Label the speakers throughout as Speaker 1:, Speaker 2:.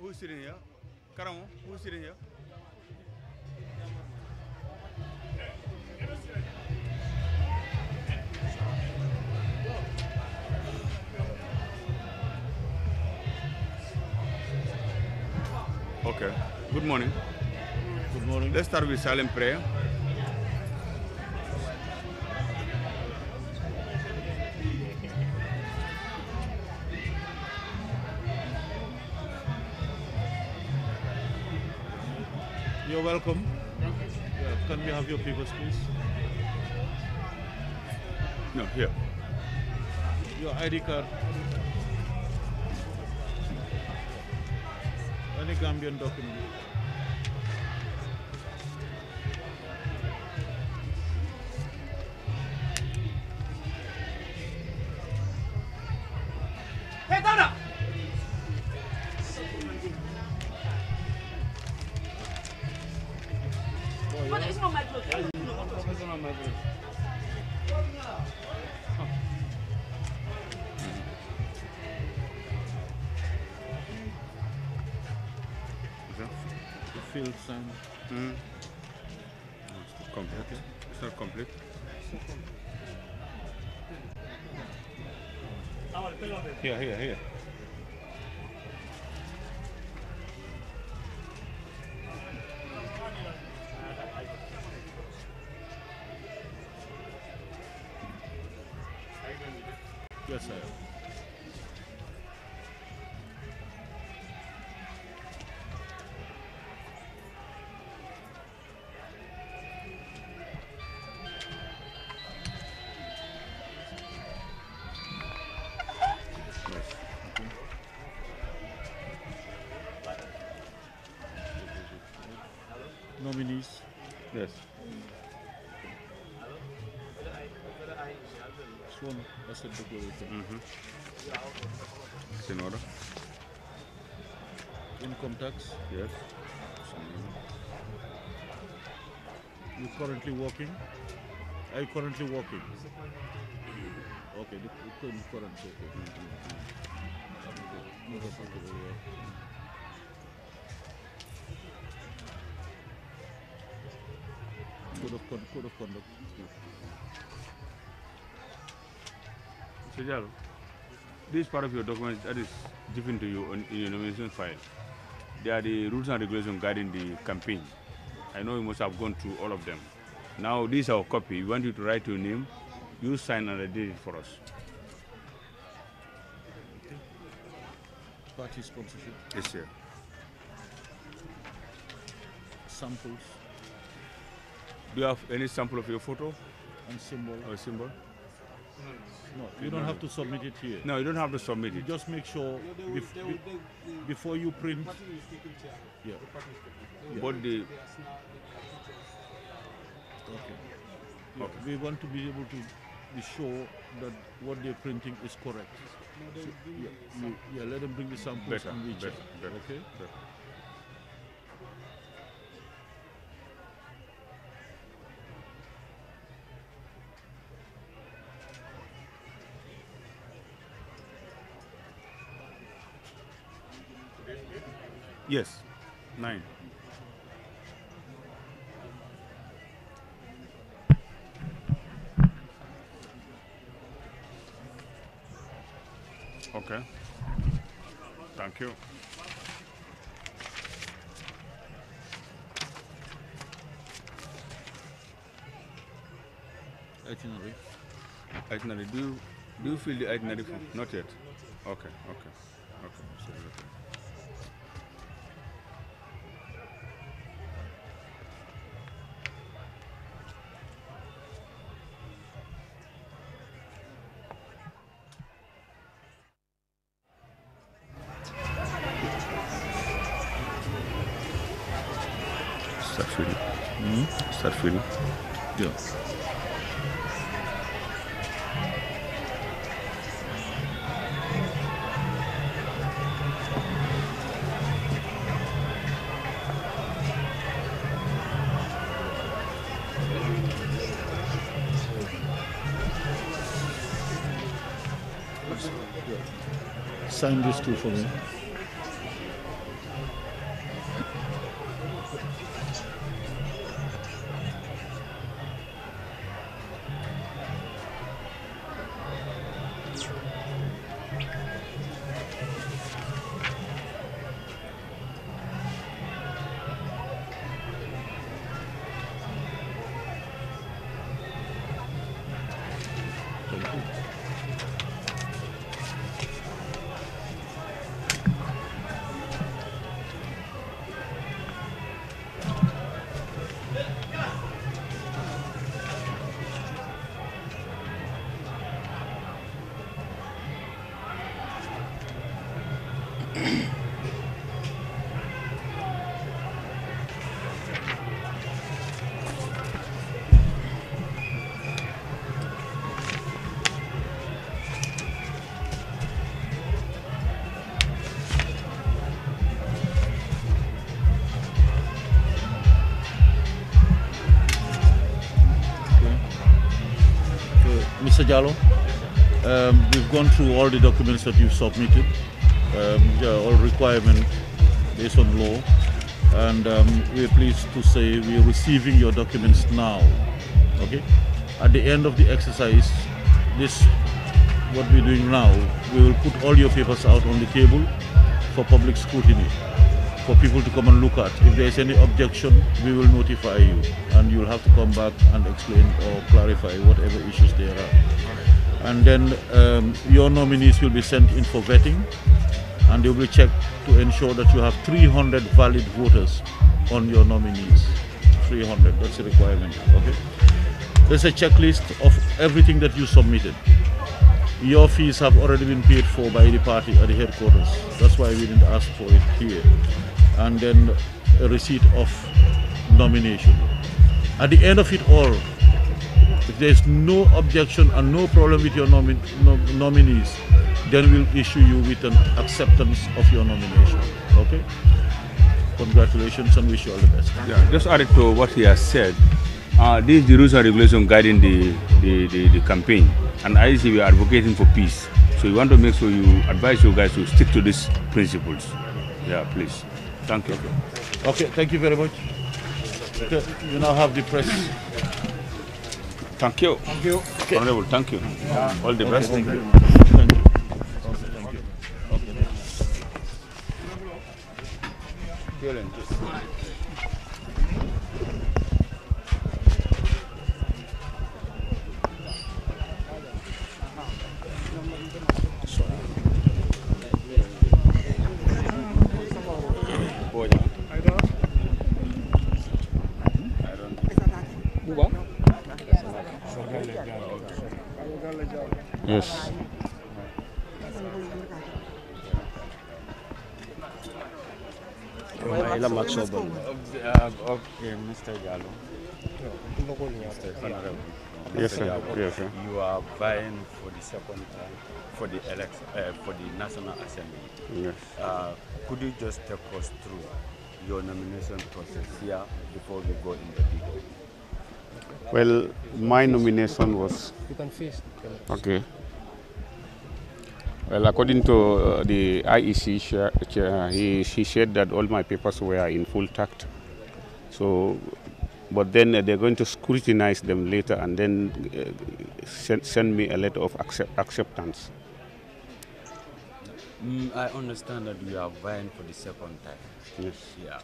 Speaker 1: Who's sitting here? Karamo, who's sitting here? Okay. Good morning.
Speaker 2: Good morning.
Speaker 1: Let's start with silent prayer.
Speaker 2: You're welcome. Yeah, can we have your papers, please?
Speaker 1: No, here.
Speaker 2: Your ID card. Any Gambian document.
Speaker 3: Hey, Dada! But it's not my clothes. It's not my clothes.
Speaker 2: The field sign.
Speaker 1: It's complete. Okay. It's not complete. Here.
Speaker 2: Yes, sir. Nominees.
Speaker 1: Yes.
Speaker 2: Sworn asset declaration.
Speaker 1: It's in order.
Speaker 2: Income tax.
Speaker 1: Yes.
Speaker 2: You're currently working? Are you currently working? Okay, the current, okay. No, that's okay. Code of conduct.
Speaker 1: So, Jalo, this part of your document that is given to you in your nomination file. They are the rules and regulations guiding the campaign. I know you must have gone through all of them. Now, this is our copy. We want you to write your name, you sign and edit it for us.
Speaker 2: Party sponsorship.
Speaker 1: Yes, sir.
Speaker 2: Samples
Speaker 1: Do you have any sample of your photo
Speaker 2: and symbol.
Speaker 1: or symbol?
Speaker 2: No, you don't have to submit it here.
Speaker 1: No, you don't have to submit
Speaker 2: You
Speaker 1: it.
Speaker 2: just make sure before you print. Yeah.
Speaker 1: But the
Speaker 2: Okay. Yeah, we want to be able to be sure that what they're printing is correct. So, let them bring the samples
Speaker 1: better,
Speaker 2: and we check.
Speaker 1: better.
Speaker 2: Okay?
Speaker 1: Better. Yes, 9. Okay. Thank you.
Speaker 2: Itinerary.
Speaker 1: Itinerary. Do you fill the itinerary form? Not yet. Okay. So, okay. Start filling. Start filling.
Speaker 2: Yeah. Sign this too for me. Thank you. Mr. Jallo, we've gone through all the documents that you've submitted, all requirements based on law, and we're pleased to say we're receiving your documents now. Okay. At the end of the exercise, what we're doing now, we will put all your papers out on the table for public scrutiny, for people to come and look at. If there's any objection, we will notify you, and you'll have to come back and explain or clarify whatever issues there are. And then your nominees will be sent in for vetting, and they will be checked to ensure that you have 300 valid voters on your nominees. 300, that's the requirement. Okay. There's a checklist of everything that you submitted. Your fees have already been paid for by the party at the headquarters. That's why we didn't ask for it here. And then a receipt of nomination. At the end of it all, if there's no objection and no problem with your nominees, then we'll issue you with an acceptance of your nomination. Okay? Congratulations and wish you all the best.
Speaker 1: Yeah, just added to what he has said. This is the rules and regulations guiding the campaign. And IEC, we are advocating for peace. So we want to make sure you advise you guys to stick to these principles. Yeah, please. Thank you.
Speaker 2: Okay, thank you very much. Okay, you now have the press.
Speaker 1: Thank you.
Speaker 2: Thank you. Okay.
Speaker 1: Honorable, thank you. Yeah. All the best.
Speaker 2: Thank you. Thank you. Okay, thank you. Okay.
Speaker 1: Yes.
Speaker 4: Okay, Mr. Jallo.
Speaker 1: Yes, sir. Yes, sir.
Speaker 4: You are vying for the second time for the election, for the National Assembly.
Speaker 1: Yes.
Speaker 4: Could you just take us through your nomination process here before we go in the detail?
Speaker 1: Well, my nomination was...
Speaker 5: You can face.
Speaker 1: Okay. Well, according to the IEC chair, he said that all my papers were in full tact. So, but then they're going to scrutinize them later and then send me a letter of acceptance.
Speaker 4: I understand that you are vying for the second time.
Speaker 1: Yes.
Speaker 4: Yeah.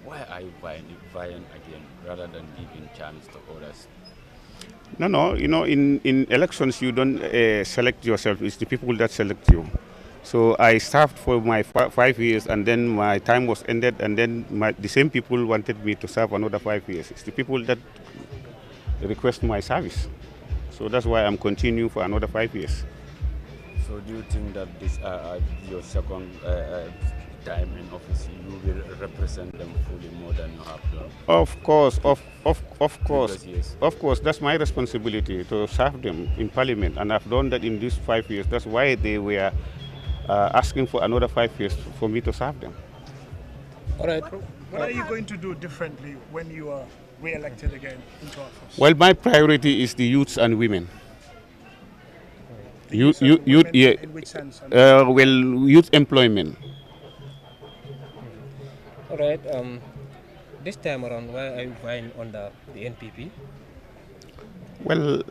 Speaker 4: Why are you vying again rather than giving chance to others?
Speaker 1: No, you know, in elections you don't select yourself, it's the people that select you. So I served for my 5 years and then my time was ended and then the same people wanted me to serve another 5 years. It's the people that request my service. So that's why I'm continuing for another 5 years.
Speaker 4: So do you think that this your second time in office, you will represent them fully more than you have done?
Speaker 1: Of course, of course.
Speaker 4: Yes.
Speaker 1: Of course, that's my responsibility to serve them in Parliament, and I've done that in these 5 years. That's why they were asking for another 5 years for me to serve them.
Speaker 5: All right.
Speaker 6: What are you going to do differently when you are re-elected again into office?
Speaker 1: Well, my priority is the youths and women. Youth, yeah.
Speaker 6: In which sense?
Speaker 1: Well, youth employment.
Speaker 5: All right. This time around, why are you vying under the NPP?
Speaker 1: Well,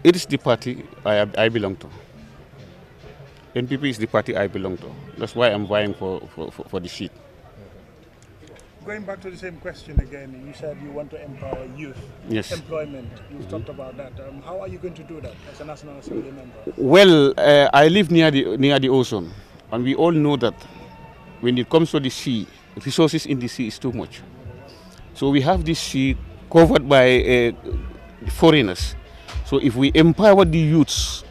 Speaker 1: it is the party I belong to. NPP is the party I belong to. That's why I'm vying for the seat.
Speaker 6: Going back to the same question again, you said you want to empower youth.
Speaker 7: Yes.
Speaker 6: Employment. You've talked about that. How are you going to do that as a National Assembly member?
Speaker 7: Well, I live near the ocean, and we all know that when it comes to the sea, resources in the sea is too much. So we have this sea covered by foreigners. So if we empower the youths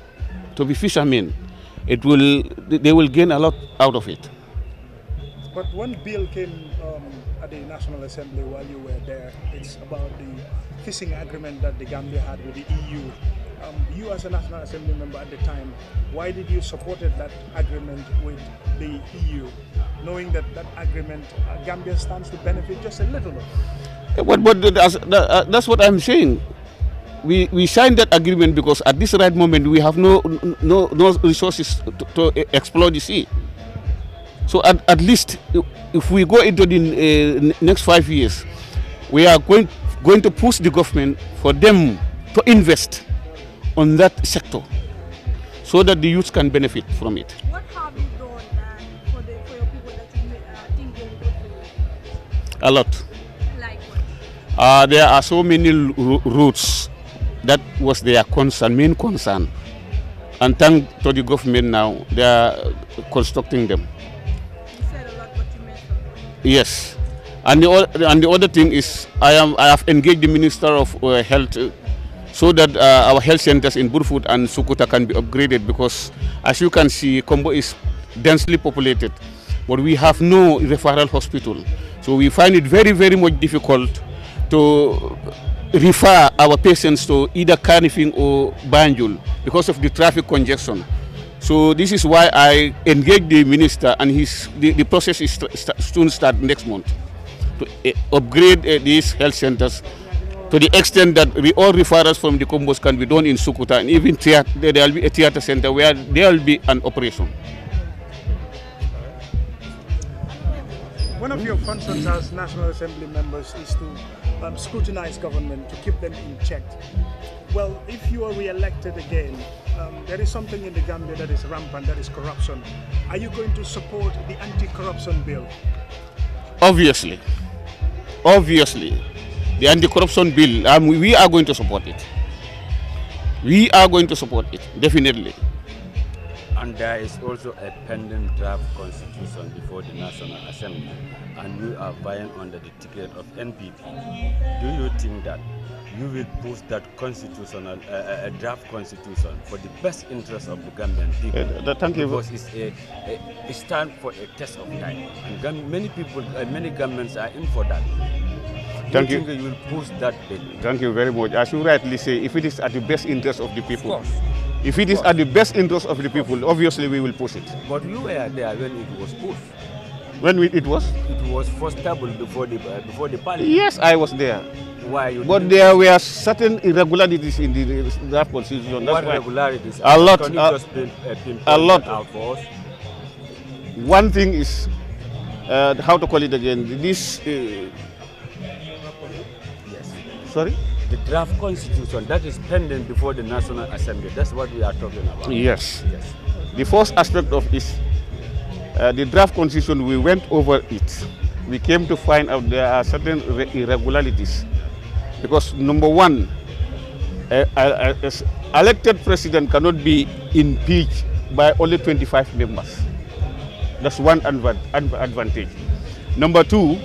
Speaker 7: to be fishermen, they will gain a lot out of it.
Speaker 6: But one bill came at the National Assembly while you were there. It's about the fishing agreement that the Gambia had with the EU. You as a National Assembly member at the time, why did you support that agreement with the EU, knowing that that agreement, Gambia stands to benefit just a little?
Speaker 7: But that's what I'm saying. We signed that agreement because at this right moment we have no resources to explore the sea. So at least if we go into the next 5 years, we are going to push the government for them to invest on that sector so that the youth can benefit from it.
Speaker 3: What have you done for your people that you think they will go through?
Speaker 7: A lot.
Speaker 3: Like what?
Speaker 7: There are so many routes that was their concern, main concern. And thanks to the government now, they are constructing them.
Speaker 3: You said a lot, but you missed them.
Speaker 7: Yes. And the other thing is, I have engaged the Minister of Health so that our health centers in Burfoot and Sukuta can be upgraded, because as you can see, Kombo is densely populated, but we have no referral hospital. So we find it very, very much difficult to refer our patients to either Kanifing or Banjul because of the traffic congestion. So this is why I engaged the minister, and the process is soon start next month to upgrade these health centers to the extent that all referrals from the Combos can be done in Sukuta, and even there will be a theater center where there will be an operation.
Speaker 6: One of your functions as National Assembly members is to scrutinize government, to keep them in check. Well, if you are re-elected again, there is something in the Gambia that is rampant, that is corruption. Are you going to support the anti-corruption bill?
Speaker 7: Obviously. The anti-corruption bill, we are going to support it. We are going to support it, definitely.
Speaker 4: And there is also a pending draft constitution before the National Assembly, and you are vying under the ticket of NPP. Do you think that you will push that constitutional draft constitution for the best interest of the Gambian people?
Speaker 7: Thank you.
Speaker 4: Because it stands for a test of time, and many people, many governments are in for that.
Speaker 7: Thank you.
Speaker 4: Think you will push that bill?
Speaker 7: Thank you very much. As you rightly say, if it is at the best interest of the people,
Speaker 4: Of course.
Speaker 7: if it is at the best interest of the people, obviously we will push it.
Speaker 4: But you were there when it was pushed.
Speaker 7: When it was?
Speaker 4: It was first tabled before the parliament.
Speaker 7: Yes, I was there.
Speaker 4: Why you?
Speaker 7: But there were certain irregularities in the draft constitution. That's
Speaker 4: What
Speaker 7: why.
Speaker 4: irregularities?
Speaker 7: A lot.
Speaker 4: Can you just pinpoint
Speaker 7: a lot.
Speaker 4: that out for us?
Speaker 7: One thing is, how to call it again? This.
Speaker 4: Yes.
Speaker 7: Sorry?
Speaker 4: The draft constitution that is pending before the National Assembly. That's what we are talking about.
Speaker 7: Yes.
Speaker 4: Yes.
Speaker 7: The first aspect of is the draft constitution. We went over it. We came to find out there are certain irregularities, because number one, elected president cannot be impeached by only 25 members. That's one advantage. Number two,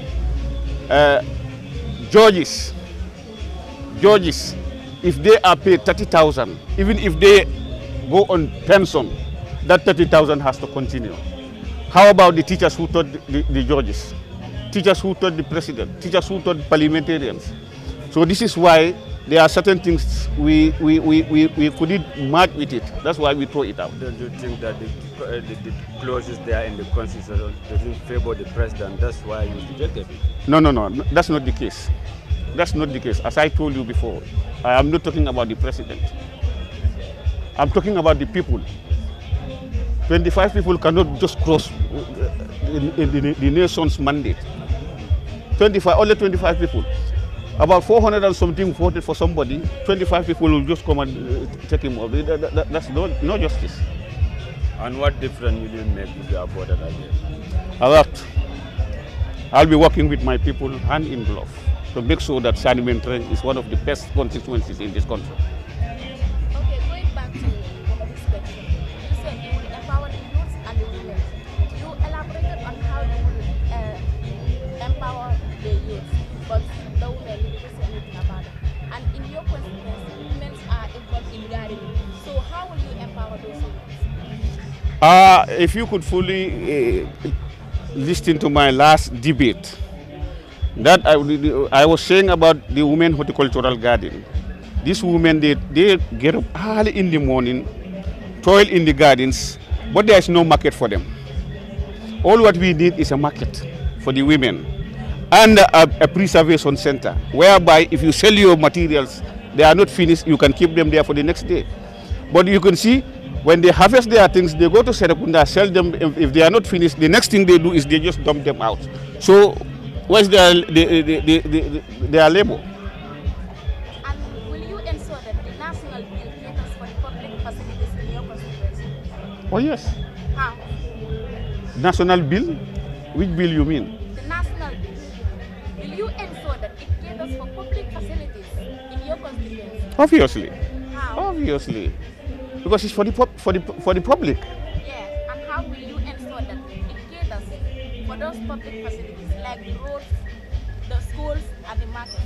Speaker 7: judges, if they are paid 30,000, even if they go on pension, that 30,000 has to continue. How about the teachers who taught the judges? Teachers who taught the president? Teachers who taught parliamentarians? So this is why there are certain things we couldn't match with it. That's why we throw it out.
Speaker 4: Don't you think that the clauses there in the constitution doesn't favor the president? That's why you rejected it.
Speaker 7: No. That's not the case. That's not the case. As I told you before, I am not talking about the president. I'm talking about the people. 25 people cannot just cross the nation's mandate. Only 25 people. About 400 and something voted for somebody. 25 people will just come and take him off. That's no justice.
Speaker 4: And what difference will you make if you are voted again?
Speaker 7: A lot. I'll be working with my people hand in glove to make sure that parliamentary is one of the best constituencies in this country.
Speaker 8: Okay, going back to this question, you said you will empower the youth and the women. You elaborated on how you will empower the youth, but the women, you didn't say anything about it. And in your constituency, women are involved in gardening. So how will you empower those youth?
Speaker 7: If you could fully listen to my last debate, that I was saying about the women horticultural garden. These women, they get up early in the morning, toil in the gardens, but there is no market for them. All what we need is a market for the women and a preservation center, whereby if you sell your materials, they are not finished, you can keep them there for the next day. But you can see, when they harvest their things, they go to Serekunda, sell them. If they are not finished, the next thing they do is they just dump them out. So, where's their labor?
Speaker 8: And will you ensure that the national bill caters for the public facilities in your constituency?
Speaker 7: Oh yes.
Speaker 8: How?
Speaker 7: National bill? Which bill you mean?
Speaker 8: The national bill. Will you ensure that it caters for public facilities in your constituency?
Speaker 7: Obviously.
Speaker 8: How?
Speaker 7: Obviously. Because it's for the public.
Speaker 8: Yes, and how will you ensure that it caters for those public facilities like the roads, the schools, and the markets?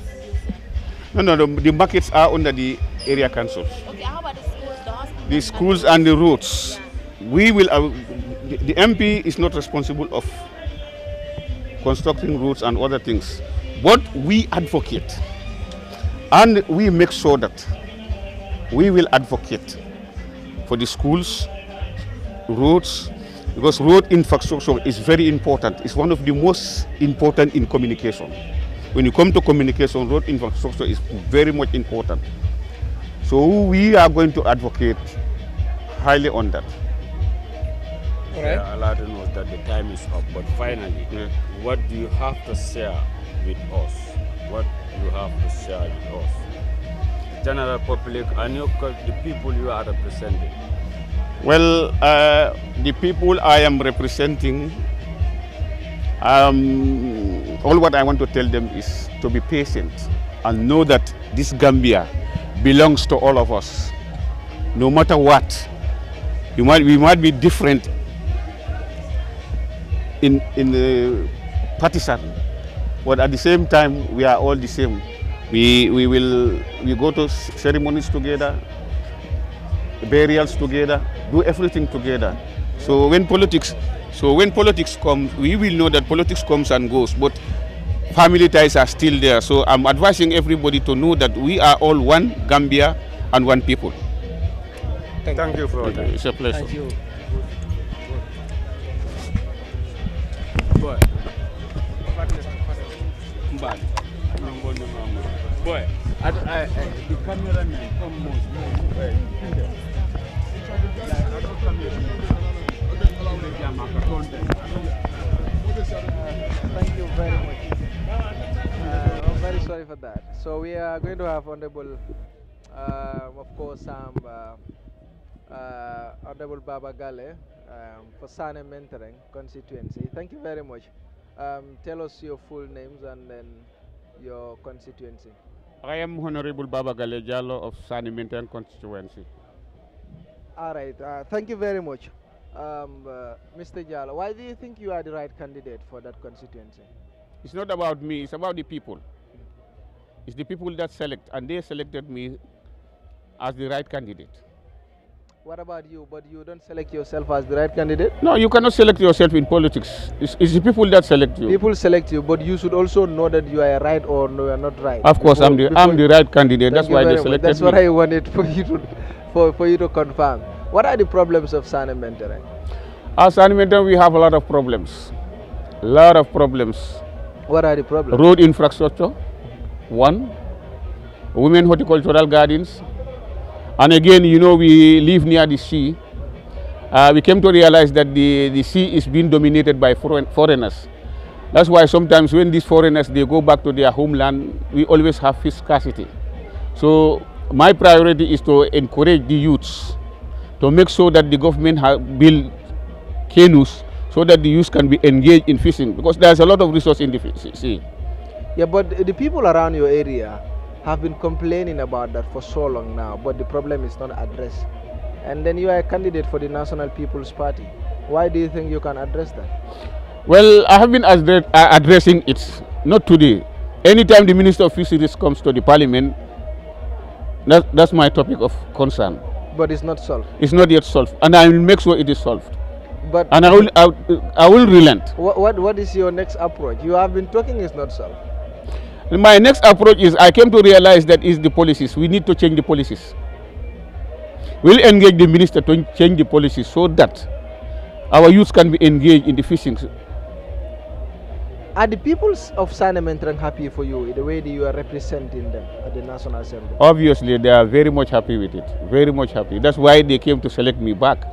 Speaker 7: No, the markets are under the area councils.
Speaker 8: Okay, how about the schools, the hospitals?
Speaker 7: The schools and the roads. Yeah. We will. The MP is not responsible of constructing roads and other things, but we advocate, and we make sure that we will advocate for the schools, roads, because road infrastructure is very important. It's one of the most important in communication. When you come to communication, road infrastructure is very much important. So we are going to advocate highly on that.
Speaker 4: All right. Alado knows that the time is up, but finally, what do you have to share with us? What do you have to share with us? General public and the people you are representing?
Speaker 7: Well, the people I am representing, all what I want to tell them is to be patient and know that this Gambia belongs to all of us. No matter what, we might be different in the partisan, but at the same time we are all the same. We go to ceremonies together, burials together, do everything together. So when politics comes, we will know that politics comes and goes, but family ties are still there. So I'm advising everybody to know that we are all one Gambia and one people.
Speaker 4: Thank you for that.
Speaker 7: It's a pleasure.
Speaker 5: Thank you.
Speaker 4: Boy. Boy, the cameraman come
Speaker 9: Thank you very much. I'm very sorry for that. So we are going to have Honorable, of course, Honorable Baba Gale for Sane Mentoring constituency. Thank you very much. Tell us your full names and then your constituency.
Speaker 7: I am Honorable Baba Gale Jallo of Sane Mentoring constituency.
Speaker 9: All right. Thank you very much. Mr. Jallo, why do you think you are the right candidate for that constituency?
Speaker 7: It's not about me, it's about the people. It's the people that select, and they selected me as the right candidate.
Speaker 9: What about you? But you don't select yourself as the right candidate?
Speaker 7: No, you cannot select yourself in politics. It's the people that select you.
Speaker 9: People select you, but you should also know that you are right or no, you are not right.
Speaker 7: Of course, I'm the right candidate. That's why they selected me.
Speaker 9: That's what I wanted for you to confirm. What are the problems of Sane Mentoring?
Speaker 7: As Sane Mentoring, we have a lot of problems. What
Speaker 9: are the problems?
Speaker 7: Road infrastructure, one. Women horticultural gardens. And again, you know, we live near the sea. We came to realize that the sea is being dominated by foreigners. That's why sometimes when these foreigners, they go back to their homeland, we always have fish scarcity. So my priority is to encourage the youths to make sure that the government build canoes so that the youth can be engaged in fishing, because there's a lot of resource in the sea.
Speaker 9: Yeah, but the people around your area have been complaining about that for so long now, but the problem is not addressed. And then you are a candidate for the National People's Party. Why do you think you can address that?
Speaker 7: Well, I have been addressing it, not today. Anytime the Minister of Fisheries comes to the Parliament, that's my topic of concern.
Speaker 9: But it's not solved.
Speaker 7: It's not yet solved, and I will make sure it is solved.
Speaker 9: But
Speaker 7: and I will relent.
Speaker 9: What is your next approach? You have been talking, it's not solved.
Speaker 7: My next approach is, I came to realize that is the policies. We need to change the policies. We'll engage the minister to change the policies so that our youth can be engaged in the fishing.
Speaker 9: Are the people of Sanementrang happy for you, the way that you are representing them at the National Assembly?
Speaker 7: Obviously, they are very much happy with it. Very much happy. That's why they came to select me back.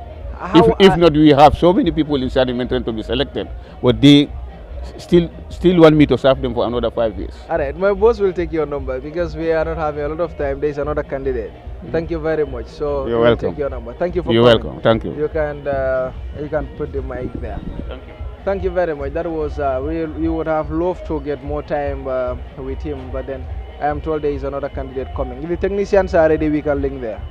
Speaker 7: If not, we have so many people in Sanementrang to be selected, but they still want me to serve them for another 5 years.
Speaker 9: All right, my boss will take your number because we are not having a lot of time. There is another candidate. Thank you very much. So
Speaker 7: you're welcome.
Speaker 9: Take your number. Thank you for
Speaker 7: You're
Speaker 9: coming.
Speaker 7: welcome. Thank you.
Speaker 9: You can put the mic there.
Speaker 7: Thank you.
Speaker 9: Thank you very much. That was we would have loved to get more time with him, but then I am told there is another candidate coming. If the technicians are ready, we can link there.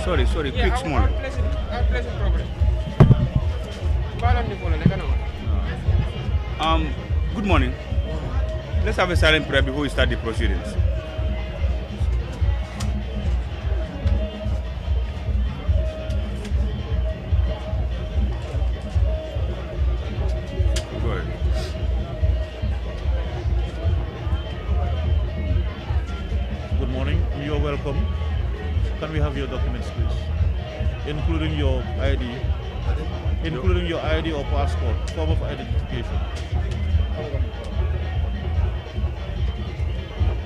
Speaker 1: Sorry, quick small. Good morning. Let's have a silent prayer before we start the proceedings. Go ahead.
Speaker 2: Good morning. You're welcome. Can we have your documents, please? Including your ID, or passport, form of identification.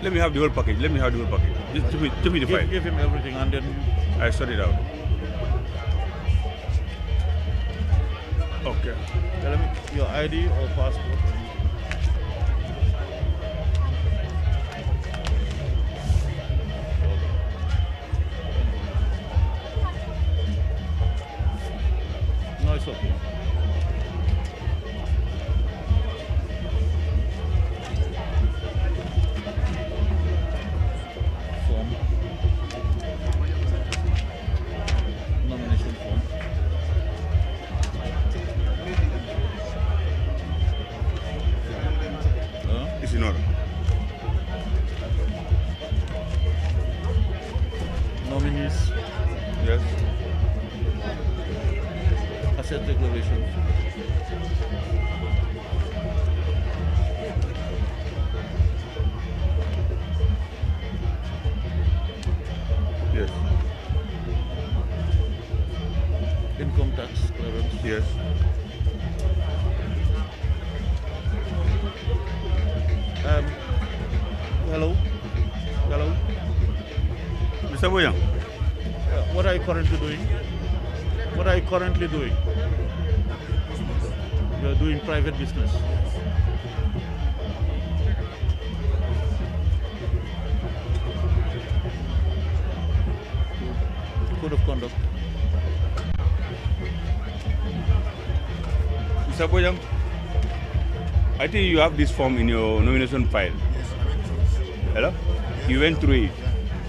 Speaker 1: Let me have the whole package. Just give me the file.
Speaker 2: Give him everything and then
Speaker 1: I sort it out. Okay.
Speaker 2: tell him your ID or passport. No, it's okay. Form. Nomination form. declaration.
Speaker 1: Yes.
Speaker 2: Income tax clearance.
Speaker 1: Yes.
Speaker 2: Hello. Hello.
Speaker 1: Mr. Boyang.
Speaker 2: What are you currently doing? What are you currently doing? You are doing private business. Code of conduct.
Speaker 1: Mr. Boyang, I think you have this form in your nomination file.
Speaker 10: Yes, I went through it.
Speaker 1: Hello? You went through it.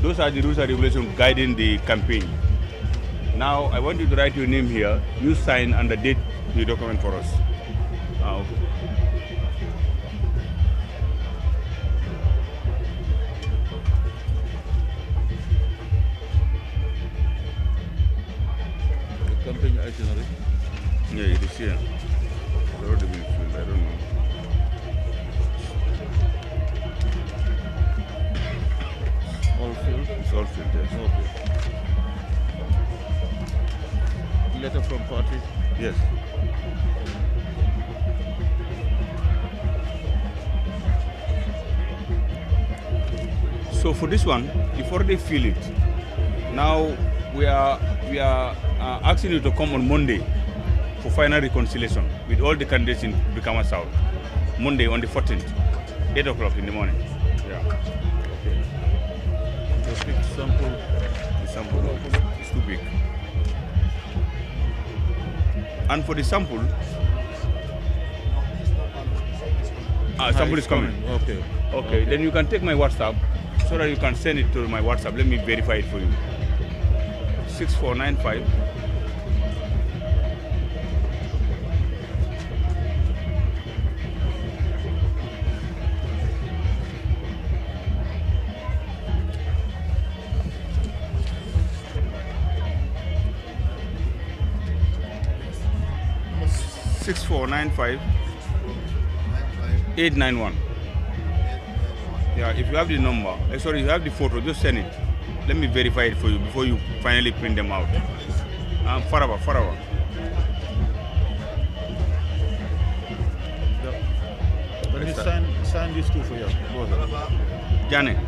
Speaker 1: Those are the rules and regulations guiding the campaign. Now, I want you to write your name here. You sign and the date your document for us. Okay.
Speaker 2: The campaign itinerary.
Speaker 1: Yeah, it is here. It's already been filled. I don't know.
Speaker 2: All filled.
Speaker 1: It's all filled, yes.
Speaker 2: Okay. Letter from party.
Speaker 1: Yes. So for this one, you've already filled it. Now we are asking you to come on Monday for final reconciliation with all the candidates in Brikama South. Monday on the 14th, 8 o'clock in the morning. Yeah.
Speaker 2: Okay. The big sample.
Speaker 1: The sample is too big. And for the sample, sample is coming.
Speaker 2: Okay.
Speaker 1: Okay, then you can take my WhatsApp so that you can send it to my WhatsApp. Let me verify it for you. 6495 6495 891. Yeah, if you have the number, sorry, you have the photo, just send it. Let me verify it for you before you finally print them out. Forever.
Speaker 2: Let me sign these two for you.
Speaker 1: Janet.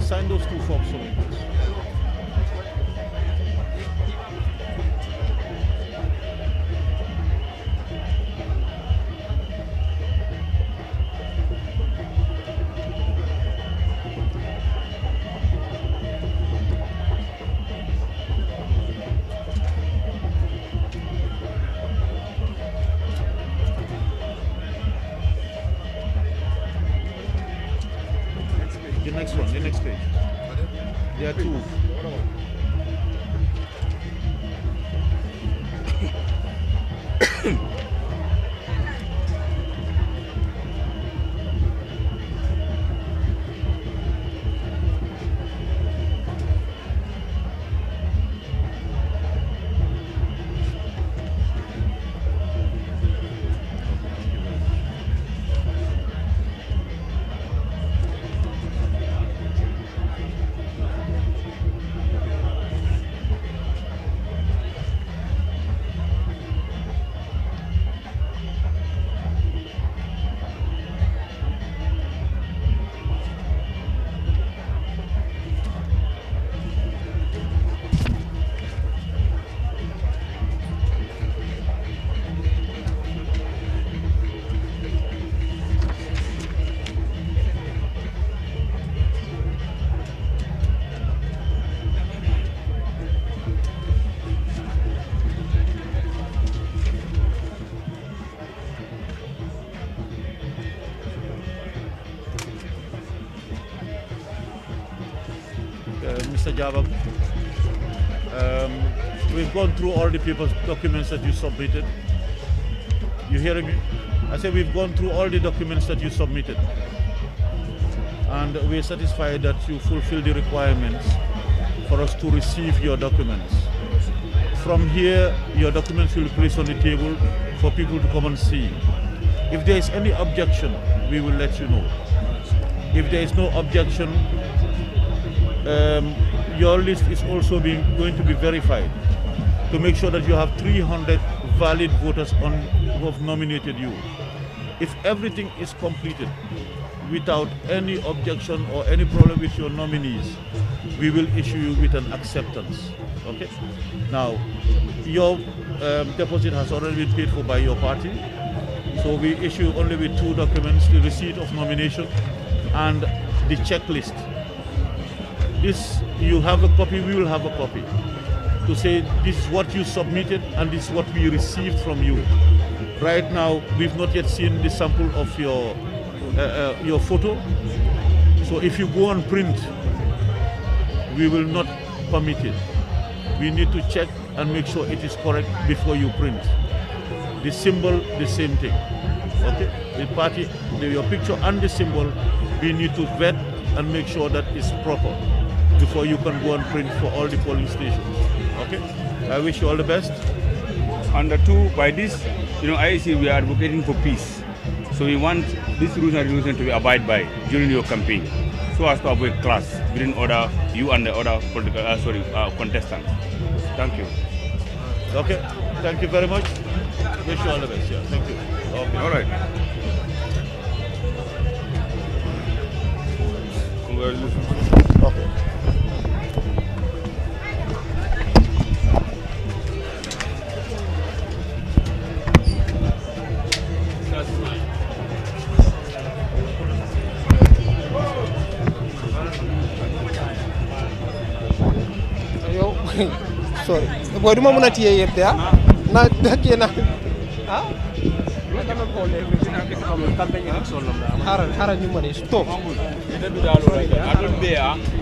Speaker 2: Sign those two forms for me, please. The next page. There are two. Mr. Jabab, we've gone through all the people's documents that you submitted. You hearing me? I said we've gone through all the documents that you submitted. and we're satisfied that you fulfill the requirements for us to receive your documents. From here, your documents will be placed on the table for people to come and see. If there is any objection, we will let you know. If there is no objection, your list is also going to be verified to make sure that you have 300 valid voters who have nominated you. If everything is completed without any objection or any problem with your nominees, we will issue you with an acceptance. Okay? Now, your deposit has already been paid for by your party, so we issue only with 2 documents: the receipt of nomination and the checklist. This, you have a copy, we will have a copy, to say this is what you submitted and this is what we received from you. Right now, we've not yet seen the sample of your photo, so if you go and print, we will not permit it. We need to check and make sure it is correct before you print. The symbol, the same thing. Okay? The party, your picture and the symbol, we need to vet and make sure that it's proper before you can go and print for all the polling stations. Okay? I wish you all the best.
Speaker 1: Under 2, by this, IEC, we are advocating for peace. So we want this rules and regulations to be abided by during your campaign, so as to avoid clash between you and the other political, contestants. Thank you.
Speaker 2: Okay. Thank you very much. Wish you all the best. Yeah. Thank you. Okay.
Speaker 1: All right. Congratulations.
Speaker 2: Okay.
Speaker 5: Sorry. Boy, do muna tiye yette ha? Na dakke na. Ha? Haran ñu mane stop.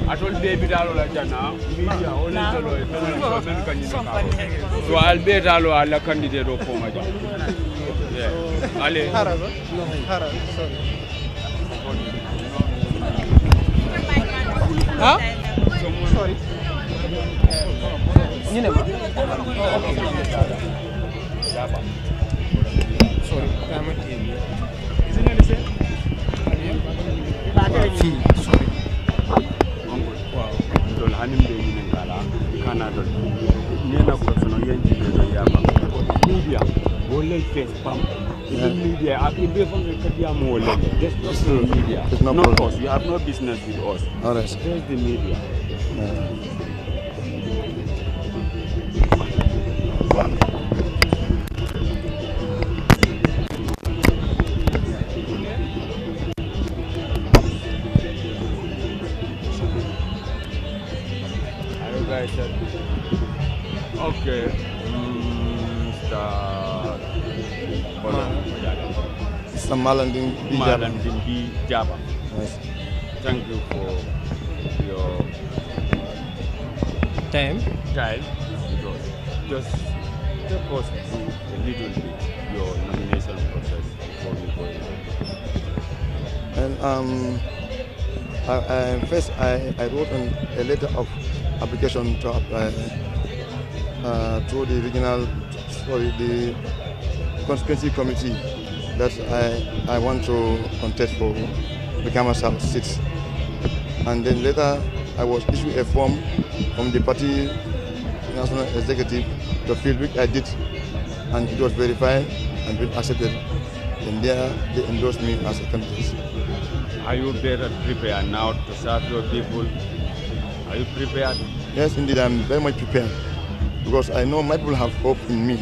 Speaker 1: Atol be bidalo la jana media wala tolo ben kanyi so al be dalo ala candidate do ko ma jam. Yeah. Ale.
Speaker 5: Haran. Sorry. Ha? Sorry. You never. Sorry, I'm a TV. Isn't it the same? Sorry. Wow.
Speaker 4: Don't hanim de in Kala, Canada. Nena Kosono Yenji Yama. Media, Wollen face pump. Media, I can be from the Katiam Wollen. Just the media. It's not us. You have no business with us.
Speaker 5: All right.
Speaker 4: Just the media.
Speaker 1: Okay.
Speaker 5: Mr. Malandin
Speaker 1: B. Java.
Speaker 5: Yes.
Speaker 1: Thank you for your
Speaker 5: Time.
Speaker 1: Just take us through a little bit your nomination process before we go in.
Speaker 10: And first, I wrote a letter of application to the regional, the constituency committee that I want to contest for Brikama South 6. And then later, I was issued a form from the party national executive to fill, which I did, and it was verified and been accepted. And there, they endorsed me as a candidate.
Speaker 4: Are you better prepared now to serve your people? Are you prepared?
Speaker 10: Yes, indeed, I'm very much prepared because I know my people have hope in me.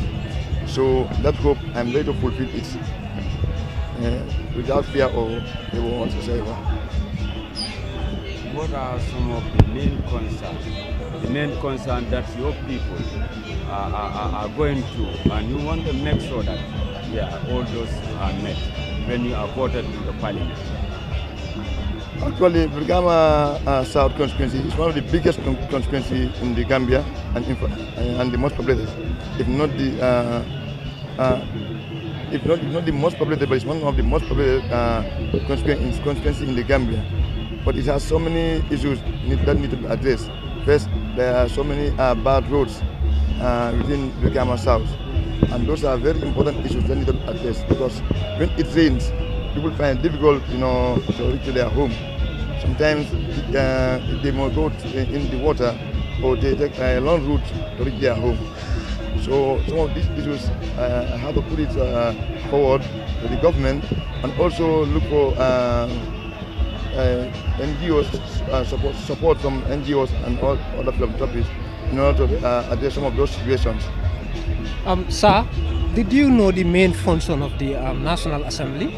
Speaker 10: So that hope, I'm ready to fulfill it without fear or evil whatsoever.
Speaker 4: What are some of the main concerns? The main concern that your people are going through, and you want to make sure that all those are met when you are voted in the parliament?
Speaker 10: Actually, Brikama South constituency is one of the biggest constituencies in the Gambia and the most populated. If not the most populated, but it's one of the most populated constituencies in the Gambia. but it has so many issues that need to be addressed. First, there are so many bad roads within Brikama South, and those are very important issues that need to be addressed, because when it rains, people find it difficult, to reach their home. Sometimes they may go in the water, or they take a long route to reach their home. So some of these issues, I have to put it forward to the government, and also look for NGOs, support from NGOs and all other philanthropies in order to address some of those situations.
Speaker 5: Sir, did you know the main function of the National Assembly?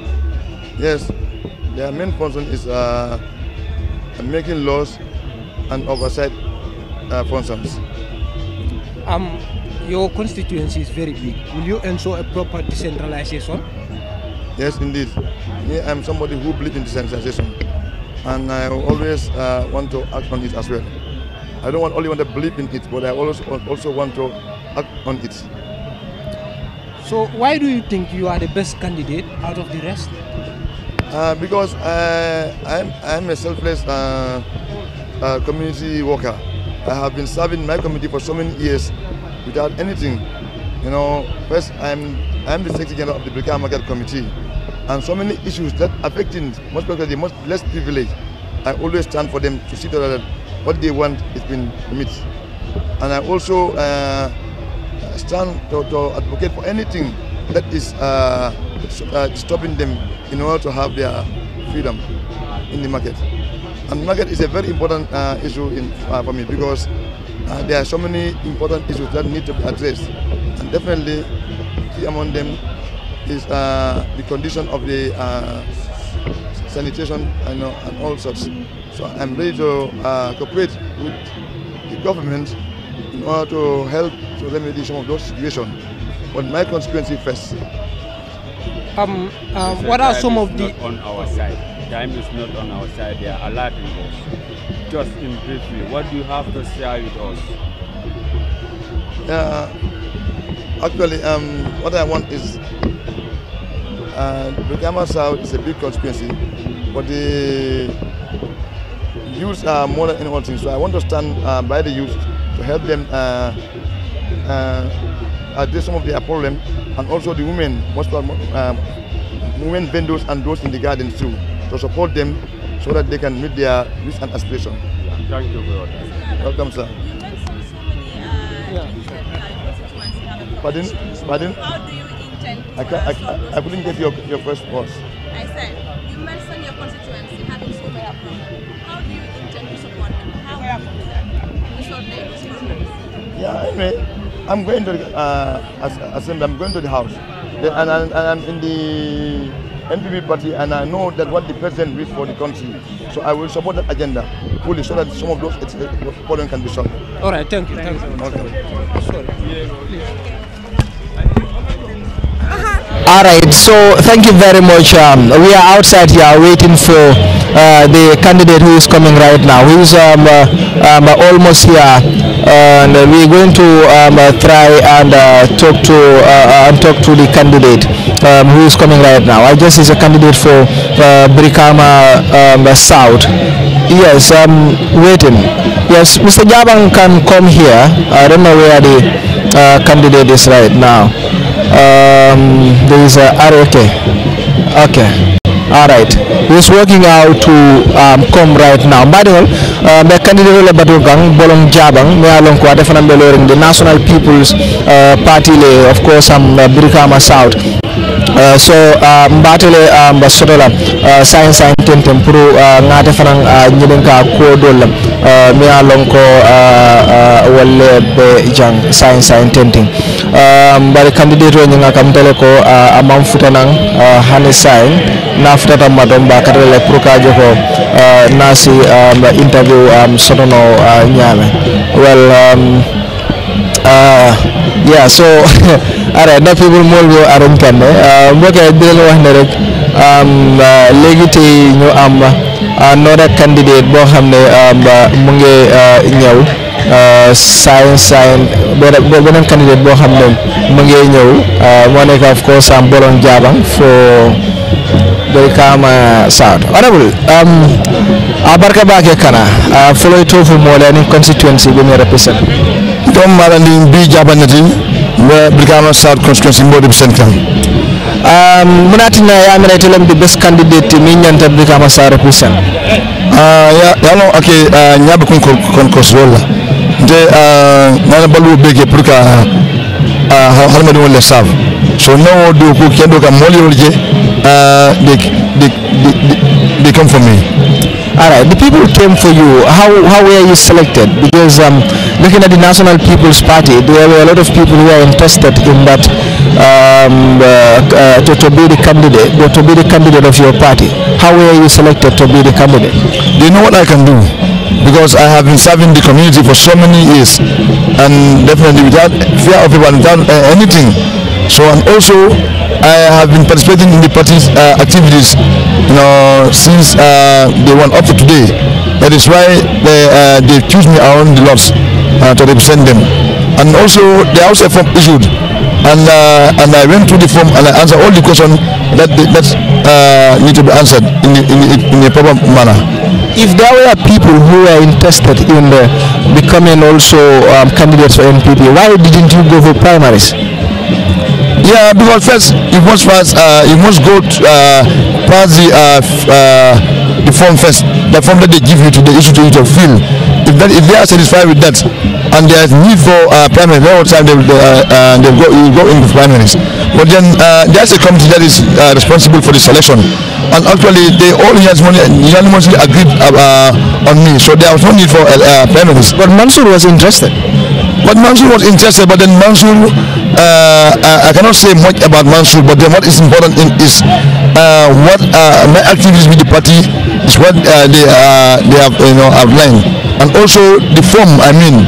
Speaker 10: Yes, their main function is making laws and oversight functions.
Speaker 5: Your constituency is very big. Will you ensure a proper decentralization?
Speaker 10: Yes, indeed. Me, I'm somebody who believes in decentralization, and I always want to act on it as well. I don't only want to believe in it, but I also want to act on it.
Speaker 5: So why do you think you are the best candidate out of the rest?
Speaker 10: Because I'm a selfless community worker. I have been serving my community for so many years without anything. First, I'm the Secretary General of the Brikama Market Committee, and so many issues that affecting most people, the most less privileged, I always stand for them to see that what they want is being met. And I also stand to advocate for anything that is stopping them in order to have their freedom in the market. And market is a very important issue for me, because there are so many important issues that need to be addressed, and definitely key among them is the condition of the sanitation and all sorts. So I'm ready to cooperate with the government in order to help to remedy some of those situations. But my constituency first.
Speaker 5: What are some of the...
Speaker 4: on our side. Time is not on our side. They are alerting us. Just in briefly, what do you have to share with us?
Speaker 10: Actually, what I want is Brikama South is a big constituency, but the youth are more than anything. So I want to stand by the youth to help them address some of their problems, and also the women, women vendors and those in the gardens too, to support them so that they can meet their wish and aspiration.
Speaker 4: Thank you for that.
Speaker 10: Welcome, sir. Pardon? Pardon?
Speaker 3: How do you intend to
Speaker 10: I couldn't get your first words.
Speaker 3: I said, you mentioned your constituency having so many problems. How do you intend to support them? How do you do that? Resolve those problems?
Speaker 10: Yeah, anyway, I'm going to the assembly, I'm going to the house. And I'm in the NPP party, and I know that what the president wishes for the country. So I will support that agenda fully, so that some of those problems can be solved.
Speaker 5: All right, thank you. Thank you.
Speaker 10: Okay.
Speaker 5: Sorry.
Speaker 11: All right, so thank you very much. We are outside here waiting for the candidate who is coming right now. He is almost here, and we're going to try and talk to the candidate who is coming right now. I guess he's a candidate for Brikama South. Yes, waiting. Yes, Mr. Jabang can come here. I don't know where the candidate is right now. There is okay. All right, he's working out to come right now. Badol, the candidate le Batugang Bolong Jabang, me along kwa defana beloring the National People's Party le, of course, Brikama South. So mbatele basotola science tentem pro ngate fanang nyilenka ko dol me along ko walle be jang science tenting bari candidate ro nyanga kam tele ko amam futanang hane sign na futata madom ba katale pro ka joko nasi interview sotono nyame well yeah, so alright, no people more aron kande mboke di len wax ne rek legui tay ñu am another candidate bo xamne mu ngi ñew science benen candidate bo xamne mu ngi ñew mo nek of course am Bolong Jabang for Brikama South. Honorable, abarka bake kana follow to for more than constituency we represent.
Speaker 10: Tom Marandi B Jabanati, Brikama South constituency more represent.
Speaker 11: Munatina ya amena telem the best candidate minyanta Brikama South represent.
Speaker 10: Ya no okay nyabu kon kosrola. De nana balu bege purka halmadu wala sav. So no do ku kendo ka moli olje they come for me.
Speaker 11: All right, the people came for you. How were you selected? Because looking at the National People's Party, there were a lot of people who are interested in that to be the candidate, to be the candidate of your party. How were you selected to be the candidate?
Speaker 10: They know what I can do because I have been serving the community for so many years, and definitely without fear of people, without anything. So, and also I have been participating in the party's activities, since they went up to today. That is why they choose me around the lots to represent them. And also the house form issued, and I went through the form and I answered all the questions that need to be answered in a proper manner.
Speaker 11: If there were people who were interested in becoming also candidates for NPP, why didn't you go for primaries?
Speaker 10: Yeah, because first you must go pass the form first, the form that they give you to the issue to you to fill. If they are satisfied with that, and there is need for primaries, all the time they'll go into primaries. But then there's a committee that is responsible for the selection, and actually they all unanimously agreed on me, so there was no need for primaries.
Speaker 11: But Mansour was interested.
Speaker 10: But then Mansour, I cannot say much about Mansour, but then what is important is what my activities with the party is what they have outlined, and also the form. I mean,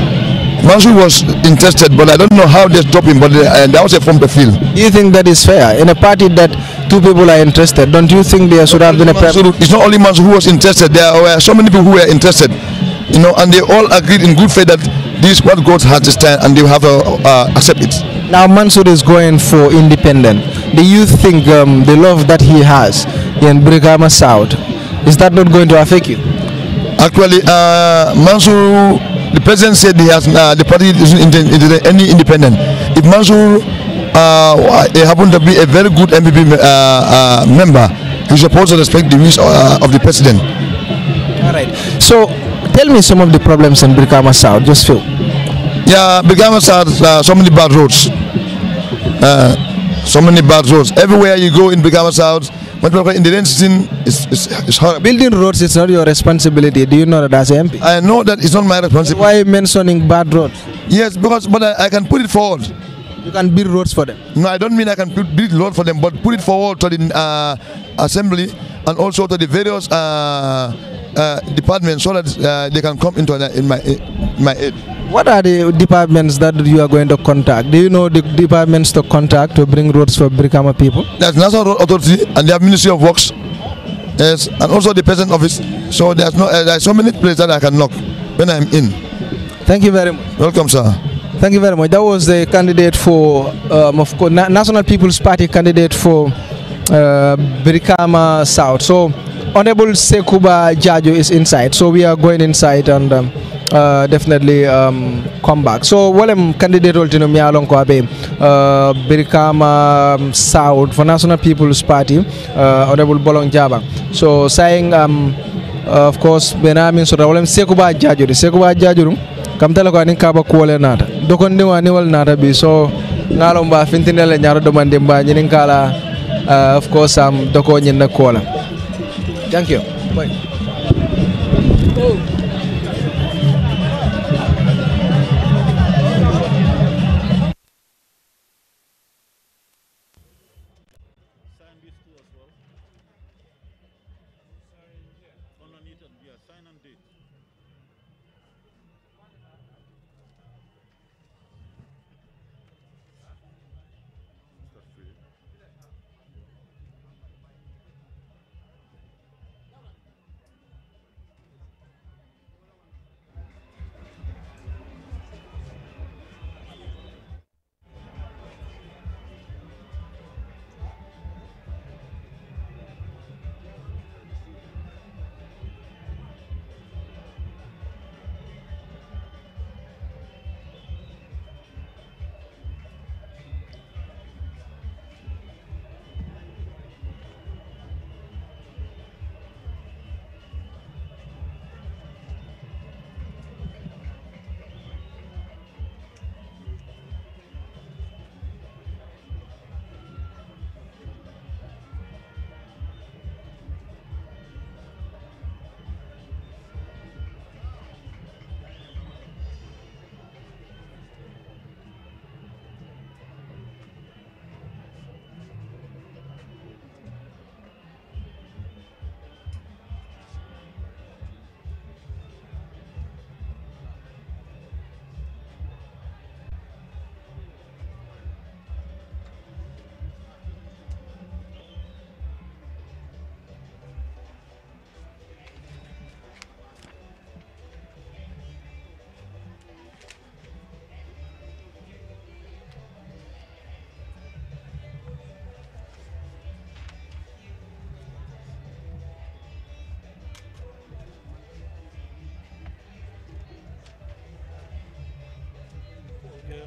Speaker 10: Mansour was interested, but I don't know how they stop him. But there was a form to fill.
Speaker 11: Do you think that is fair in a party that two people are interested? Don't you think there should have been a
Speaker 10: Mansour? It's not only Mansour who was interested. There were so many people who were interested, and they all agreed in good faith that this is what God has to stand, and they have to accept it.
Speaker 11: Now Mansour is going for independent. Do you think the love that he has in Brikama South, is that not going to affect you?
Speaker 10: Actually, Mansour, the president said he has the party isn't any independent. If Mansour happened to be a very good MPP member, he's supposed to respect the wish of the president.
Speaker 11: All right. So tell me some of the problems in Brikama South, just few.
Speaker 10: Yeah, Brikama South, so many bad roads. Everywhere you go in Brikama South, in the rain season, it's horrible.
Speaker 11: Building roads is not your responsibility. Do you know that as an MP?
Speaker 10: I know that it's not my responsibility.
Speaker 11: Why are you mentioning bad roads?
Speaker 10: Yes, but I can put it forward.
Speaker 11: You can build roads for them?
Speaker 10: No, I don't mean I can build roads for them, but put it forward to the assembly and also to the various departments so that they can come into my aid.
Speaker 11: What are the departments that you are going to contact? Do you know the departments to contact to bring roads for Brikama people?
Speaker 10: There's National Road Authority and the Ministry of Works, yes, and also the President Office. So there's so many places that I can knock when I'm in.
Speaker 11: Thank you very much.
Speaker 10: Welcome, sir.
Speaker 11: Thank you very much. That was the candidate for of course, National People's Party candidate for Brikama South. So Honorable Sekuba Jajo is inside. So we are going inside and definitely come back. So walem candidate ultino mi alon ko abe Brikama South for National People's Party Honorable Bolong Jabang. So saying of course benamin so walem Sekuba Jajo kam tala ko anin kaba kuole nata dokonde wani wal nata bi so ngalo mba fintinele nyaro domande mba nyinin kala of course doko nyinna kola. Thank you. Bye.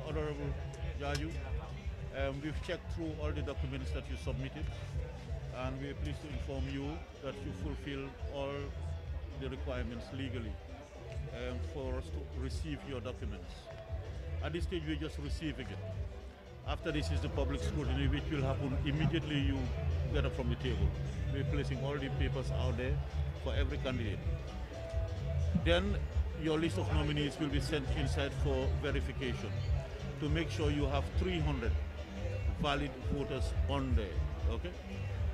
Speaker 2: Honorable Jaju, we've checked through all the documents that you submitted, and we're pleased to inform you that you fulfill all the requirements legally for us to receive your documents. At this stage, we're just receiving it. After this is the public scrutiny, which will happen immediately you get up from the table. We're placing all the papers out there for every candidate. Then your list of nominees will be sent inside for verification to make sure you have 300 valid voters on there, okay?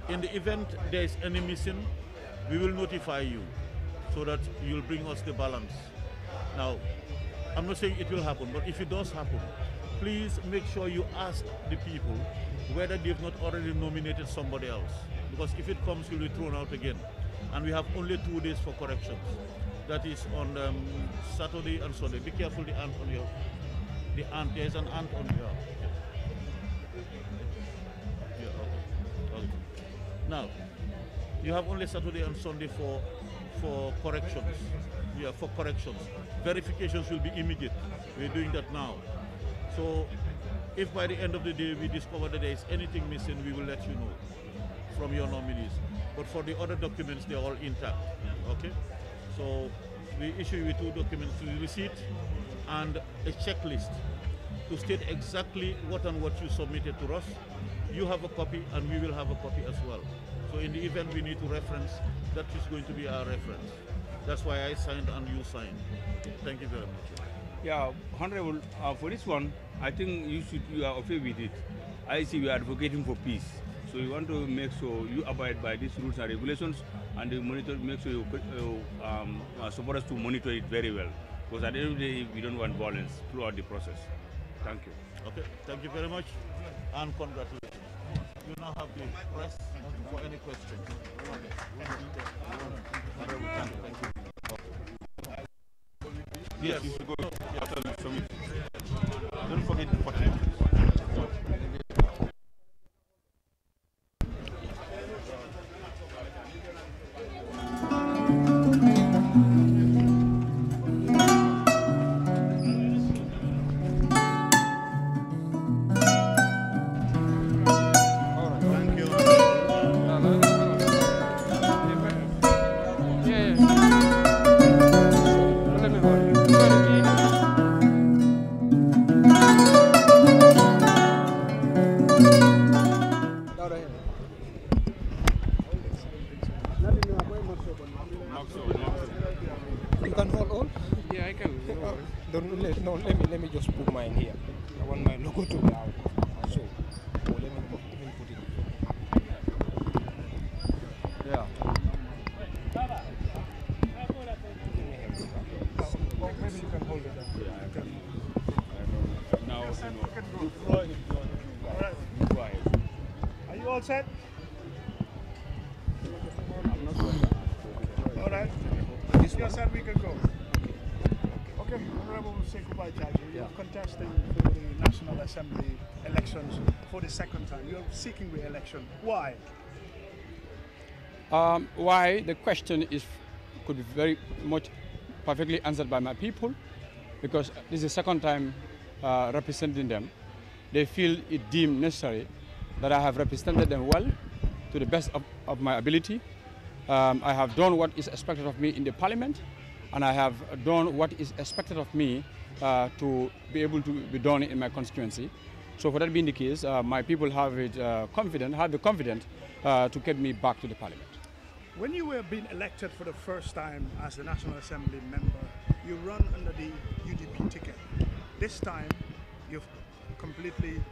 Speaker 2: In the event there is any missing, we will notify you so that you'll bring us the balance. Now, I'm not saying it will happen, but if it does happen, please make sure you ask the people whether they've not already nominated somebody else. Because if it comes, you'll be thrown out again. And we have only 2 days for corrections. That is on Saturday and Sunday. Be careful the ant on your, there's an ant on your. Yeah, okay. Now, you have only Saturday and Sunday for corrections. Yeah, for corrections. Verifications will be immediate. We're doing that now. So, if by the end of the day we discover that there is anything missing, we will let you know from your nominees. But for the other documents, they're all intact. Okay? So, we issue you 2 documents, the receipt and a checklist to state exactly what and what you submitted to us. You have a copy and we will have a copy as well. So in the event we need to reference, that is going to be our reference. That's why I signed and you signed. Thank you very much.
Speaker 1: Yeah, Honorable, for this one, I think you are okay with it. IEC, we are advocating for peace. So you want to make sure you abide by these rules and regulations, and you monitor, make sure you support us to monitor it very well. Because at the end of the day, we don't want violence throughout the process. Thank you.
Speaker 2: Okay, thank you very much, and congratulations. You now have the press for any questions.
Speaker 1: Yes, you should go after the summit. Don't forget the party.
Speaker 5: You can hold on? Yeah, I can. Let me just put mine here. I want my logo to be out. So, let me put it. Yeah. Maybe you can hold it.
Speaker 1: Now,
Speaker 6: Are you all set?
Speaker 1: I'm not sure.
Speaker 6: All right. Yes, sir, we can go. Okay, Honorable Sekubai Jaju, you're contesting for the National Assembly elections for the 2nd time. You're seeking re-election. Why?
Speaker 12: Why? The question could be very much perfectly answered by my people, because this is the 2nd time representing them. They feel it deemed necessary that I have represented them well to the best of my ability. I have done what is expected of me in the parliament, and I have done what is expected of me to be able to be done in my constituency. So for that being the case, my people have the confidence to get me back to the parliament.
Speaker 6: When you were being elected for the first time as the National Assembly member, you run under the UDP ticket. This time, you've completely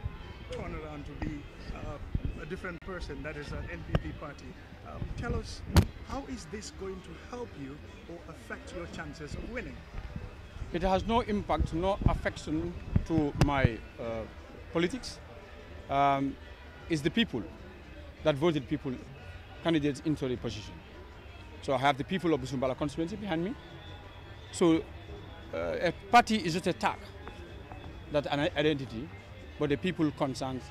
Speaker 6: turned around to be a different person, that is an NPP party. Tell us, how is this going to help you or affect your chances of winning?
Speaker 12: It has no impact, no affection to my politics. It's the people that voted candidates into the position. So I have the people of Busumbala constituency behind me. So a party is just a tag, that an identity, but the people concerned,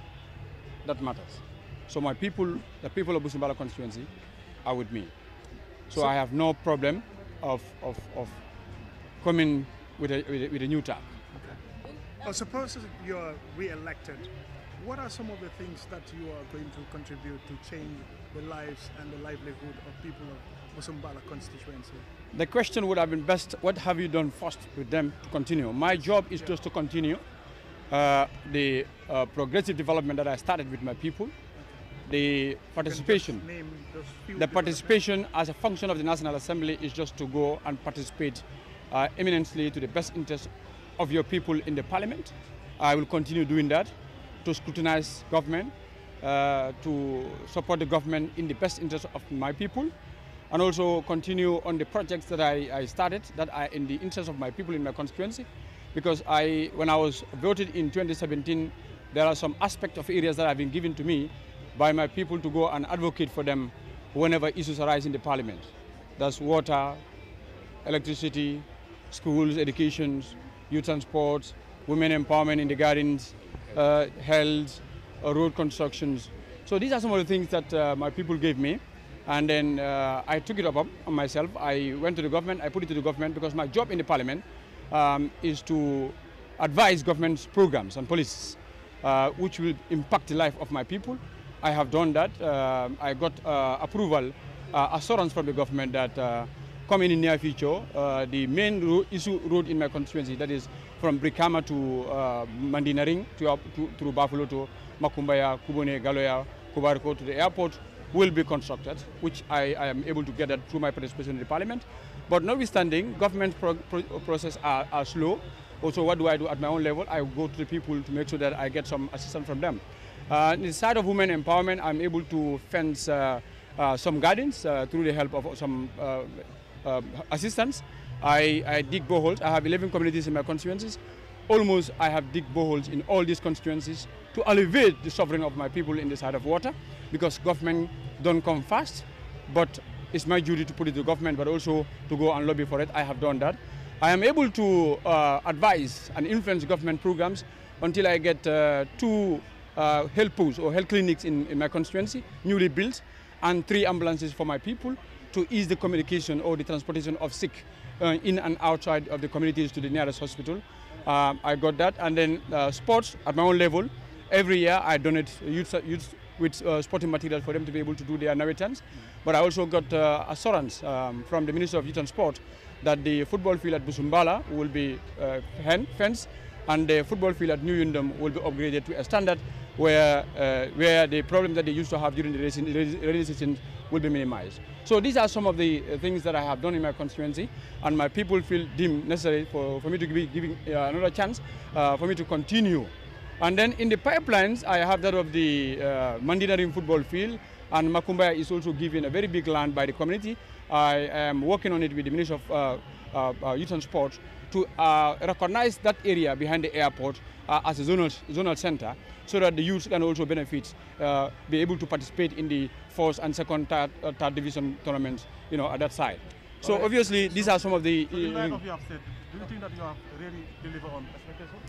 Speaker 12: that matters. So my people, the people of Busumbala constituency, are with me. So I have no problem of coming with a new tag.
Speaker 3: In
Speaker 6: Suppose you're re-elected, what are some of the things that you are going to contribute to change the lives and the livelihood of people of Busumbala constituency?
Speaker 12: The question would have been best, what have you done first with them to continue? My job is just to continue the progressive development that I started with my people. The participation as a function of the National Assembly is just to go and participate eminently to the best interest of your people in the parliament. I will continue doing that, to scrutinize government, to support the government in the best interest of my people, and also continue on the projects that I started that are in the interest of my people in my constituency. Because when I was voted in 2017, there are some aspects of areas that have been given to me by my people to go and advocate for them whenever issues arise in the parliament. That's water, electricity, schools, education, youth transport, women empowerment in the gardens, health, road constructions. So these are some of the things that my people gave me. And then I took it up on myself. I went to the government, I put it to the government, because my job in the parliament is to advise government's programs and policies which will impact the life of my people. I have done that. I got approval, assurance from the government that coming in near future, the main road in my constituency, that is from Brikama to Mandinaring, through Buffalo to Makumbaya, Kubone, Galoya, Kubarko to the airport, will be constructed, which I am able to get that through my participation in the parliament. But notwithstanding, government process are slow. Also, what do I do at my own level? I go to the people to make sure that I get some assistance from them. In the side of women empowerment, I'm able to fence some gardens through the help of some assistance. I dig boreholes. I have 11 communities in my constituencies. Almost I have dig boreholes in all these constituencies to alleviate the suffering of my people in the side of water, because government don't come fast, but it's my duty to put it to government, but also to go and lobby for it. I have done that. I am able to advise and influence government programs until I get 2 health posts or health clinics in my constituency, newly built, and 3 ambulances for my people to ease the communication or the transportation of sick in and outside of the communities to the nearest hospital. I got that. And then sports at my own level. Every year I donate youth with sporting materials for them to be able to do their inheritance. But I also got assurance from the Minister of Youth and Sport that the football field at Busumbala will be fenced, and the football field at New Yundum will be upgraded to a standard where the problem that they used to have during the rainy season will be minimized. So these are some of the things that I have done in my constituency, and my people feel deemed necessary for me to be giving another chance for me to continue. And then in the pipelines, I have that of the Mandinaring football field, and Makumbaya is also given a very big land by the community. I am working on it with the Minister of Youth and Sport to recognize that area behind the airport as a zonal center, so that the youth can also benefit, be able to participate in the first and second, third division tournaments, at that side. So obviously, these are some of the.
Speaker 2: In light of what you have said, do you think that you have really delivered on expectations?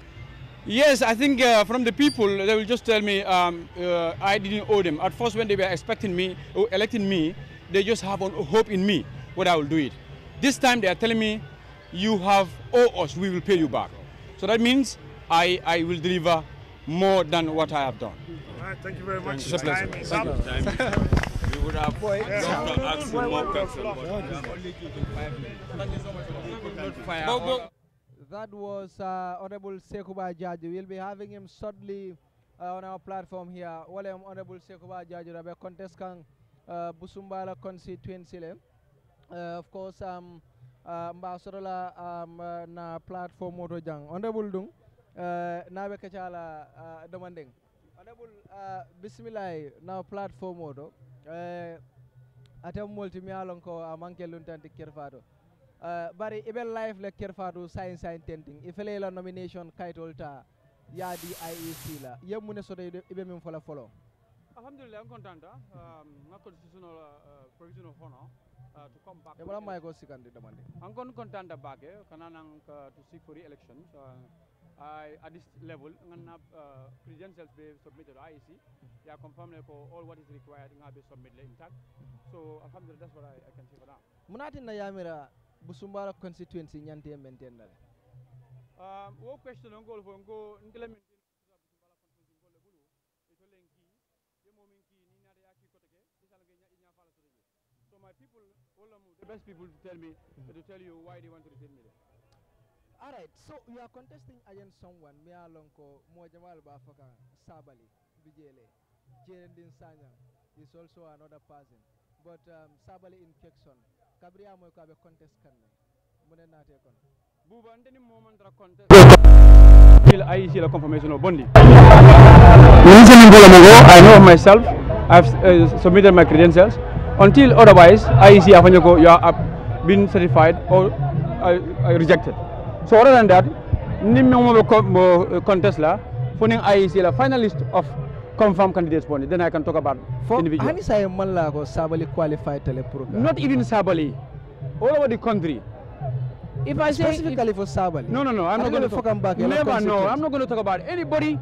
Speaker 12: Yes, I think from the people, they will just tell me I didn't owe them. At first, when they were expecting me, or electing me, they just have hope in me, what I will do it. This time, they are telling me, you have owed us, we will pay you back. So that means I will deliver more than what I have done.
Speaker 6: All right, thank you very much.
Speaker 12: It's a pleasure.
Speaker 1: We would have loved to ask you more questions.
Speaker 9: That was Honorable Sekuba Jaji. We'll be having him shortly on our platform here. Honorable Sekuba Jaji, Rabe contestant Busumbala constituency. Of course, Mbasorola na platform moto jang. Honorable Dung, nabe kachala demanding. Honorable Bismillah na platform moto. Atem multimialon ko amanke luntanti Kerr Fatou. Bari ibel life le Kerr Fatou science tenting ifele la nomination kaitol ta ya di IEC la yemune so ibe min fola follow.
Speaker 12: Alhamdulillah, I'm content. My constitutional provision of honor to come back. I'm going to contend back to seek for re-election. At this level, credentials be submitted to IEC. They are confirmed all what is required to be submitted intact. So, alhamdulillah, that's what I can say for now.
Speaker 9: Munati na yamira Busumbala constituency nyante maintain.
Speaker 12: Wo question on goal for go implement so my people, all of the best people to tell me to tell you why they want to retain me there.
Speaker 9: All right, so you are contesting against someone, me alonko mo Jamal Bafaka Sabali, Bijele, Jerendin Sanyang is also another person. But Sabali in Kekson, Kabria mo kabe contest kanne. Mune na te kon.
Speaker 12: Buba ndeni moment ra contest. Feel IEC la confirmation of bondi. I know myself. I've submitted my credentials. Until otherwise, IEC Afanyoko, you have been certified or rejected. So other than that, Nimmo contest la, phoning IEC la finalist of confirmed candidates. Then I can talk about individual.
Speaker 9: Hani say malla ko Sabali qualified telepro.
Speaker 12: Not even Sabali, all over the country. If I say
Speaker 9: specifically for Sabali.
Speaker 12: No, I'm not going to talk about. Never, no, I'm not going to talk about anybody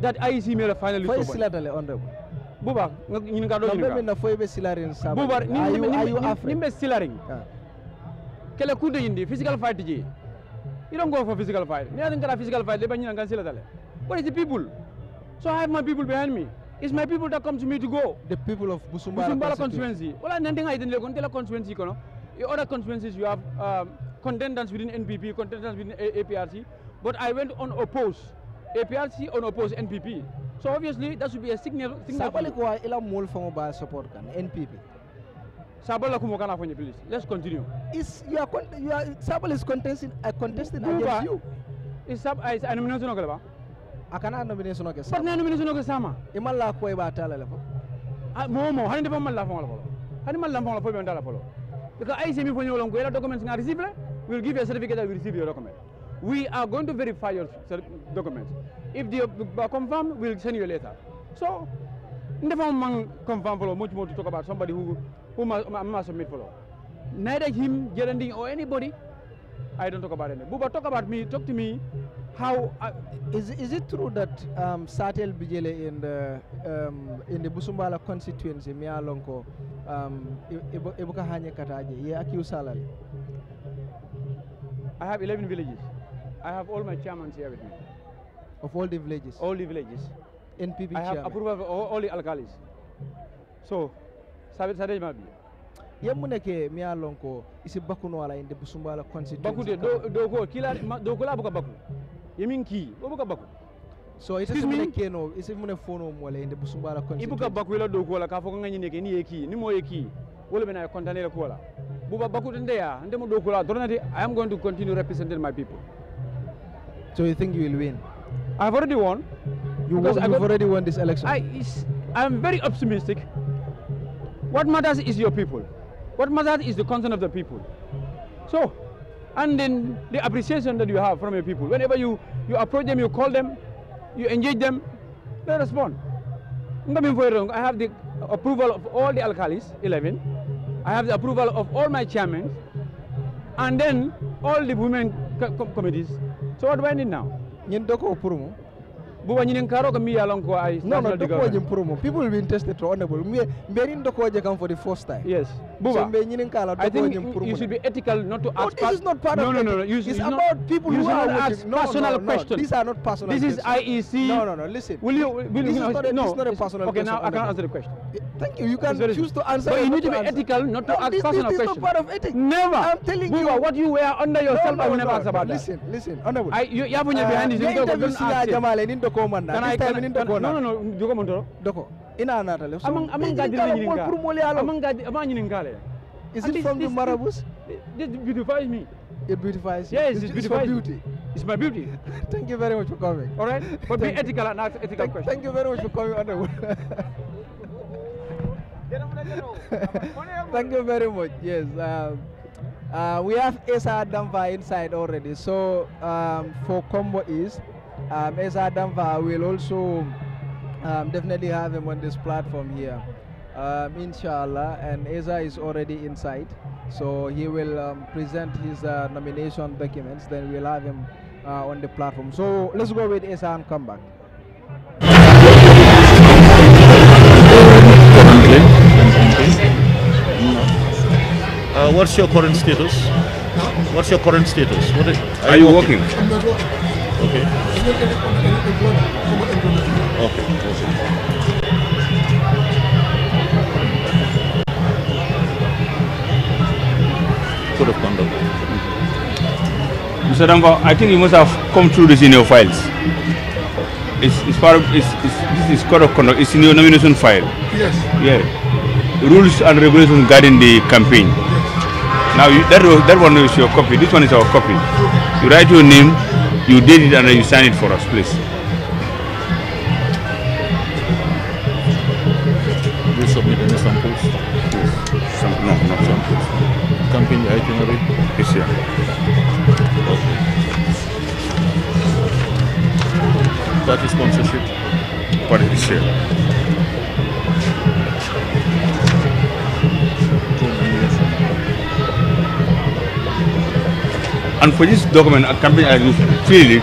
Speaker 12: that IEC made a finalist.
Speaker 9: For Silatale honorable.
Speaker 12: Buba,
Speaker 9: are you afraid?
Speaker 12: Nimbe silaring. Kele kunde indi physical fight ji. You don't go for physical fight. Me adin kara physical fight leba nyina kan silatale. What is the people? So I have my people behind me. It's my people that come to me to go.
Speaker 9: The people of Busumbala
Speaker 12: constituency. Well, I nandinga idin le kontela constituency kono. In other constituencies you have contenders within NPP, contenders within APRC, but I went unopposed. APRC unopposed NPP. So obviously that should be a signal.
Speaker 9: Sabali ko ila mol fango ba support kan NPP.
Speaker 12: Sabali kumo kana fonye please. Let's continue.
Speaker 9: Sabali is contesting against you.
Speaker 12: Is nomination okalaba?
Speaker 9: Akana nomination okesa.
Speaker 12: But nomination okesama.
Speaker 9: Imalla ko ba tala lefo.
Speaker 12: Momo hani defa malla fongo lefo. Hani malla fongo lefo be ndala folo. Because I see me fonye olongo ela documents nga receive le, we will give you a certificate that we receive your document. We are going to verify your documents. If they are confirmed, we'll send you a letter. So, never man confirm for much more to talk about somebody who must submit for. Neither him, Geraldine, or anybody. I don't talk about anything. Buba, talk about me. Talk to me. How
Speaker 9: is it true that Satel Bijele in the Busumbala constituency, Mialonko, Ibuka Hanye Kataje, ye accuse salary?
Speaker 12: I have 11 villages. I have all my chairmans here with me.
Speaker 9: Of all the villages?
Speaker 12: All the villages.
Speaker 9: NPP
Speaker 12: I have
Speaker 9: chairman.
Speaker 12: approval of all the alkalis. So, Sadej Mabi.
Speaker 9: Yamuneke Mialonko is a Bakunoala in the Busumbala constituency.
Speaker 12: Doko Kila Buka Baku. Yeminki, Obuka Baku.
Speaker 9: So it is a Keno, it's even a phone in the Busumbala constituency.
Speaker 12: Ibuka Bakuila Dokola, Kafokan Yeki, Nimo Eki, Wolvena Contanera Kola. Buba Baku and there, and Demodokola, I am going to continue representing my people.
Speaker 9: So you think you will win?
Speaker 12: I've already won.
Speaker 9: You've already won this election?
Speaker 12: I'm very optimistic. What matters is your people. What matters is the concern of the people. So, and then the appreciation that you have from your people. Whenever you approach them, you call them, you engage them, they respond. I have the approval of all the alkalis, 11. I have the approval of all my chairmen, and then all the women committees. So what do I need now? Buba nyinin karo ka mi yalon ko ay
Speaker 9: no doko jim promo people will be interested to honorable me berin doko je come for the first time.
Speaker 12: Yes Buba
Speaker 9: so be nyinin kala
Speaker 12: I
Speaker 9: doko
Speaker 12: think
Speaker 9: jim promo
Speaker 12: you should be ethical not to ask
Speaker 9: this is not part of
Speaker 12: no
Speaker 9: it's about people who are
Speaker 12: ask personal questions.
Speaker 9: These are not personal
Speaker 12: this is IEC
Speaker 9: no listen
Speaker 12: this is not a
Speaker 9: personal
Speaker 12: okay now I can answer the question.
Speaker 9: Thank you can choose to answer
Speaker 12: but you need to be ethical not to ask personal questions.
Speaker 9: This is not part of ethics.
Speaker 12: Never
Speaker 9: I'm telling you
Speaker 12: what you wear under yourself I will never ask about that.
Speaker 9: Listen honorable
Speaker 12: you have behind this you don't ask
Speaker 9: it. No,
Speaker 12: Jogo Montoro.
Speaker 9: Doko. Ina natale.
Speaker 12: Among
Speaker 9: Is it from the Marabus?
Speaker 12: This beautifies me.
Speaker 9: It beautifies you.
Speaker 12: Yes, it beautifies
Speaker 9: beauty.
Speaker 12: It's my beauty.
Speaker 9: Thank you very much for coming.
Speaker 12: All right, but be ethical and ask ethical questions.
Speaker 9: Thank you very much for coming. Thank you very much. Yes. We have Esa Damva inside already. So for Combo East, Esa Damva will also definitely have him on this platform here. Inshallah, and Esa is already inside. So he will present his nomination documents, then we'll have him on the platform. So let's go with Esa and come back.
Speaker 2: What's your current status? What's your current status?
Speaker 1: Are you working?
Speaker 13: I'm not working.
Speaker 2: Okay.
Speaker 13: I'm not getting employment.
Speaker 2: Okay. Code of conduct.
Speaker 1: Mr. Dampa, I think you must have come through this in your files. It's part of this is code of conduct. It's in your nomination file.
Speaker 13: Yes.
Speaker 1: Yeah. Rules and regulations guiding the campaign. Now that one is your copy. This one is our copy. You write your name, you date it, and then you sign it for us, please.
Speaker 2: Do you submit any samples?
Speaker 1: Yes. No, not samples.
Speaker 2: Campaign itinerary?
Speaker 1: Yes, yeah.
Speaker 2: Okay. Party sponsorship?
Speaker 1: Party this year. And for this document, a campaign I fill it.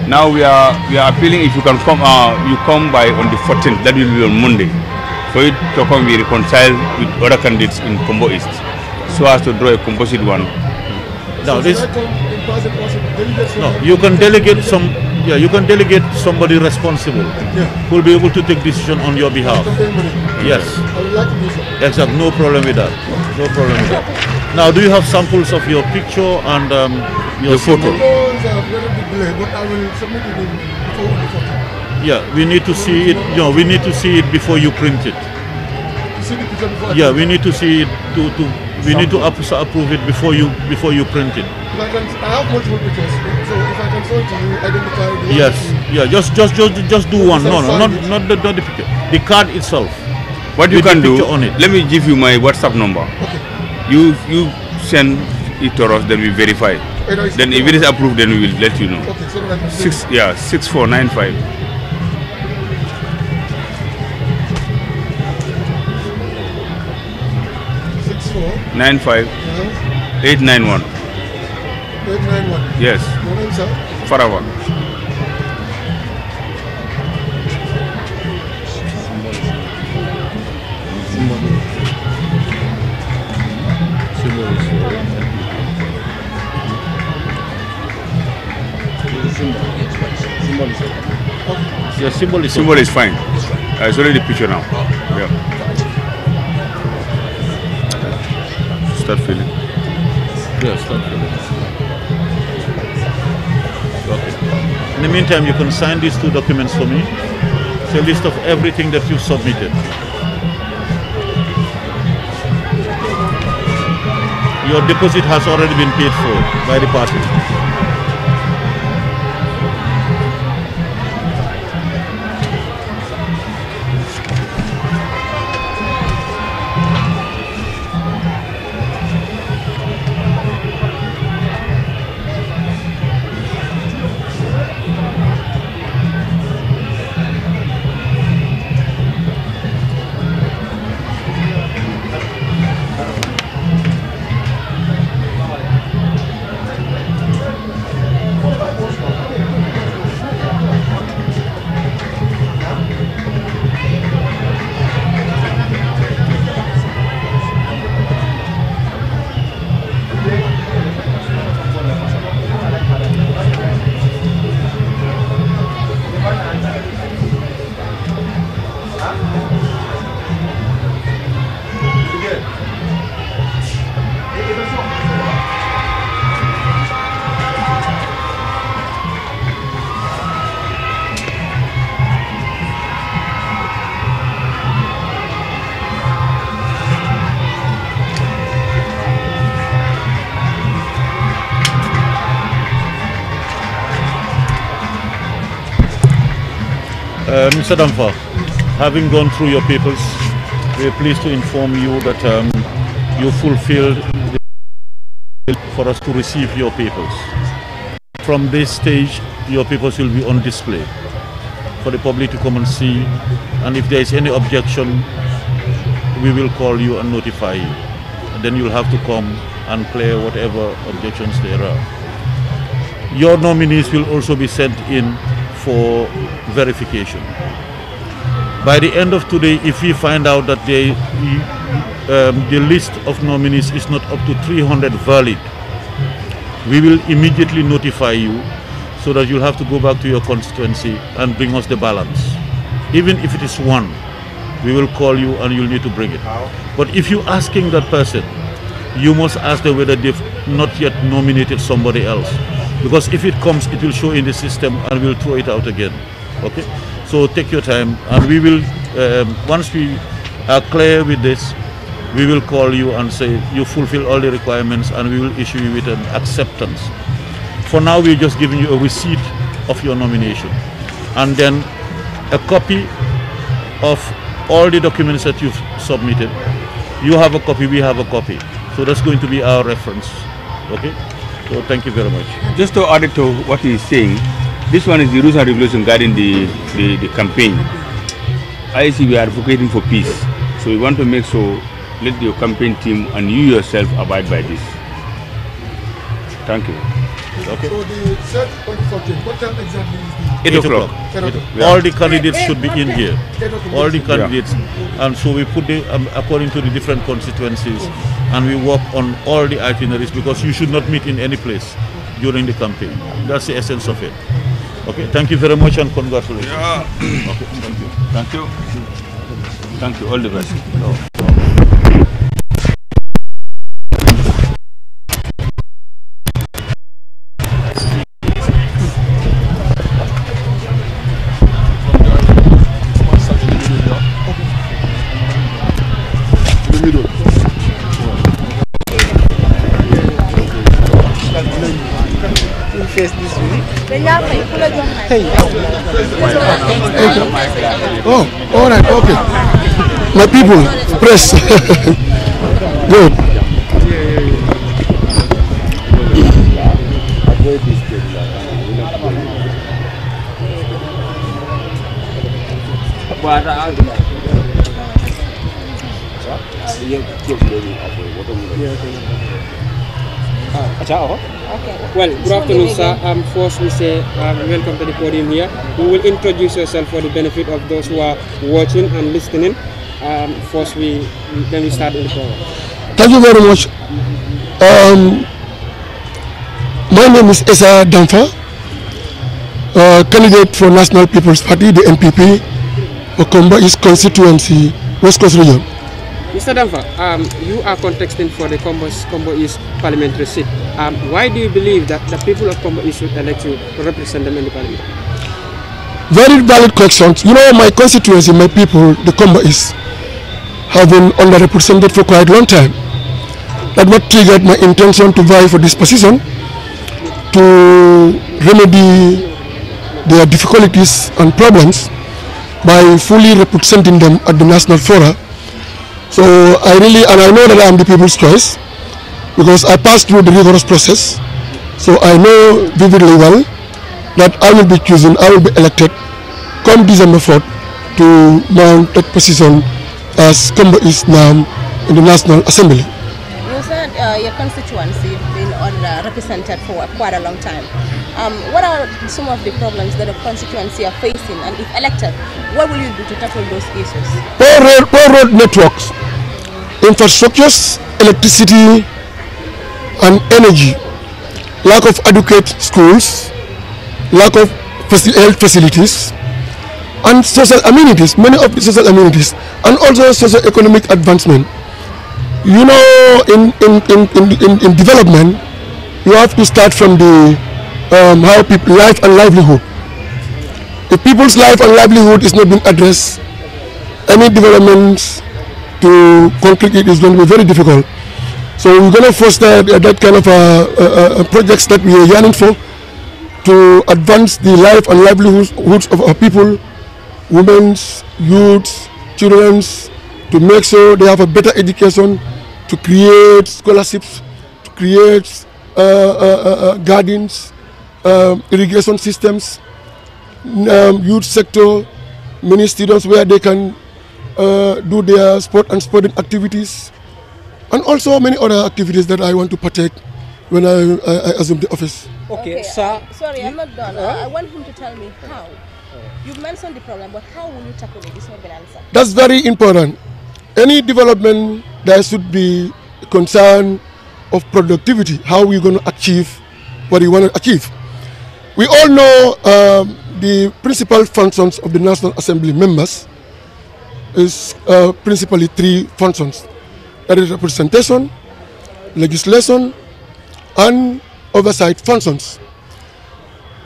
Speaker 1: Now we are appealing if you can come. You come by on the 14th. That will be on Monday. For it to come be reconciled with other candidates in Combo East, so as to draw a composite one.
Speaker 2: Now this. No, you can delegate some. Yeah, you can delegate somebody responsible who will be able to take decision on your behalf. Yes.
Speaker 13: I would like to do so.
Speaker 2: Exactly. No problem with that. No problem with that. Now, do you have samples of your picture and your photo?
Speaker 13: Those are very big delay, but I will submit it before the photo.
Speaker 2: Yeah, we need to see it. You know, we need to see it before you print it.
Speaker 13: You see the picture before?
Speaker 2: Yeah, we need to see it. We need to approve it before you print it.
Speaker 13: I have multiple pictures, so if I can show it to you, identify the
Speaker 2: Yes. Yeah. Just do one. No, not the picture. The card itself.
Speaker 1: What you can do?
Speaker 2: On it.
Speaker 1: Let me give you my WhatsApp number.
Speaker 13: Okay.
Speaker 1: You send it to us, then we verify. Then if it is approved, then we will let you know.
Speaker 13: Okay, so that
Speaker 1: 6495. 95 891.
Speaker 13: 891.
Speaker 1: Yes.
Speaker 13: Your name, sir?
Speaker 1: Forever.
Speaker 2: Yeah, symbol
Speaker 1: is fine. It's already the picture now. Yeah. Start filling.
Speaker 2: Yeah, start filling. Okay. In the meantime, you can sign these two documents for me. It's a list of everything that you've submitted. Your deposit has already been paid for by the party. Mr. Dampa, having gone through your papers, we are pleased to inform you that you fulfilled for us to receive your papers. From this stage, your papers will be on display for the public to come and see, and if there is any objection, we will call you and notify you. And then you'll have to come and clear whatever objections there are. Your nominees will also be sent in for verification. By the end of today, if we find out that the list of nominees is not up to 300 valid, we will immediately notify you so that you'll have to go back to your constituency and bring us the balance. Even if it is one, we will call you and you'll need to bring it. But if you're asking that person, you must ask them whether they've not yet nominated somebody else. Because if it comes, it will show in the system and we'll throw it out again. Okay? So take your time, and we will, once we are clear with this, we will call you and say you fulfill all the requirements, and we will issue you with an acceptance. For now, we're just giving you a receipt of your nomination, and then a copy of all the documents that you've submitted. You have a copy, we have a copy. So that's going to be our reference. Okay? So thank you very much.
Speaker 1: Just to add to what he's saying, this one is the rules and regulations guiding the campaign. IEC, we are advocating for peace. So we want to make sure, let your campaign team and you yourself abide by this. Thank you.
Speaker 13: Okay. So the set what time exactly is the
Speaker 2: 8 o'clock. All the candidates should be in here. All the candidates. And so we put the, according to the different constituencies, and we work on all the itineraries, because you should not meet in any place during the campaign. That's the essence of it. Okay, thank you very much and congratulations.
Speaker 1: Yeah.
Speaker 2: Okay, thank you.
Speaker 1: Thank you. Thank you. All the best.
Speaker 5: Face this way.
Speaker 13: Hey. Oh, all right, okay. My people, press. Good.
Speaker 14: Okay. Well, good afternoon, sir. First, we say welcome to the podium here. We will introduce yourself for the benefit of those who are watching and listening. First, then we start the program.
Speaker 13: Thank you very much. My name is Esa Damfa, candidate for National People's Party, the NPP, for Kombo East constituency, West Coast region.
Speaker 14: Mr. Damfa, you are contesting for the Kombo East parliamentary seat. Why do you believe that the people of Kombo East should elect you to represent them in the parliament?
Speaker 13: Very valid questions. You know, my constituency, my people, the Kombo East, have been underrepresented for quite a long time. That's what triggered my intention to vie for this position, to remedy their difficulties and problems by fully representing them at the national fora. So I know that I am the people's choice, because I passed through the rigorous process. So I know vividly well that I will be chosen, I will be elected come December 4th to mount that position as Kombo East now in the National Assembly.
Speaker 3: You said your constituency has been represented for quite a long time. What are some of the problems that the constituency are facing, and if elected, what will you do to tackle those issues?
Speaker 13: Poor road networks, infrastructures, electricity and energy, lack of adequate schools, lack of health facilities, and social amenities, many of the social amenities, and also socio-economic advancement. You know, in development, you have to start from the how people life and livelihood. If people's life and livelihood is not being addressed, any developments to concrete it is going to be very difficult. So we're going to foster that kind of projects that we are yearning for, to advance the life and livelihoods of our people, women, youths, children, to make sure they have a better education, to create scholarships, to create gardens, irrigation systems, youth sector, many students where they can do their sport and sporting activities, and also many other activities that I want to partake when I assume the office.
Speaker 3: Okay, sir. Sorry, I'm not done. I want him to tell me how. You've mentioned the problem, but how will you tackle it? This is not an answer.
Speaker 13: That's very important. Any development, there should be concern of productivity, how we're going to achieve what he wanted to achieve. We all know the principal functions of the National Assembly members is principally three functions. That is representation, legislation, and oversight functions.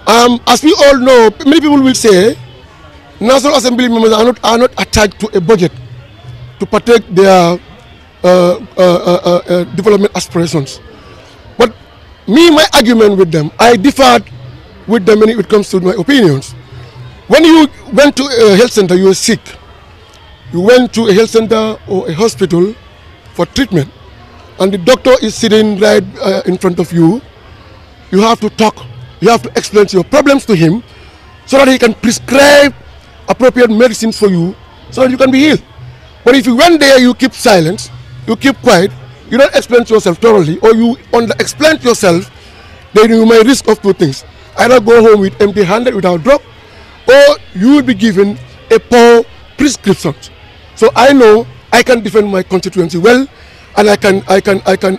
Speaker 13: As we all know, many people will say National Assembly members are not attached to a budget to protect their development aspirations. But my argument with them, I differed with them when it comes to my opinions. When you went to a health center, you were sick. You went to a health center or a hospital for treatment, and the doctor is sitting right in front of you. You have to talk, you have to explain your problems to him so that he can prescribe appropriate medicines for you so that you can be healed. But if you went there, you keep silent, you keep quiet, you don't explain to yourself thoroughly, or you under-explain to yourself, then you may risk of two things. Either go home with empty-handed without drug, or you will be given a poor prescription. So I know I can defend my constituency well, and I can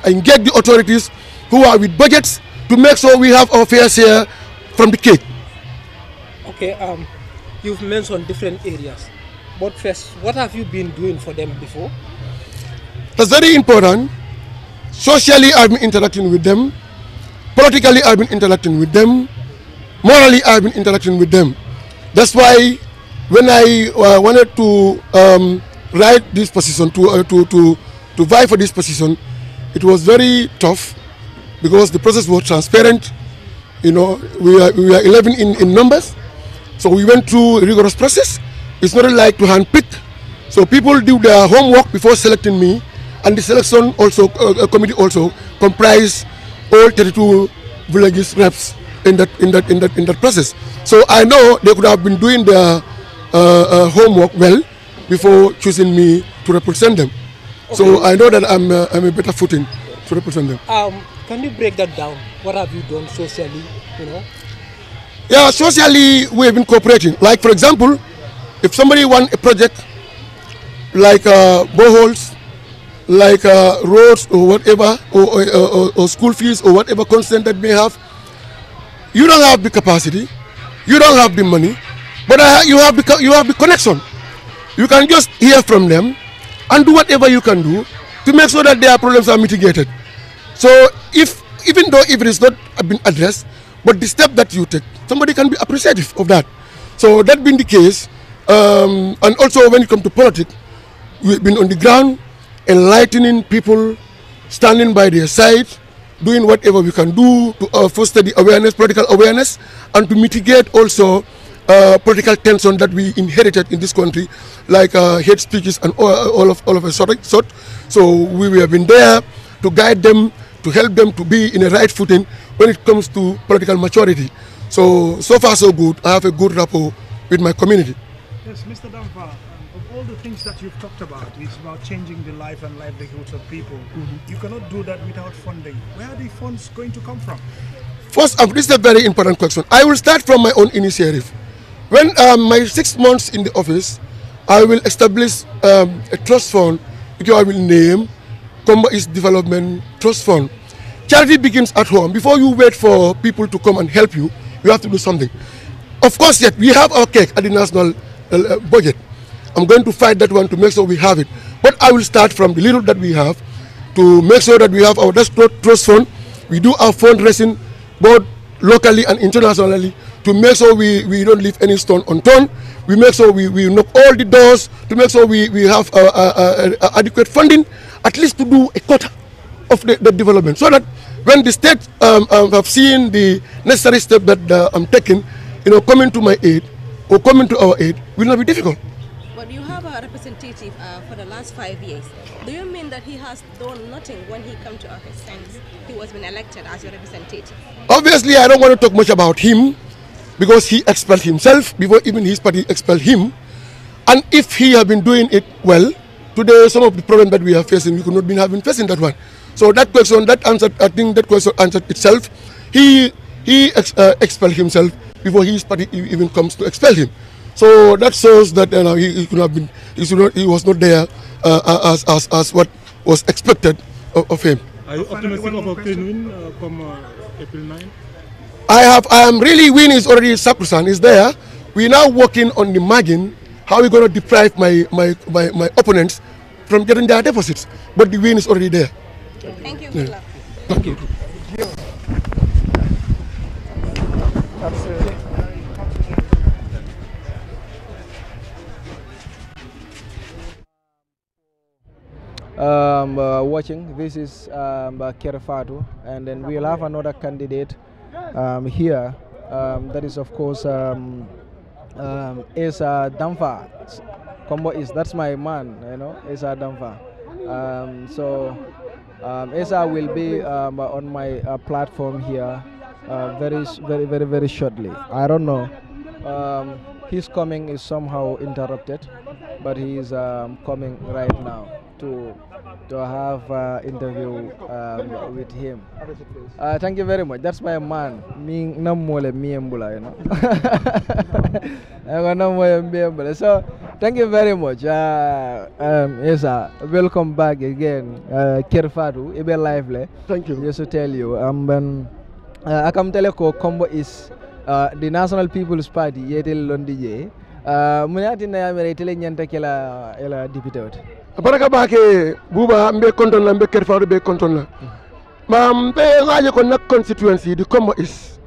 Speaker 13: engage the authorities who are with budgets to make sure we have our fair share from the cake.
Speaker 5: Okay, you've mentioned different areas, but first, what have you been doing for them before?
Speaker 13: That's very important. Socially, I've been interacting with them. Politically, I've been interacting with them. Morally, I've been interacting with them. That's why when I wanted to write this position, to vie for this position, it was very tough because the process was transparent. You know, we are 11 in numbers, so we went through a rigorous process. It's not like to handpick. So people do their homework before selecting me, and the selection also committee also comprised all 32 villages reps in that process. So I know they could have been doing their homework well before choosing me to represent them. Okay. So I know that I'm a better footing to represent them.
Speaker 5: Can you break that down? What have you done socially, you know?
Speaker 13: Yeah, socially we have been cooperating. Like for example, if somebody wants a project like boreholes, like roads or whatever, or school fees or whatever consent that may have, you don't have the capacity, you don't have the money, but you have the connection. You can just hear from them and do whatever you can do to make sure that their problems are mitigated. So even though it is not been addressed, but the step that you take, somebody can be appreciative of that. So that being the case, and also when it comes to politics, we've been on the ground, enlightening people, standing by their side, doing whatever we can do to foster the awareness, political awareness, and to mitigate also political tension that we inherited in this country, like hate speeches and all of a sort. So we have been there to guide them, to help them to be in a right footing when it comes to political maturity. So far so good. I have a good rapport with my community.
Speaker 6: Yes, Mr. Dampa, of all the things that you've talked about, it's about changing the life and livelihoods of people. You cannot do that without funding. Where are the funds going to come from?
Speaker 13: First, this is a very important question. I will start from my own initiative. When my 6 months in the office, I will establish a trust fund, which I will name Combo East Development Trust Fund. Charity begins at home. Before you wait for people to come and help you, you have to do something. Of course, yet we have our cake at the national budget. I'm going to fight that one to make sure we have it. But I will start from the little that we have to make sure that we have our trust fund. We do our fundraising both locally and internationally to make sure we don't leave any stone unturned. We make sure we knock all the doors to make sure we have adequate funding, at least to do a quarter of the development, so that when the state have seen the necessary step that I'm taking, coming to my aid or coming to our aid will not be difficult.
Speaker 3: But you have a representative for the last 5 years. Do you mean that he has done nothing when he came to office since he was been elected as your representative?
Speaker 13: Obviously, I don't want to talk much about him because he expelled himself before even his party expelled him. And if he had been doing it well, today some of the problems that we are facing, we could not have been facing that one. So that question, that answered, I think that question answered itself. He expelled himself before his party even comes to expel him. So that shows that he could have been, he was not there as what was expected of him.
Speaker 6: Are you optimistic of a clean win come April 9?
Speaker 13: I am really win is already sacrosanct, is there. We're now working on the margin, how we're going to deprive my opponents from getting their deposits. But the win is already there.
Speaker 3: Thank you. Good luck.
Speaker 13: Thank you.
Speaker 9: Watching, this is Kerr Fatou, and then we'll have another candidate here. That is, of course, Esa Damfa. Combo is, that's my man, you know, Esa Damfa. Esa will be on my platform here very shortly. I don't know. His coming is somehow interrupted, but he is coming right now to have interview with him. Thank you very much. That's my man. You know. So thank you very much. Yes, welcome back again. Kerr Fatou, Ibe Lively.
Speaker 13: Thank you.
Speaker 9: Just to tell you, Akamteleko Combo is the National People's Party. Yetel Londije. Munati na yamere itele nyanta kela deputy.
Speaker 13: Baraka bake buba mbe konton la mbe Kerr Fatou be konton la. Mbe ngaje ko nak constituency the Combo is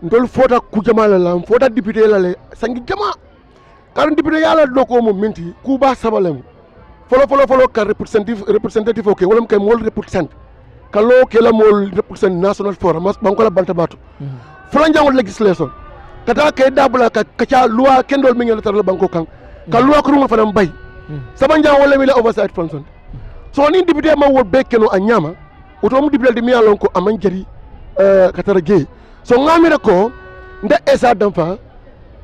Speaker 13: ndol fota ku jamala la fota député la le sangi jama karon député yala doko mo minti ku ba sabalem folo ka representative okay wolam kay mol represent kalo kela mol represent national forum mas bankola balta batu folo jangol legislation kata kay dabula ka cha loi kendol mi ngel tar la banko kan ka loi ko mo fanam bay sabanja wala mi la oversight function so ni député ma wol bekeno anyama oto mu député de mi alon ko aman jari katara gay so ngamira ko nda Esa Damfa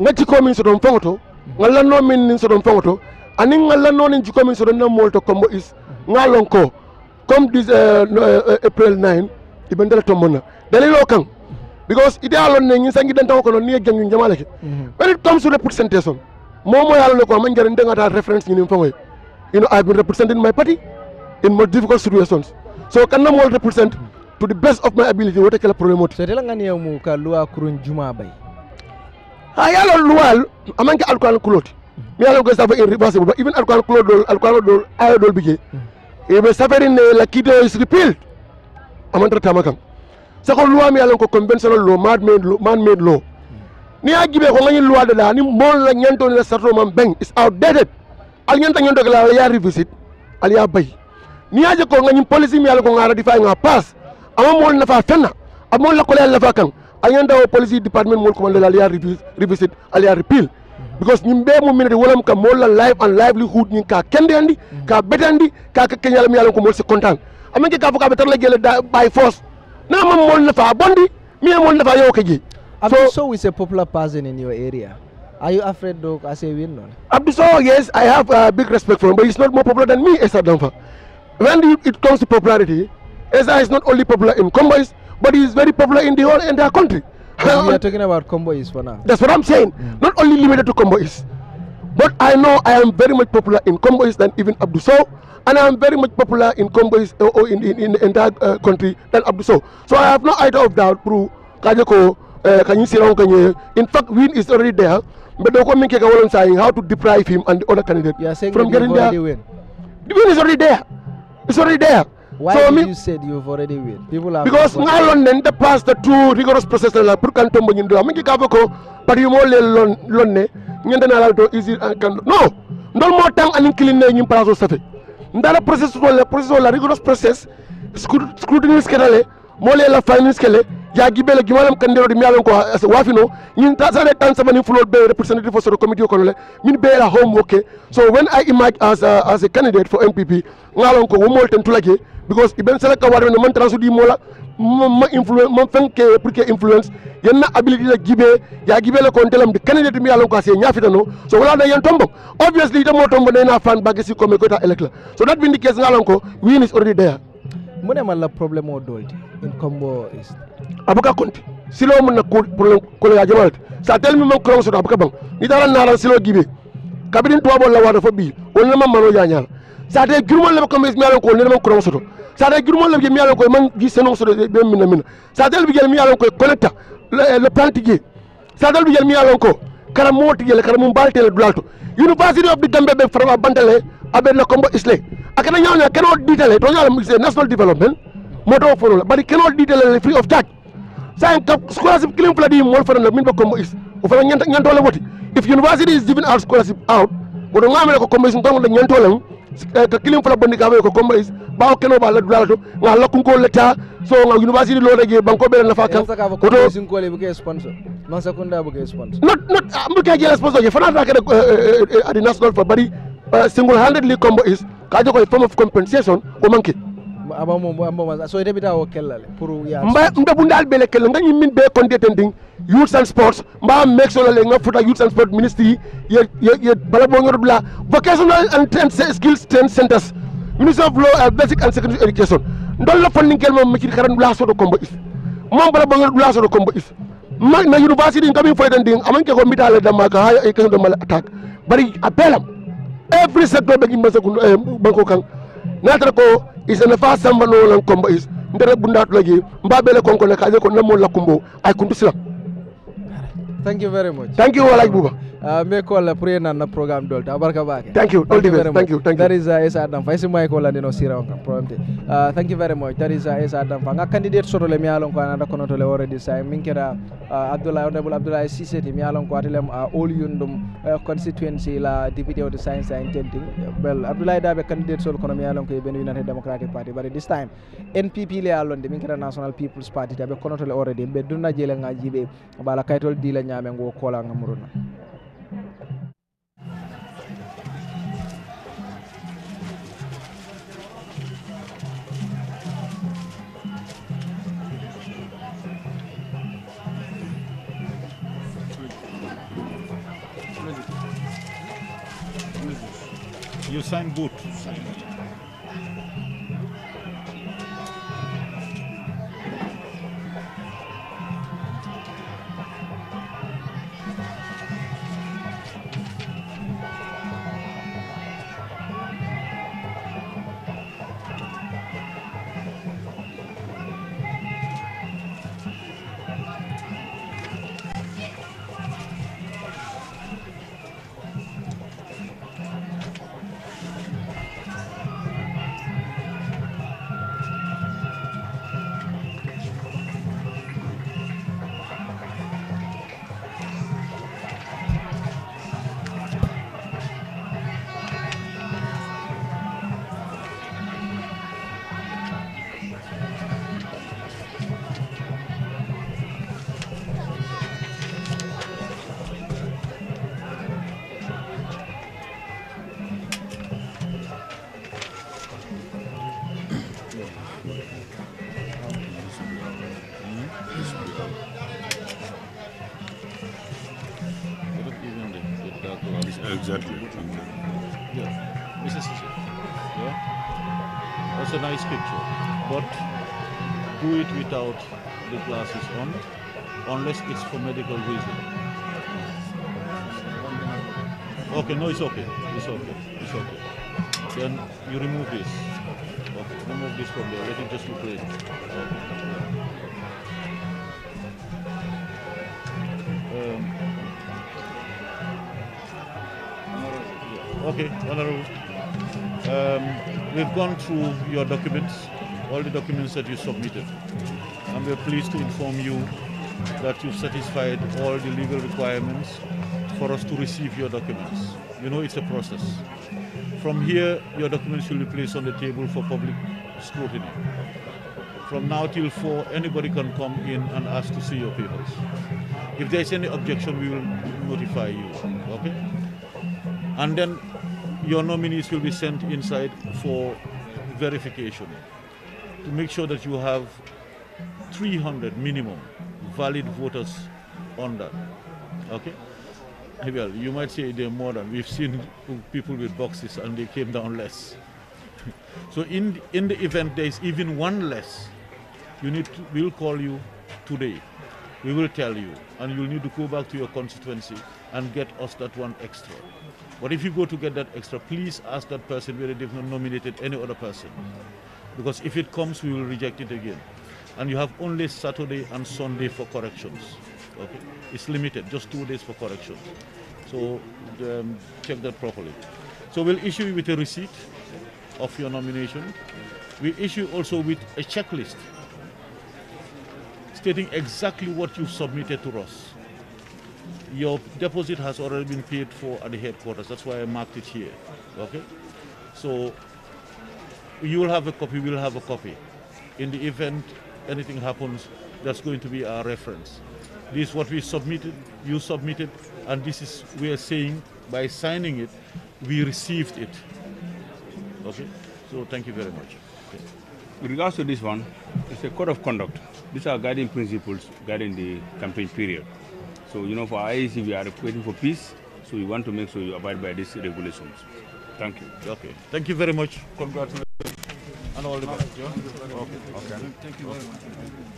Speaker 13: ngati ko min so don fangoto ngalla no min nin so don fangoto ani ngalla no nin jiko min so don molto Combo is ngalon ko comme this April 9 ibendela tomona dalilo kan because ide alon ne ngi sangi dan taw ko no ni ganyu jamale ke when it comes to representation momo yalla ko man ngere ndengata reference ni fangoy you know I've been representing my party in more difficult situations so can no more represent to the best of my ability what kala problem ot
Speaker 9: so tela ngani mu ka loi kurun juma bay
Speaker 13: yalo loi amanke alquran kuloti mi yalo go safa irreversible even alquran kulot ayo dol bije e be safarin la kido is repealed amantra tamakam sako loi mi yalo ko conventional law man made law ni agibe ko ngani loi de la ni mon la nyanto ni la sarto man bang is outdated al nyanta nyondo la ya revisit al ya bay ni aje ko ngani policy mi yalo ko ngara di fay nga pass amol nafa fenna amol la ko la fa kan ayanda o police department mol ko la ya revisit alia repeal because nyimbe mo minade wolam ka mol la life and livelihood nyin ka kende andi ka betandi ka kenyal mi yalla ko mol se content amanke ka fuka betar la gele by force na mol nafa bondi mi mol nafa yo keji
Speaker 9: so is a popular person in your area. Are you afraid though as a win?
Speaker 13: Abduso, yes, I have big respect for him, but he's not more popular than me, Esa Damfa. When it comes to popularity, Esa is not only popular in Combo, but he is very popular in the whole entire country.
Speaker 9: We are talking about Combo East for now.
Speaker 13: That's what I'm saying. Not only limited to Combo East, but I know I am very much popular in Combo East than even Abduso, and I am very much popular in Combo East or in the entire country than Abduso. So I have no idea of doubt. Can you see in fact, win is already there, but the comment saying how to deprive him and the other candidate from getting there.
Speaker 9: Win.
Speaker 13: The win is already there. It's already there.
Speaker 9: Why
Speaker 13: so
Speaker 9: did you said you've already win? People are
Speaker 13: because ngalon then the past the two rigorous process la pour kan tombo nyindo amingi kavoko but you mo le lonne nyenda na la to easy kan no ndol mo tang anin clean ne nyim place safe ndala process la rigorous process scrutiny skedale mo le la finance kele ya gibele gimalam kandero di mialon ko wafino nyin ta sare tan sama ni floor be representative for the committee ko le min be la homework so when I emerge as a candidate for MPP ngalon ko wo mol ten tulage because iben sala ka warne man transudi mola ma influence ma fenke pour que influence yenna ability la gibe ya gibe le kon telam de candidate mi yalon ko se nyafita no so wala da yan tombo obviously the mo tombo na fan bagasi comme ko ta elect la so that being the case ngalon ko win is already there
Speaker 9: mune man la problème o dolti in Combo is
Speaker 13: abuka konti silo mun na problème ko ya jamal sa tel mi man ko so abuka bang ni dara na silo gibe kabidin to bo la wada fo bi wonna man mano jañal sa te jurmol le ko mes mi yalon ko ne man ko so sa te jurmol le mi yalon ko man gi senon so be mina sa tel bi gel mi yalon ko connecta le plan tije sadal bi jel mi alon ko kara mo tije le kara mo balte le dulalto University of the Gambia be fara bandale abe la kombo isle akana nyawna keno ditale to nyala mixé national development moto foro bari keno ditale free of charge sa scholarship kilim fla di mol fara min ba kombo is o fara nyanto le woti if university is giving out scholarship out wodo ngamele ko kombo is ngon le nyanto le ka kilim fla bondi ka ko kombo is bawo keno ba la dulalto ngala kunko leta so nga university lo rege banko be na fa kan
Speaker 9: ko sin ko le bu sponsor non secondary bu sponsor
Speaker 13: not bu ka jela sponsor je fana ta at the national for bari single handedly combo is kajo ko form of compensation o manki
Speaker 9: so debita o kellale pour ya
Speaker 13: mba bundal bele kel nga min be condetending youth and sports mba make sure le nga futa youth and sport ministry ye bala bo ngor bla vocational and skills centers minister of law basic and secondary education ndol la funding kel mom mi ci karan la so do combo is mom bala bo ngor la so do combo is na university ngami foydanding amanke ko mitale damaka ha e kaso do mal attack bari apelam every sector be gimma sekund banko kan natra ko is na fa samba no lan kombo is ndere bundat lagi mbabele konko ne kaje ko namo lakumbo ay kuntu sila.
Speaker 9: Thank you very much.
Speaker 13: Thank you Walaj Buba.
Speaker 9: Me call pray na program dolta abarka bake.
Speaker 13: Thank you. All the best. Thank you.
Speaker 9: That is Esa Adam. Faisi mai call no sira on problem. Thank you very much. That is Esa Adam. Nga candidate soto le mi alon ko anada kono to le already say min kera Honorable Abdullah Cissé mi alon ko atelem all yundum constituency la deputy of the science and tenting. Well Abdullah Dabe candidate sol kono mi alon ko be United Democratic Party but this time NPP le alon de min kera National People's Party dabe kono to le already be dunna jele nga jibe bala kaytol dila nyame ngo kola ngamuruna.
Speaker 2: You sign both.
Speaker 1: Exactly.
Speaker 2: Yeah. Mrs. Cissé. Yeah. That's a nice picture. But do it without the glasses on, unless it's for medical reason. Okay, no, it's okay. It's okay. It's okay. Then you remove this. Okay, remove this from there. Let it just look clean. Okay, Honorable. We've gone through your documents, all the documents that you submitted, and we're pleased to inform you that you've satisfied all the legal requirements for us to receive your documents. You know it's a process. From here, your documents will be placed on the table for public scrutiny. From now till 4, anybody can come in and ask to see your papers. If there's any objection, we will notify you, okay? And then your nominees will be sent inside for verification to make sure that you have 300 minimum valid voters on that, okay? Well, you might say they're more than, we've seen people with boxes and they came down less. So in the event there's even one less, we'll call you today. We will tell you, and you'll need to go back to your constituency and get us that one extra. But if you go to get that extra, please ask that person whether they've not nominated any other person. Because if it comes, we will reject it again. and you have only Saturday and Sunday for corrections. Okay, it's limited, just 2 days for corrections. So check that properly. So we'll issue you with a receipt of your nomination. We issue also with a checklist stating exactly what you submitted to us. Your deposit has already been paid for at the headquarters. That's why I marked it here. Okay? So you will have a copy, we'll have a copy. In the event anything happens, that's going to be our reference. This is what we submitted, you submitted, and this is, we are saying, by signing it, we received it. Okay? So thank you very much. Okay.
Speaker 1: With regards to this one, it's a code of conduct. These are guiding principles guiding the campaign period. So, you know, for IEC, we are advocating for peace, so we want to make sure you abide by these regulations. Thank you.
Speaker 2: Okay. Thank you very much. Congratulations. And all the best.
Speaker 1: Okay. Okay.
Speaker 2: Thank you very much.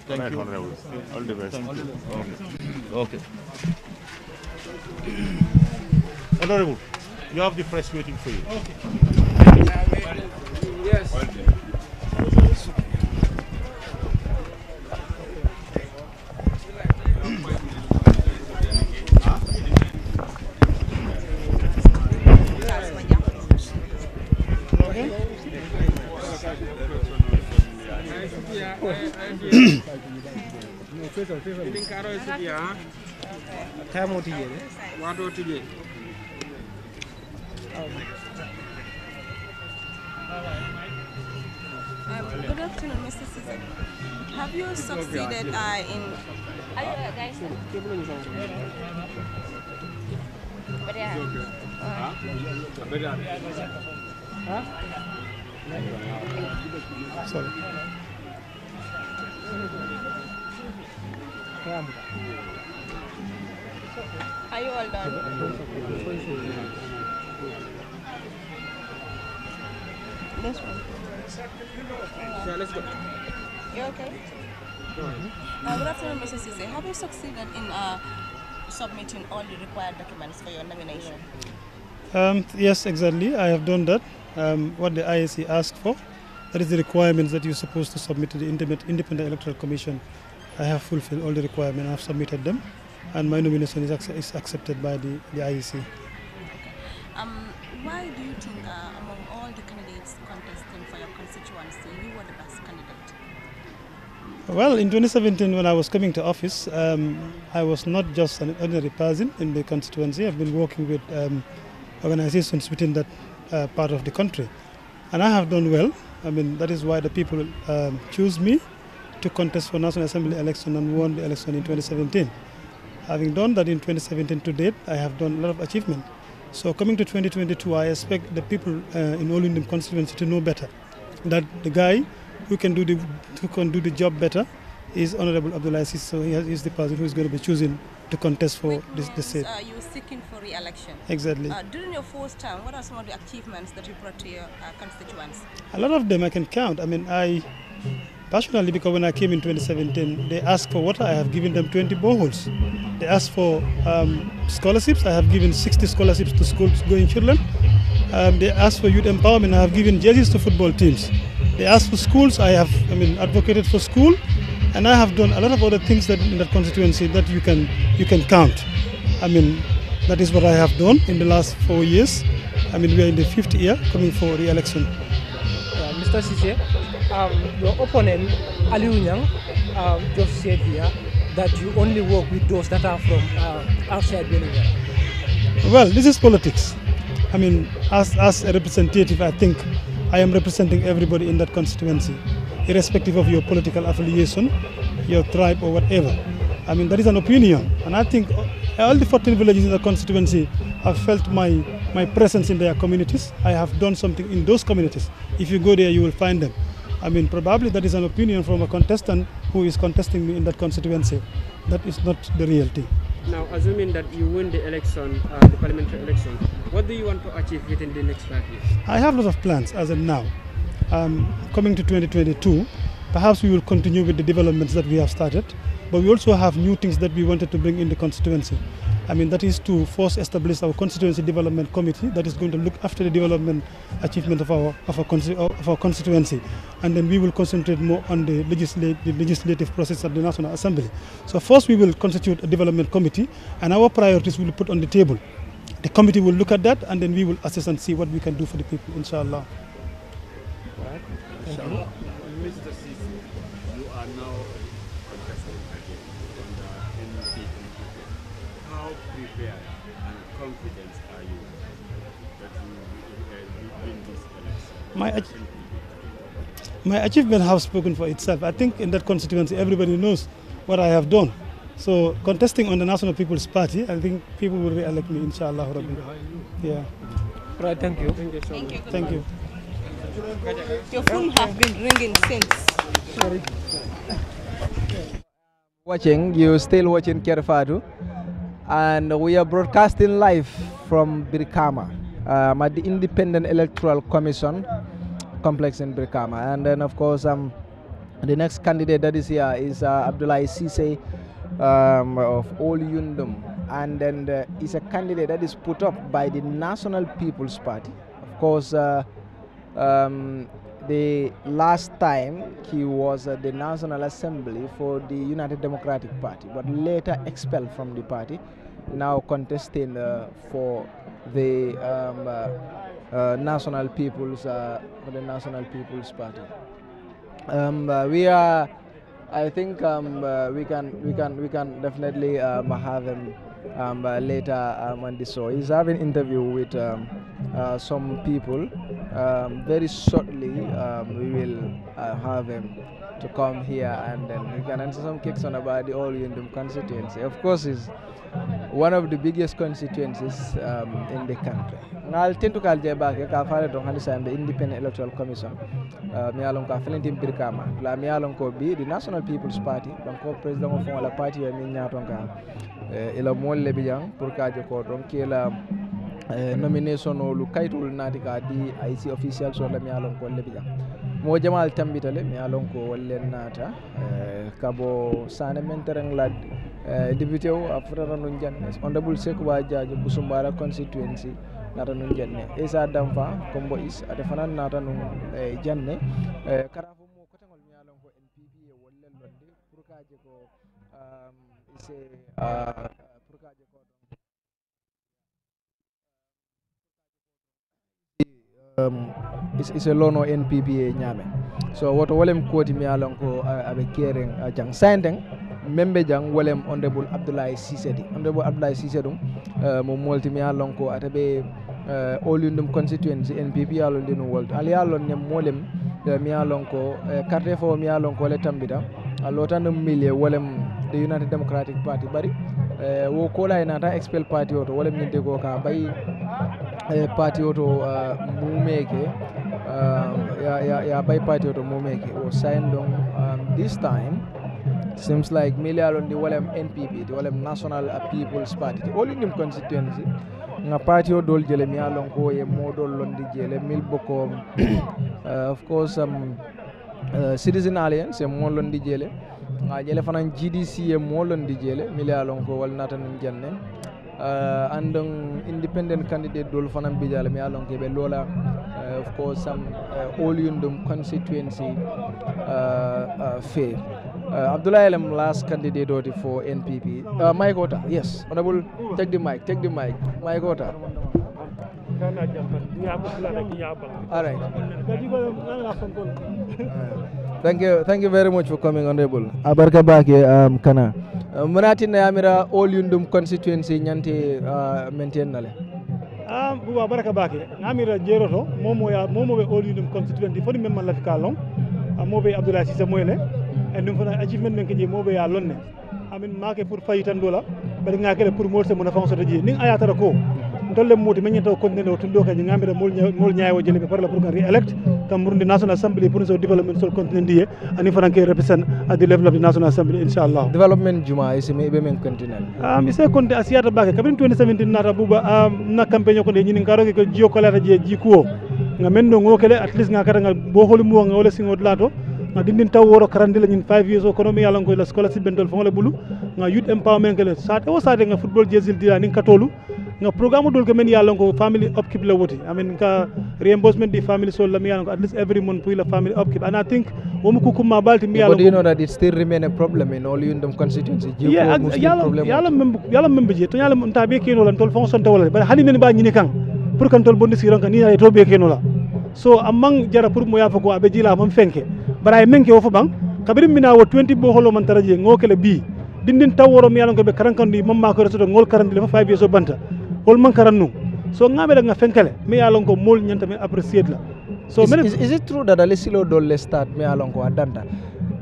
Speaker 1: Thank
Speaker 2: Thank
Speaker 1: you.
Speaker 2: you.
Speaker 1: All the best.
Speaker 2: Thank you. Okay. Honorable, you have the press waiting for you.
Speaker 14: Okay. Yes.
Speaker 3: Good afternoon, Mr. Caesar. Have you succeeded in... Are you a guy, sir?
Speaker 5: Sorry.
Speaker 3: Are you all done? This one.
Speaker 14: So let's go.
Speaker 3: You okay? Good afternoon, Mr. Cisse. Have you succeeded in submitting all the required documents for your nomination?
Speaker 15: Yes, exactly. I have done that. What the IEC asked for, that is the requirements that you're supposed to submit to the Independent Electoral Commission. I have fulfilled all the requirements. I have submitted them, and my nomination is accepted by the IEC.
Speaker 3: Okay. Why do you think among all the candidates contesting for your constituency, you were the best candidate?
Speaker 15: Well, in 2017, when I was coming to office, I was not just an ordinary person in the constituency. I've been working with organizations within that part of the country, and I have done well. I mean, that is why the people choose me to contest for National Assembly election and won the election in 2017. Having done that in 2017 to date, I have done a lot of achievement. So coming to 2022, I expect the people in All Indian constituency to know better that the guy who can do the job better is Honorable Abdullah Aziz. So he is the person who is going to be chosen to contest for this seat.
Speaker 3: You were seeking for re-election.
Speaker 15: Exactly.
Speaker 3: During your first term, what are some of the achievements that you brought to your constituents?
Speaker 15: A lot of them I can count. I mean, personally, because when I came in 2017, they asked for water. I have given them 20 boreholes. They asked for scholarships. I have given 60 scholarships to school-going children. They asked for youth empowerment. I have given jerseys to football teams. They asked for schools. I have, advocated for school, and I have done a lot of other things that in that constituency that you can count. That is what I have done in the last 4 years. We are in the 5th year coming for re-election.
Speaker 5: Mr. Cisse, your opponent, Aliou Nyang, just said here that you only work with those that are from outside Benin.
Speaker 15: Well, this is politics. As a representative, I think I am representing everybody in that constituency, irrespective of your political affiliation, your tribe or whatever. That is an opinion, and I think all the 14 villages in the constituency have felt my presence in their communities. I have done something in those communities. If you go there, you will find them. Probably that is an opinion from a contestant who is contesting me in that constituency. That is not the real thing.
Speaker 14: Now, assuming that you win the election, the parliamentary election, what do you want to achieve within the next 5 years?
Speaker 15: I have lots of plans as of now. Coming to 2022, perhaps we will continue with the developments that we have started, but we also have new things that we wanted to bring in the constituency. I mean, that is to first establish our constituency development committee that is going to look after the development achievement of our constituency, and then we will concentrate more on the legislative process at the National Assembly. So first we will constitute a development committee, and our priorities will be put on the table. The committee will look at that, and then we will assess and see what we can do for the people, inshallah.
Speaker 1: Right. Thank you. Mr. Sisi, you are now contesting again on the NPP. How prepared and confident are you that you win this election?
Speaker 15: My achievement have spoken for itself. I think in that constituency, everybody knows what I have done. So contesting on the National People's Party, I think people will re-elect me, inshallah. Yeah.
Speaker 5: Right, thank you.
Speaker 15: Thank you so much.
Speaker 3: Thank you. Your phone have been ringing since.
Speaker 5: Sorry.
Speaker 9: You still watching Kerr Fatou, and we are broadcasting live from Brikama at the Independent Electoral Commission complex in Brikama. And then of course the next candidate that is here is Abdullah Sise of All Yundum, and then is a candidate that is put up by the National People's Party. Of course, the last time he was at the National Assembly for the United Democratic Party, but later expelled from the party, now contesting for the National People's Party. We are. I think we can definitely have him later on the show. He's having an interview with some people. Very shortly we will have him to come here, and then we can answer some questions about the All Yundum constituency. Of course, it's one of the biggest constituencies in the country. I'll tend to call Jebake, the Independent Electoral Commission. Mi alon ka felentim Brikama. La mi alon ko bi the National People's Party. Donc president of la party mi nyaton ka ila molle bijang pour ka ko donc la nomination lu kaytul nati ka di IEC official so la mi alon ko le bijang. Mo jamal tambitale mi alon ko wallen nata kabo sane mentereng lad député o afra non janne honorable Sekwa Jajo Busumbara constituency nata nun janne Isa Damfa kombo is ate fanan nata nun janne karafo mo ko tangol mi alon ko NPP e wolle londe pour kaje ko ise pour kaje ko is a lono NPP e nyame so woto wolem koti mi alon ko abe keren jang sandeng membe jang wolem honorable Abdoulaye Cissé dum mo molti mi alon ko atabe All Yundum constituency NPP alon dinu wolto ali alon ne molem mi alon ko carte fo mi alon ko le tambita alota no milie wolem the United Democratic Party bari wo ko lay nata expel party oto wolem ninte ko ka bay party oto mumeke ya bay party oto mumeke o sign don this time seems like Milialon the Walem NPP, the Walem National People's Party, the All Yundum constituency. Nga party o dol jele mi alon ko e modol londi jele mil boko of course Citizen Alliance e mo londi jele nga jele fanan GDC e mo londi jele mi alon ko wal natan janne andong independent candidate dol fanan bijale mi alon ke be lola of course All Yundum constituency fair. Abdullah Elem last candidate for NPP. Mike Ota, yes. Honorable, take the mic. Mike Ota. All right. Thank you very much for coming, Honorable. Abarka bake kana. Munati na yamira All Yundum constituency nyanti maintain nale.
Speaker 15: Buba baraka bake. Ngamira jeroto momo be All Yundum constituency fodi memma la fikalong. Mobe Abdullah Cissé moyle. And then achievement men keje mobe ya lonne amin make pour fayitan dola bari ngakere pour morse mona fonso de ni ayata ko tolle moti men to ko neno tundo ka ngamira mol nyaawo jele be par la pour ka re-elect tam murundi National Assembly pour so development sol continue ani faranke represent at the level of the National Assembly inshallah
Speaker 9: development juma is me be men continue
Speaker 15: mi se konde asiyata bake kabin 2017 nata buba na campagne ko de nyini ngaro ko jiyo ko lata je jikuo ngamen no ngokele at least ngakata ngal bo holu mo ngawle singo lato nga dindin taw woro karandi la ñin 5 years o kono mi yalan ko la scholarship bentol fongle bulu nga youth empowerment kele sate o sate nga football jesil dila nin katolu nga programme dol ko men yalan ko family upkeep la woti ka reimbursement di family so la mi yalan ko at least every month pour la family upkeep and I think womu kukuma balti mi yalan
Speaker 9: but do you know that it still remain a problem in all Yundum constituency
Speaker 15: yalla membe je to yalla nta be keno lan tol fonction to wala bare hani men ba ñini kan pour kan tol bondi siron kan ni ay to be keno la so amang jara pour mo yafa ko abe jila mam fenke bara menke wo fo bang kabirim mina wo 20 bo holo man taraje ngokele bi dindin taworo mi yalan ko be karankandi mamma ko resoto ngol karandi le fa 5 years o banta hol man karannu so ngabe da nga fenkele mi yalan ko mol nyanta mi appreciate la so
Speaker 9: is it true that alesilo dol le start mi yalan ko adanta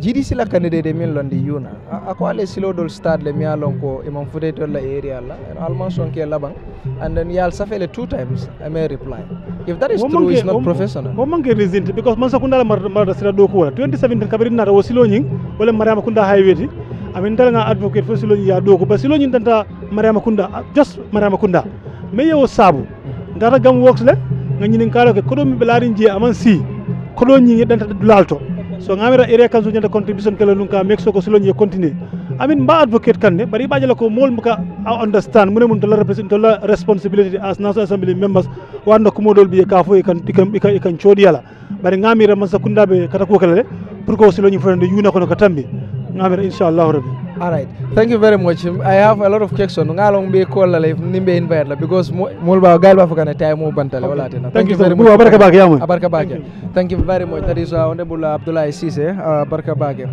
Speaker 9: GDC la candidate min londi yuna ako alesilo dol start le mi yalan ko imam fudeto la area la alman sonke labang and then yal safele 2 times I may reply if that is true it's not professional
Speaker 15: wo manke result because man sakunda la marda sila do ko wala 2017 kabirin na wo silo nyin wala mariama kunda highway amin dal nga advocate fo silo ya do ko ba silo nyin tanta mariama kunda just mariama kunda me yo sabu ngata gam works le nga ñinin kala ke kodo mi belari nje aman si kodo ñi danta dulalto so ngamira area kanzu ñanta contribution kala nun ka make so ko silo ñi continue amin mba advocate kanne bari bajala ko mol muka understand mune mun to la represent to la responsibility as national assembly members wanda ko modol bi ka fo e kan chodi yala bari ngamira man sakunda be kata ko kala pour ko silo ñi fo de yuna ko no katambi ngamira inshallah rabbi.
Speaker 9: All right, thank you very much. I have a lot of questions. Ngalong be call la nimbe invite la because mulba galba fakana time mo bantale wala tena.
Speaker 15: Thank you very much. Abarka bage yamu.
Speaker 9: Abarka bage. Thank you very much. That is Honorable Abdullah Sise. Abarka bage.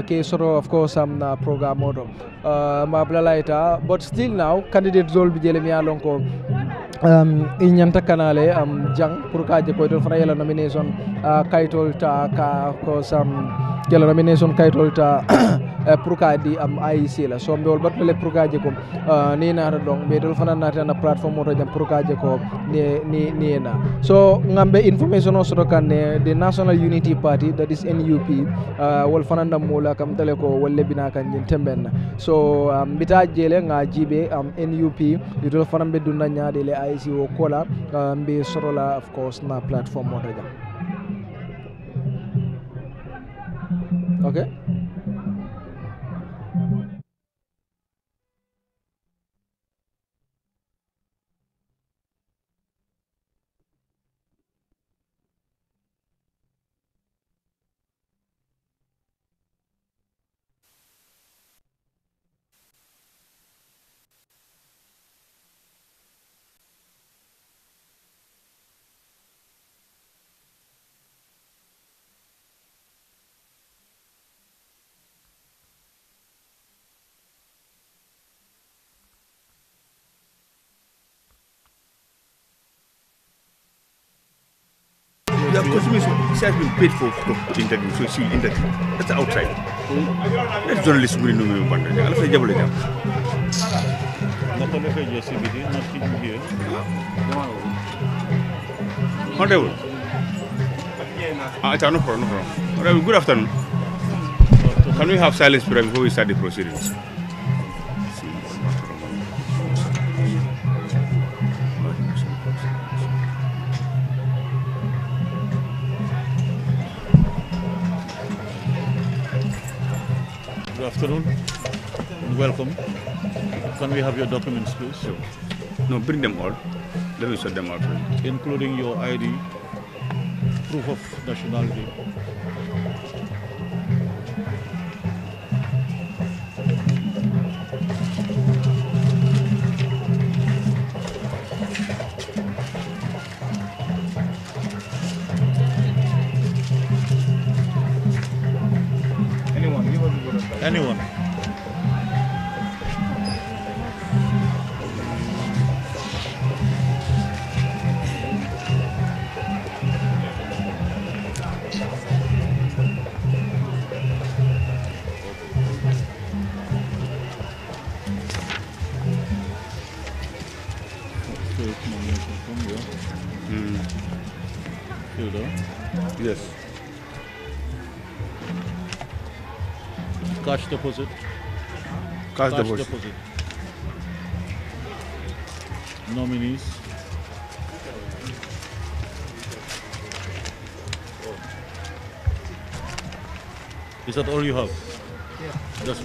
Speaker 9: Ke soro of course program modo. Mabla ita but still now candidate zol bi jele mi alon ko inyanta kanale jang pour ka je ko do fana yela nomination kaitol ta ka ko yela nomination kaitol ta pour ka di IEC la so mbol bat le pour ka je ko ni na dong be dol fana na na platform mo jam pour ka je ko ni na so ngambe information o so kan the National Unity Party that is NUP wol fana ndam mo la kam tele ko wolle bina kan nyin temben so bita jele nga jibe NUP dol fana be dunna nyaade le IEC o kola be sorola of course na platform mo jam okay.
Speaker 1: She has been paid for interview, so she will interview. That's outside. That's journalist who know me. I'll say jabble jam.
Speaker 2: Not only for CBD, not here.
Speaker 1: Honorable. No problem. Good afternoon. Can we have silence before we start the proceedings?
Speaker 2: Good afternoon. Welcome. Can we have your documents, please?
Speaker 1: Sure. No, bring them all. Let me sort them out.
Speaker 2: Including your ID, proof of nationality. Anyone.
Speaker 1: Yes.
Speaker 2: Cash deposit.
Speaker 1: Cash deposit.
Speaker 2: Nominees. Is that all you have?
Speaker 6: Yeah.
Speaker 2: Just.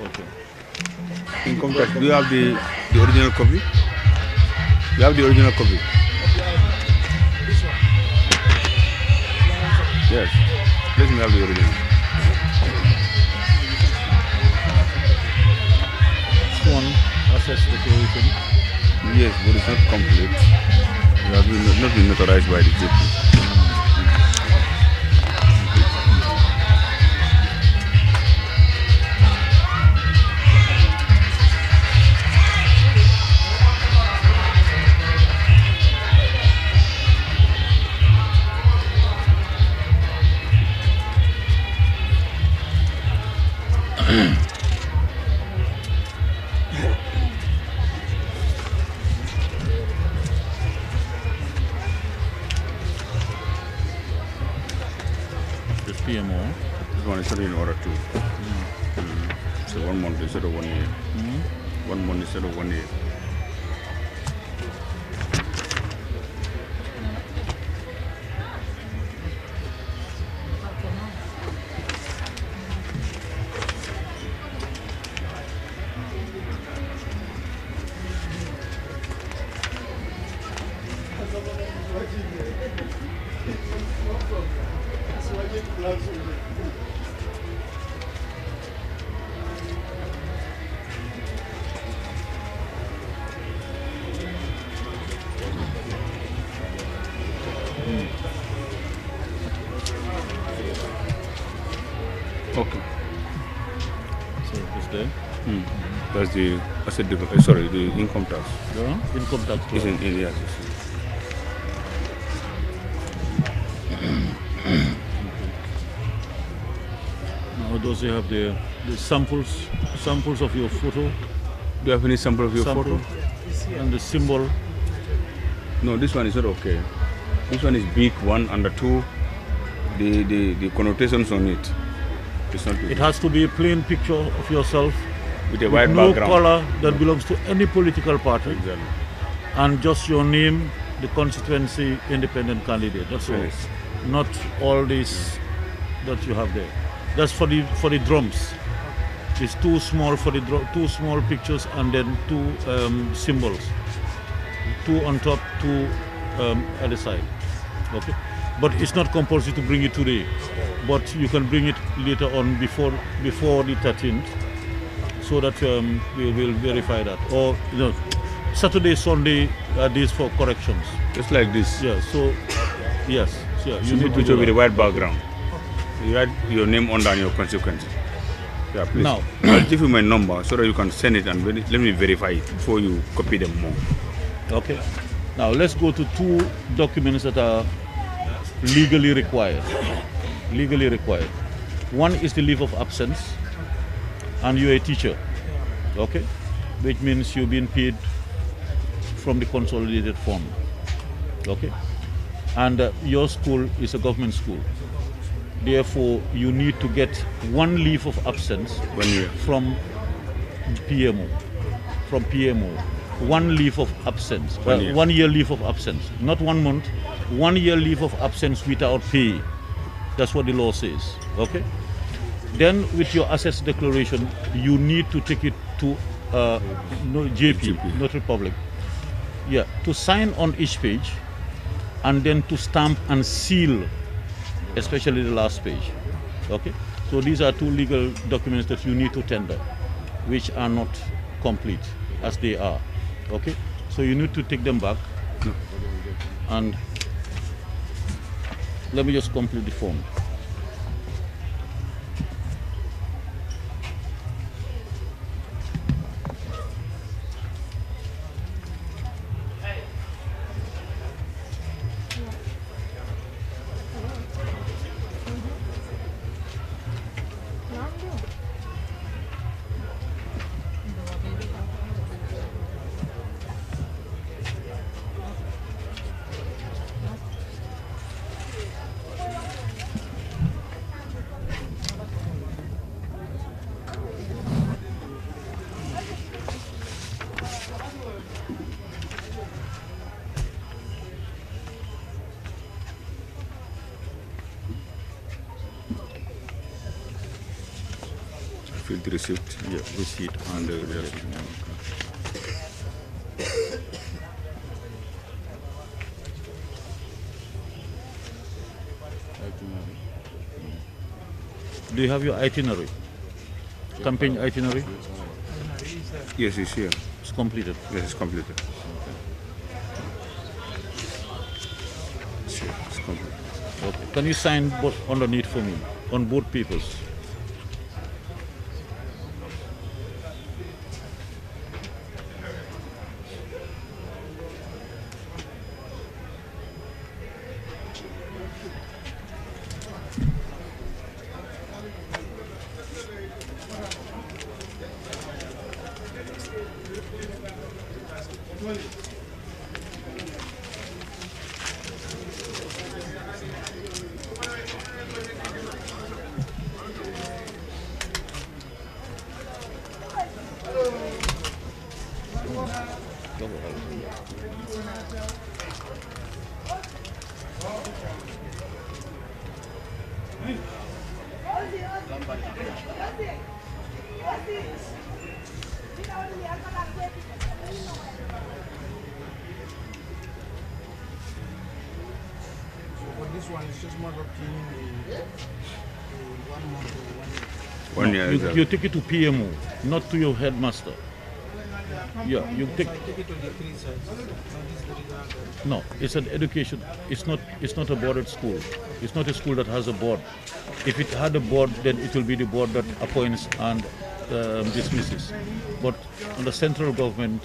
Speaker 2: Okay.
Speaker 1: Income tax. Do you have the original copy? You have the original copy?
Speaker 6: This one.
Speaker 1: Yes. Let me have the original.
Speaker 2: One assess declaration.
Speaker 1: Yes, but it's not complete. It has not been notarized by the GP.
Speaker 2: This PMO.
Speaker 1: This one is not in order too. So 1 month instead of 1 year. 1 month instead of 1 year. Okay.
Speaker 2: So it's there.
Speaker 1: That's the asset sorry, the income tax.
Speaker 2: Yeah, income tax.
Speaker 1: It's in yes.
Speaker 2: Now does he have the samples of your photo?
Speaker 1: Do you have any sample of your photo?
Speaker 2: And the symbol?
Speaker 1: No, this one is not okay. This one is big one, and the two, the connotations on it. It's not.
Speaker 2: It has to be a plain picture of yourself
Speaker 1: with a white
Speaker 2: no
Speaker 1: background.
Speaker 2: color that belongs to any political party.
Speaker 1: Exactly.
Speaker 2: And just your name, the constituency, independent candidate. That's all.
Speaker 1: Yes.
Speaker 2: Not all this that you have there. That's for the drums. It's too small for the two small pictures and then two symbols. Two on top, two at the side. Okay. But it's not compulsory to bring it today. But you can bring it later on before the 13th, so that we will verify that. Or Saturday, Sunday are days for corrections.
Speaker 1: Just like this.
Speaker 2: Yeah. So yes. Yeah.
Speaker 1: You need picture with a white background. You write your name under and your consequences. Yeah, please.
Speaker 2: Now,
Speaker 1: I'll give you my number so that you can send it and let me verify it before you copy them more.
Speaker 2: Okay. Now let's go to two documents that are legally required. Legally required. One is the leave of absence, and you're a teacher. Okay, which means you're being paid from the consolidated fund. Okay, and your school is a government school. Therefore, you need to get one leave of absence from PMO. From PMO, one leave of absence, 1 year leave of absence, not 1 month. 1 year leave of absence without pay. That's what the law says. Okay. Then, with your assets declaration, you need to take it to JP, Notary Public. Yeah, to sign on each page, and then to stamp and seal, especially the last page. Okay. So these are two legal documents that you need to tender, which are not complete as they are. Okay. So you need to take them back, and let me just complete the form.
Speaker 1: Field receipt.
Speaker 2: Yeah, receipt and the Do you have your itinerary? Campaign itinerary?
Speaker 1: Yes, it's here.
Speaker 2: It's completed?
Speaker 1: Yes, it's completed. It's here. It's completed.
Speaker 2: Okay. Can you sign underneath for me, on both papers?
Speaker 5: This one is just more of cleaning the 1 month or
Speaker 1: 1 year.
Speaker 2: You take it to PMO, not to your headmaster. Yeah, you take.
Speaker 5: Take it to the 3 sides.
Speaker 2: No, it's an education. It's not a boarded school. It's not a school that has a board. If it had a board, then it will be the board that appoints and dismisses. But on the central government,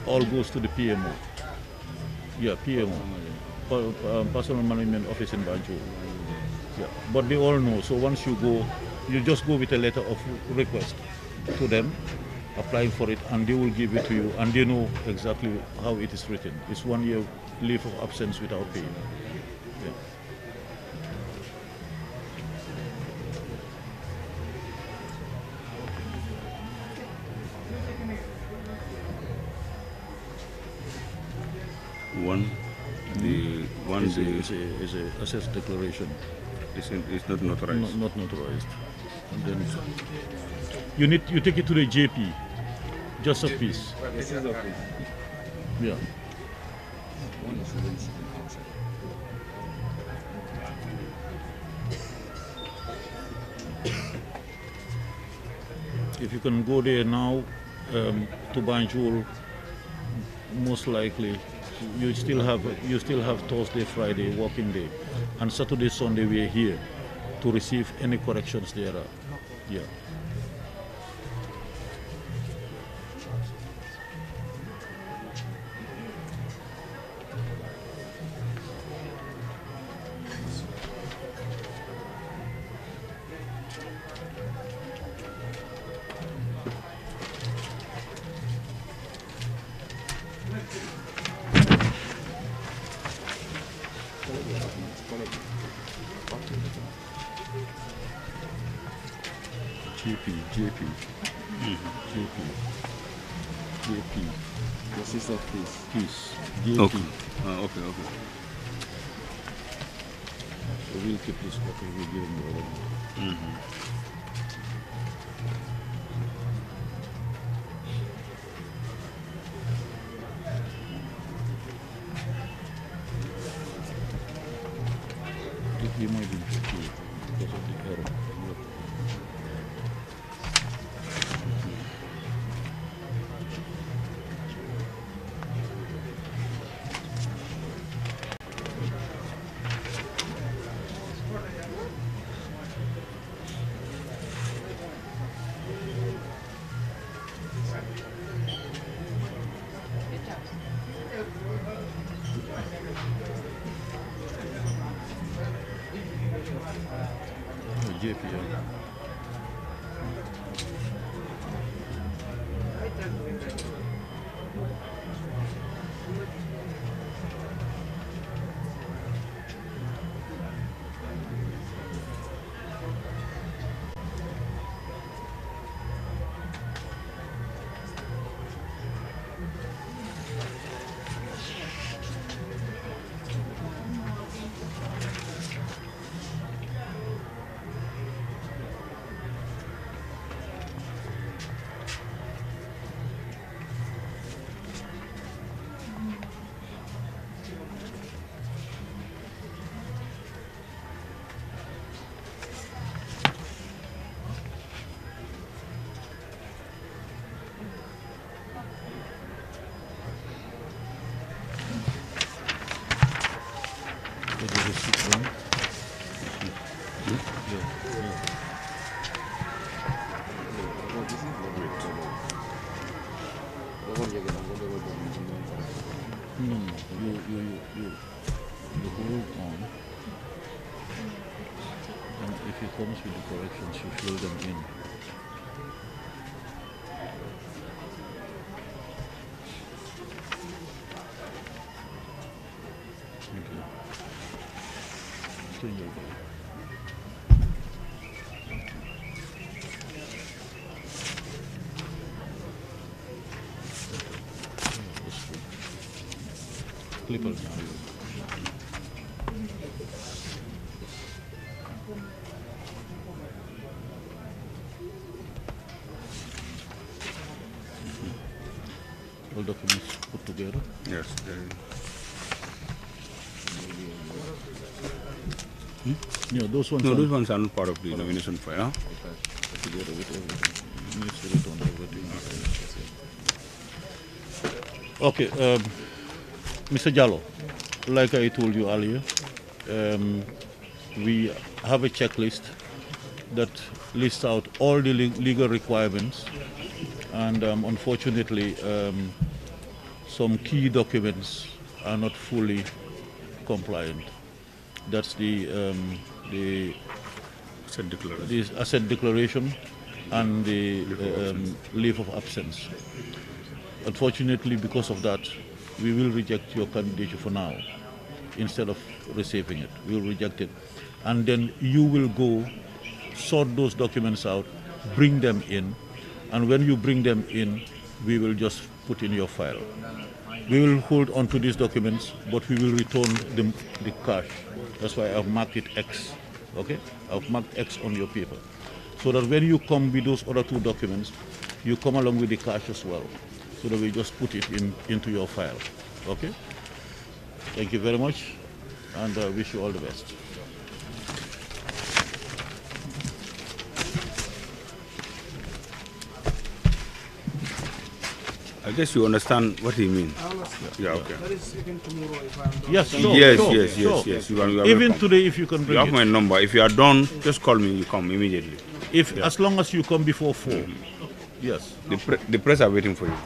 Speaker 2: all goes to the PMO. Yeah, PMO, Personal Management Office in Banjul. Yeah, but they all know. So once you go, you just go with a letter of request to them, applying for it, and they will give it to you, and they know exactly how it is written. It's 1 year leave of absence without pay. Yeah. Is a assess declaration.
Speaker 1: It's not notarized.
Speaker 2: Not notarized. And then you take it to the JP, just a piece.
Speaker 1: This is a piece.
Speaker 2: Yeah. If you can go there now to Banjul, most likely you still have Thursday, Friday working day, and Saturday, Sunday we are here to receive any corrections there are. Yeah. JP.
Speaker 16: The sister
Speaker 2: piece.
Speaker 1: Okay. Okay.
Speaker 2: So we'll keep this copy. We'll give them the other one. You might be confused because of the error. You hold on, and if he comes with the corrections, you fill them in. Okay. Change your body. Clipper now. All documents put together?
Speaker 1: Yes.
Speaker 2: Yeah, those ones.
Speaker 1: No, those ones are not part of the nomination file.
Speaker 2: Together with everything. Needs to return everything. Okay, Mr. Jallo, like I told you earlier, we have a checklist that lists out all the legal requirements, and unfortunately, some key documents are not fully compliant. That's the asset declaration and the leave of absence. Unfortunately, because of that, we will reject your candidature for now. Instead of receiving it, we will reject it. And then you will go sort those documents out, bring them in, and when you bring them in, we will just put in your file. We will hold on to these documents, but we will return the cash. That's why I've marked it X, okay? I've marked X on your paper. So that when you come with those other two documents, you come along with the cash as well. So that we just put it into your file, okay? Thank you very much, and I wish you all the best.
Speaker 1: I guess you understand what he means. Yeah, okay.
Speaker 6: That is even tomorrow if I'm done.
Speaker 2: Yes, sure,
Speaker 1: yes. You are
Speaker 2: even
Speaker 1: welcome.
Speaker 2: today, if you can bring
Speaker 1: you have
Speaker 2: it.
Speaker 1: my number. If you are done, just call me. You come immediately.
Speaker 2: If as long as you come before 4, yes.
Speaker 1: The press are waiting for you.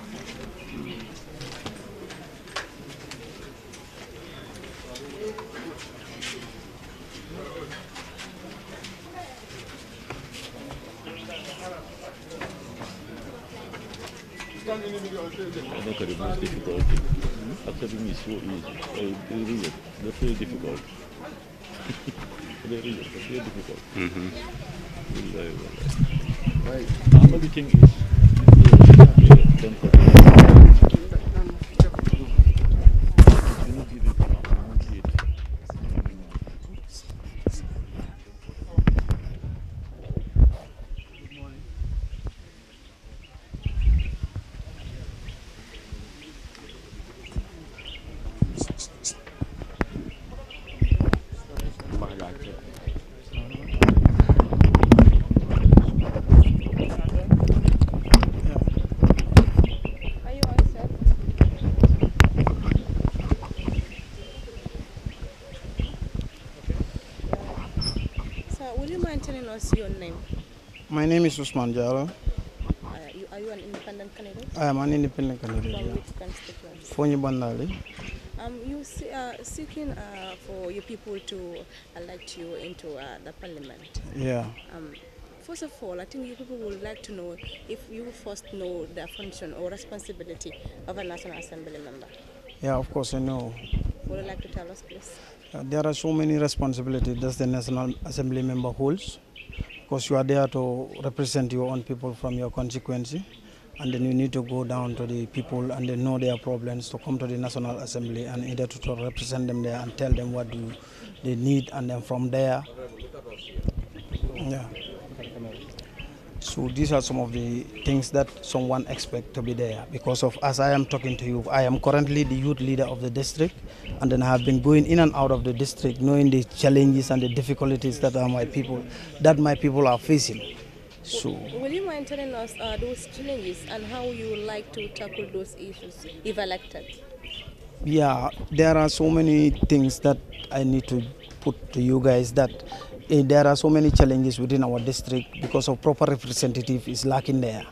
Speaker 2: Look at the most difficult thing. Accepting is so easy. They read it. They feel difficult. They read it. They feel difficult. Right. Another thing is,
Speaker 3: Telling us your name.
Speaker 16: My name is Usman Jalo.
Speaker 3: Are you an independent candidate?
Speaker 16: I am an independent candidate.
Speaker 3: From which constituency?
Speaker 16: Fonyi Bandali.
Speaker 3: You seeking for your people to elect you into the parliament.
Speaker 16: Yeah.
Speaker 3: First of all, I think you people would like to know if you first know the function or responsibility of a National Assembly member.
Speaker 16: Yeah, of course I know.
Speaker 3: Would you like to tell us, please?
Speaker 16: There are so many responsibilities that the National Assembly member holds, because you are there to represent your own people from your constituency, and then you need to go down to the people and they know their problems to come to the National Assembly and either to represent them there and tell them what they need, and then from there, yeah. So these are some of the things that someone expects to be there. Because of, as I am talking to you, I am currently the youth leader of the district, and then I have been going in and out of the district, knowing the challenges and the difficulties that my people are facing. So,
Speaker 3: will you mind telling us those challenges and how you would like to tackle those issues if elected?
Speaker 16: Yeah, there are so many things that I need to put to you guys that there are so many challenges within our district because of proper representative is lacking there.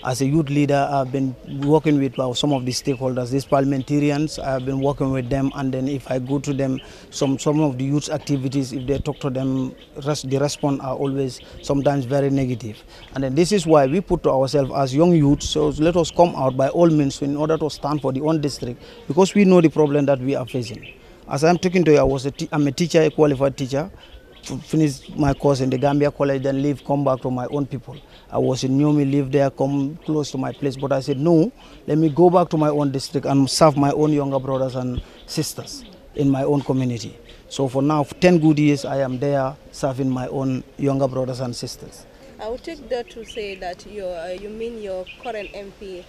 Speaker 16: As a youth leader, I've been working with some of the stakeholders, these parliamentarians. I've been working with them, and then if I go to them, some of the youth activities, if they talk to them, the response are always sometimes very negative. And then this is why we put to ourselves as young youths, so let us come out by all means in order to stand for the own district, because we know the problem that we are facing. As I'm talking to you, I'm a teacher, a qualified teacher. Finished my course in the Gambia College, then leave, come back to my own people. I was in Nyomi, live there, come close to my place. But I said, no, let me go back to my own district and serve my own younger brothers and sisters in my own community. So for now, for 10 good years, I am there serving my own younger brothers and sisters.
Speaker 3: I would take that to say that you mean your current MP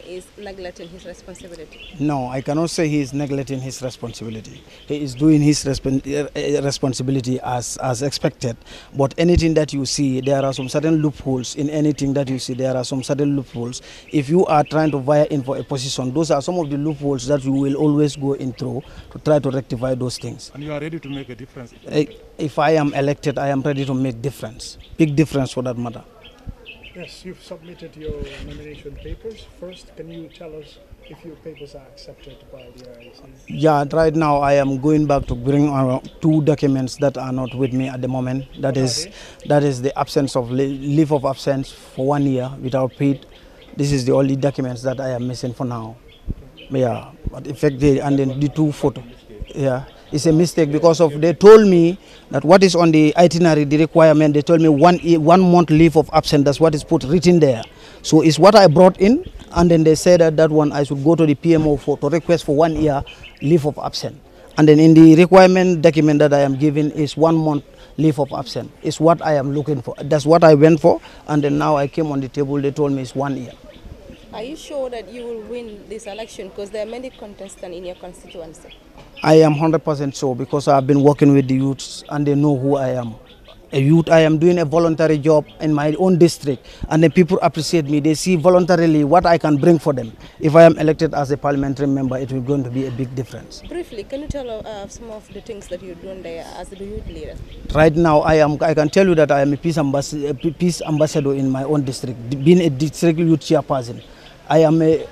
Speaker 3: is neglecting his responsibility?
Speaker 16: No, I cannot say he is neglecting his responsibility. He is doing his responsibility as expected. But anything that you see, there are some certain loopholes. In anything that you see, there are some certain loopholes. If you are trying to vie in for a position, those are some of the loopholes that you will always go in through to try to rectify those things.
Speaker 6: And you are ready to make a difference?
Speaker 16: If I am elected, I am ready to make difference. Big difference for that matter.
Speaker 6: Yes, you've submitted your nomination papers. First, can you tell us if your papers are accepted by the IEC?
Speaker 16: Yeah, right now I am going back to bring 2 documents that are not with me at the moment. That is the absence of leave of absence for 1 year without paid. This is the only documents that I am missing for now. Yeah, but effectively, and then the 2 photos. Yeah. It's a mistake because they told me that what is on the itinerary, the requirement, they told me 1 month leave of absence, that's what is put written there. So it's what I brought in, and then they said that one I should go to the PMO to request for 1 year leave of absence. And then in the requirement document that I am given is 1 month leave of absence. It's what I am looking for. That's what I went for, and then now I came on the table, they told me it's 1 year.
Speaker 3: Are you sure that you will win this election? Because there are many contestants in your constituency.
Speaker 16: I am 100% sure because I have been working with the youths and they know who I am. A youth, I am doing a voluntary job in my own district, and the people appreciate me. They see voluntarily what I can bring for them. If I am elected as a parliamentary member, it will going to be a big difference.
Speaker 3: Briefly, can you tell some of the things that you're doing there as the youth leader?
Speaker 16: Right now, I can tell you that I am a peace ambassador in my own district, being a district youth chairperson. I am an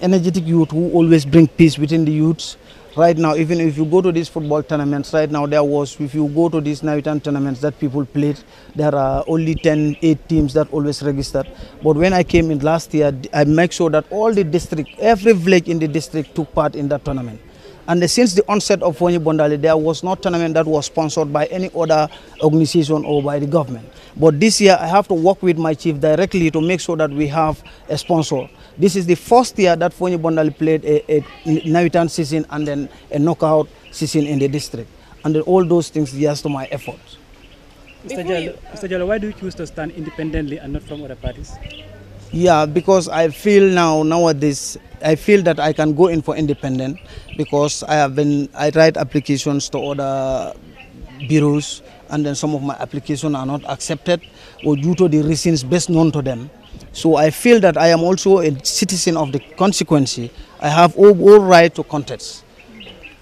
Speaker 16: energetic youth who always bring peace within the youths. Right now, even if you go to these football tournaments, right now if you go to these Navitan tournaments that people played, there are only 8 teams that always registered. But when I came in last year, I make sure that all the district, every village in the district took part in that tournament. And since the onset of Fonyi Bondali, there was no tournament that was sponsored by any other organization or by the government. But this year, I have to work with my chief directly to make sure that we have a sponsor. This is the first year that Fonyi Bondali played a Navitan season and then a knockout season in the district. And all those things, yes, to my efforts.
Speaker 17: Mr. Jallo, why do you choose to stand independently and not from other parties?
Speaker 16: Yeah, because I feel nowadays, I feel that I can go in for independent because I write applications to other bureaus, and then some of my applications are not accepted or due to the reasons best known to them. So I feel that I am also a citizen of the constituency. I have all right to contest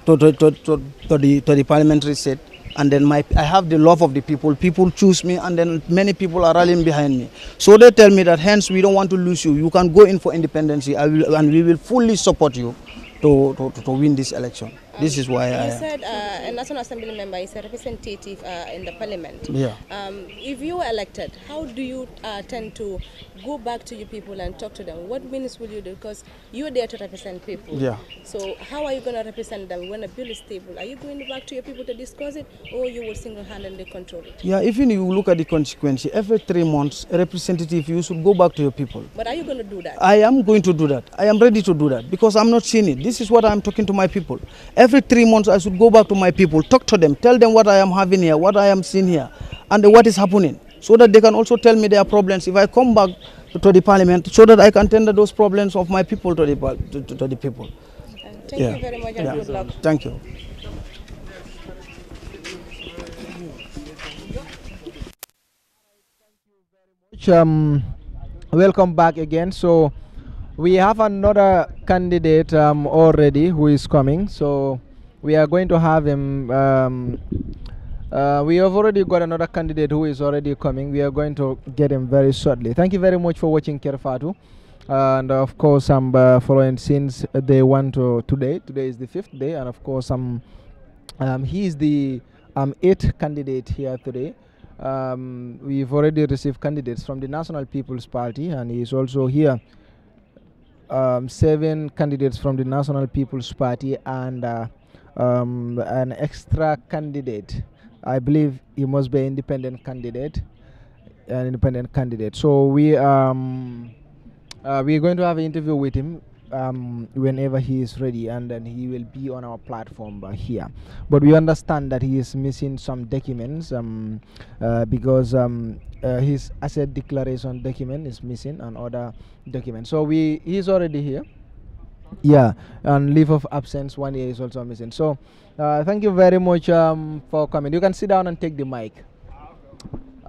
Speaker 16: to the parliamentary seat. And then I have the love of the people. People choose me, and then many people are rallying behind me. So they tell me that hence we don't want to lose you. You can go in for independence, and we will fully support you to win this election. This is why
Speaker 3: you said a National Assembly member is a representative in the parliament.
Speaker 16: Yeah.
Speaker 3: If you are elected, how do you tend to go back to your people and talk to them? What means will you do? Because you are there to represent people.
Speaker 16: Yeah.
Speaker 3: So how are you going to represent them when a bill is tabled? Are you going back to your people to discuss it, or you will single-handedly control it?
Speaker 16: Yeah, even if you look at the consequence, every 3 months, a representative, you should go back to your people.
Speaker 3: But are you going to do that?
Speaker 16: I am going to do that. I am ready to do that because I'm not seeing it. This is what I'm talking to my people. Every 3 months, I should go back to my people, talk to them, tell them what I am having here, what I am seeing here, and what is happening, so that they can also tell me their problems. If I come back to the parliament, so that I can tender those problems of my people to the people.
Speaker 3: Thank you very much, and good luck.
Speaker 16: Thank you.
Speaker 9: Welcome back again. So we have another candidate already who is coming. So we are going to have him We have already got another candidate who is already coming. We are going to get him very shortly. Thank you very much for watching Kerr Fatou. And of course, I'm following since day 1 to today. Today is the 5th day, and of course, he is the 8th candidate here today. We've already received candidates from the National People's Party, and he is also here. 7 candidates from the National People's Party and an extra candidate. I believe he must be an independent candidate. So we're going to have an interview with him whenever he is ready, and then he will be on our platform here. But we understand that he is missing some documents because his asset declaration document is missing and other documents. So he's already here. Yeah, and leave of absence 1 year is also missing. So thank you very much for coming. You can sit down and take the mic.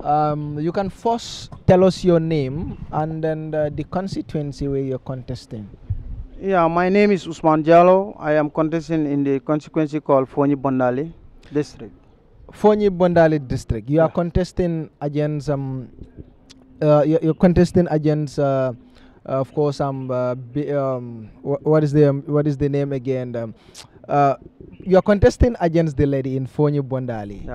Speaker 9: You can first tell us your name and then the constituency where you're contesting.
Speaker 16: Yeah, my name is Usman Jallo. I am contesting in the constituency called Fonyi Bondali district.
Speaker 9: Fonyi Bondali district. You are contesting against you're contesting against of course what is the name again? You are contesting against the lady in Fonyi Bondali,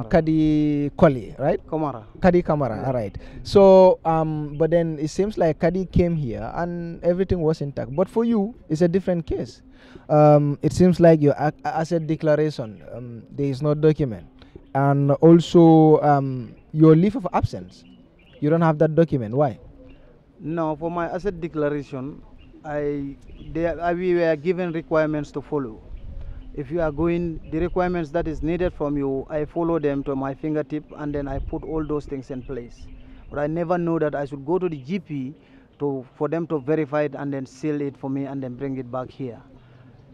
Speaker 9: Kadi Koli, right?
Speaker 16: Kamara.
Speaker 9: Kadi Kamara, yeah. All right. So, but then it seems like Kadi came here and everything was intact. But for you, it's a different case. It seems like your asset declaration, there is no document, and also your leave of absence, you don't have that document. Why?
Speaker 16: No, for my asset declaration, we were given requirements to follow. If you are going, the requirements that is needed from you, I follow them to my fingertip, and then I put all those things in place. But I never know that I should go to the GP for them to verify it and then seal it for me and then bring it back here.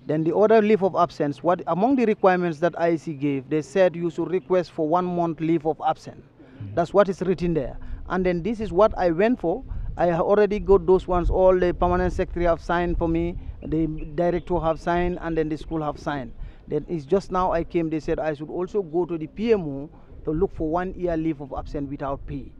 Speaker 16: Then the other leave of absence, among the requirements that IEC gave, they said you should request for 1 month leave of absence. That's what is written there. And then this is what I went for. I already got those ones. All the permanent secretary have signed for me, the director have signed, and then the school have signed. Then it's just now I came, they said I should also go to the PMO to look for 1 year leave of absence without pay.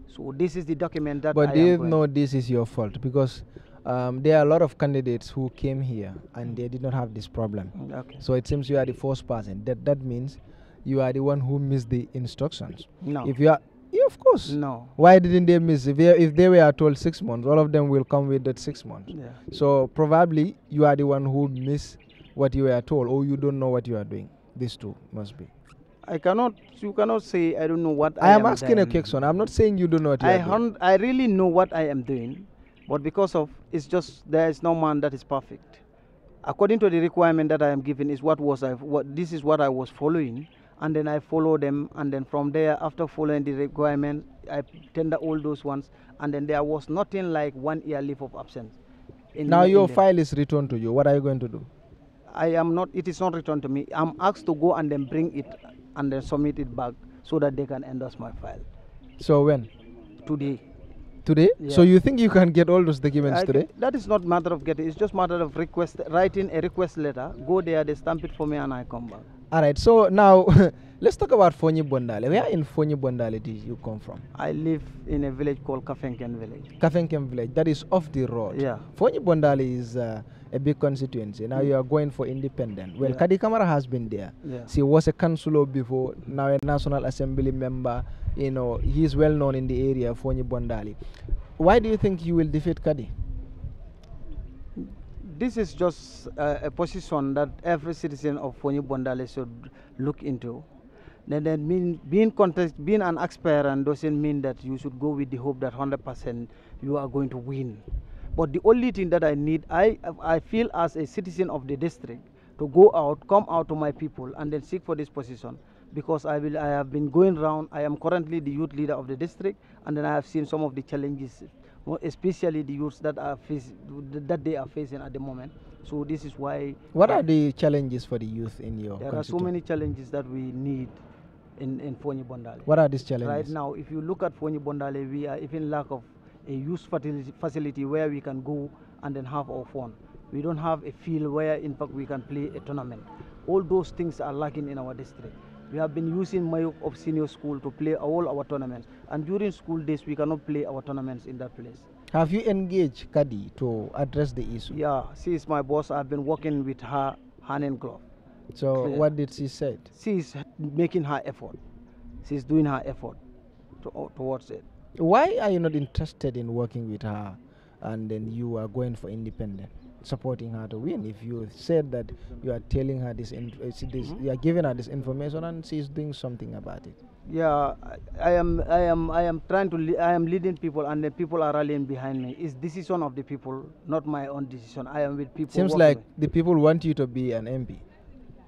Speaker 16: So this is the document that
Speaker 9: But do you know this is your fault? Because there are a lot of candidates who came here and they did not have this problem.
Speaker 16: Okay.
Speaker 9: So it seems you are the first person. That means you are the one who missed the instructions.
Speaker 16: No.
Speaker 9: If you are, yeah, of course.
Speaker 16: No.
Speaker 9: Why didn't they miss? If they were told 6 months, all of them will come with that 6 months.
Speaker 16: Yeah.
Speaker 9: So probably you are the one who missed what you were told, or you don't know what you are doing. These two must be.
Speaker 16: You cannot say I don't know what
Speaker 9: I am asking a question. I'm not saying you don't know what you are doing.
Speaker 16: I really know what I am doing, but because of, it's just, there is no man that is perfect. According to the requirement that I am given is this is what I was following, and then I follow them, and then from there, after following the requirement, I tender all those ones, and then there was nothing like 1 year leave of absence.
Speaker 9: Now your file is returned to you. What are you going to do?
Speaker 16: It is not returned to me. I'm asked to go and then bring it and then submit it back so that they can endorse my file.
Speaker 9: So when?
Speaker 16: Today.
Speaker 9: Today?
Speaker 16: Yeah.
Speaker 9: So you think you can get all those documents today?
Speaker 16: That is not matter of getting. It's just matter of writing a request letter. Go there, they stamp it for me, and I come back.
Speaker 9: All right. So now let's talk about Fonyi Bondali. Where in Fonyi Bondali did you come from?
Speaker 16: I live in a village called Kafenken village.
Speaker 9: Kafenken village. That is off the road.
Speaker 16: Yeah.
Speaker 9: Fonyi Bondali is a big constituency. Now you are going for independent. Well,
Speaker 16: Yeah.
Speaker 9: Kadi Kamara has been there.
Speaker 16: Yeah.
Speaker 9: She was a councillor before. Now a National Assembly member. You know, he is well known in the area of Fonyi Bondali. Why do you think you will defeat Kadi?
Speaker 16: This is just a position that every citizen of Fonyi Bondali should look into. Then being an aspirant doesn't mean that you should go with the hope that 100% you are going to win. But the only thing that I need, I feel as a citizen of the district, to go out, come out to my people, and then seek for this position. Because I have been going around. I am currently the youth leader of the district, and then I have seen some of the challenges, especially the youths that they are facing at the moment. So this is why.
Speaker 9: What are the challenges for the youth in your
Speaker 16: There are so many challenges that we need in Fonyi Bondali.
Speaker 9: What are these challenges?
Speaker 16: Right now, if you look at Fonyi Bondali, we are even lack of a youth facility where we can go and then have our fun. We don't have a field where, in fact, we can play a tournament. All those things are lacking in our district.
Speaker 18: We have been using Mayo of senior school to play all our tournaments. And during school days, we cannot play our tournaments in that place.
Speaker 9: Have you engaged Kadi to address the issue?
Speaker 18: Yeah, she is my boss. I've been working with her hand in glove.
Speaker 9: So what did she say?
Speaker 18: She is making her effort. She's doing her effort towards it.
Speaker 9: Why are you not interested in working with her and then you are going for independent, supporting her to win? If you said that you are telling her you are giving her this information and she's doing something about it.
Speaker 18: Yeah, I am trying to. I am leading people, and the people are rallying behind me. It's decision of the people, not my own decision. I am with people.
Speaker 9: Seems like the people want you to be an MP.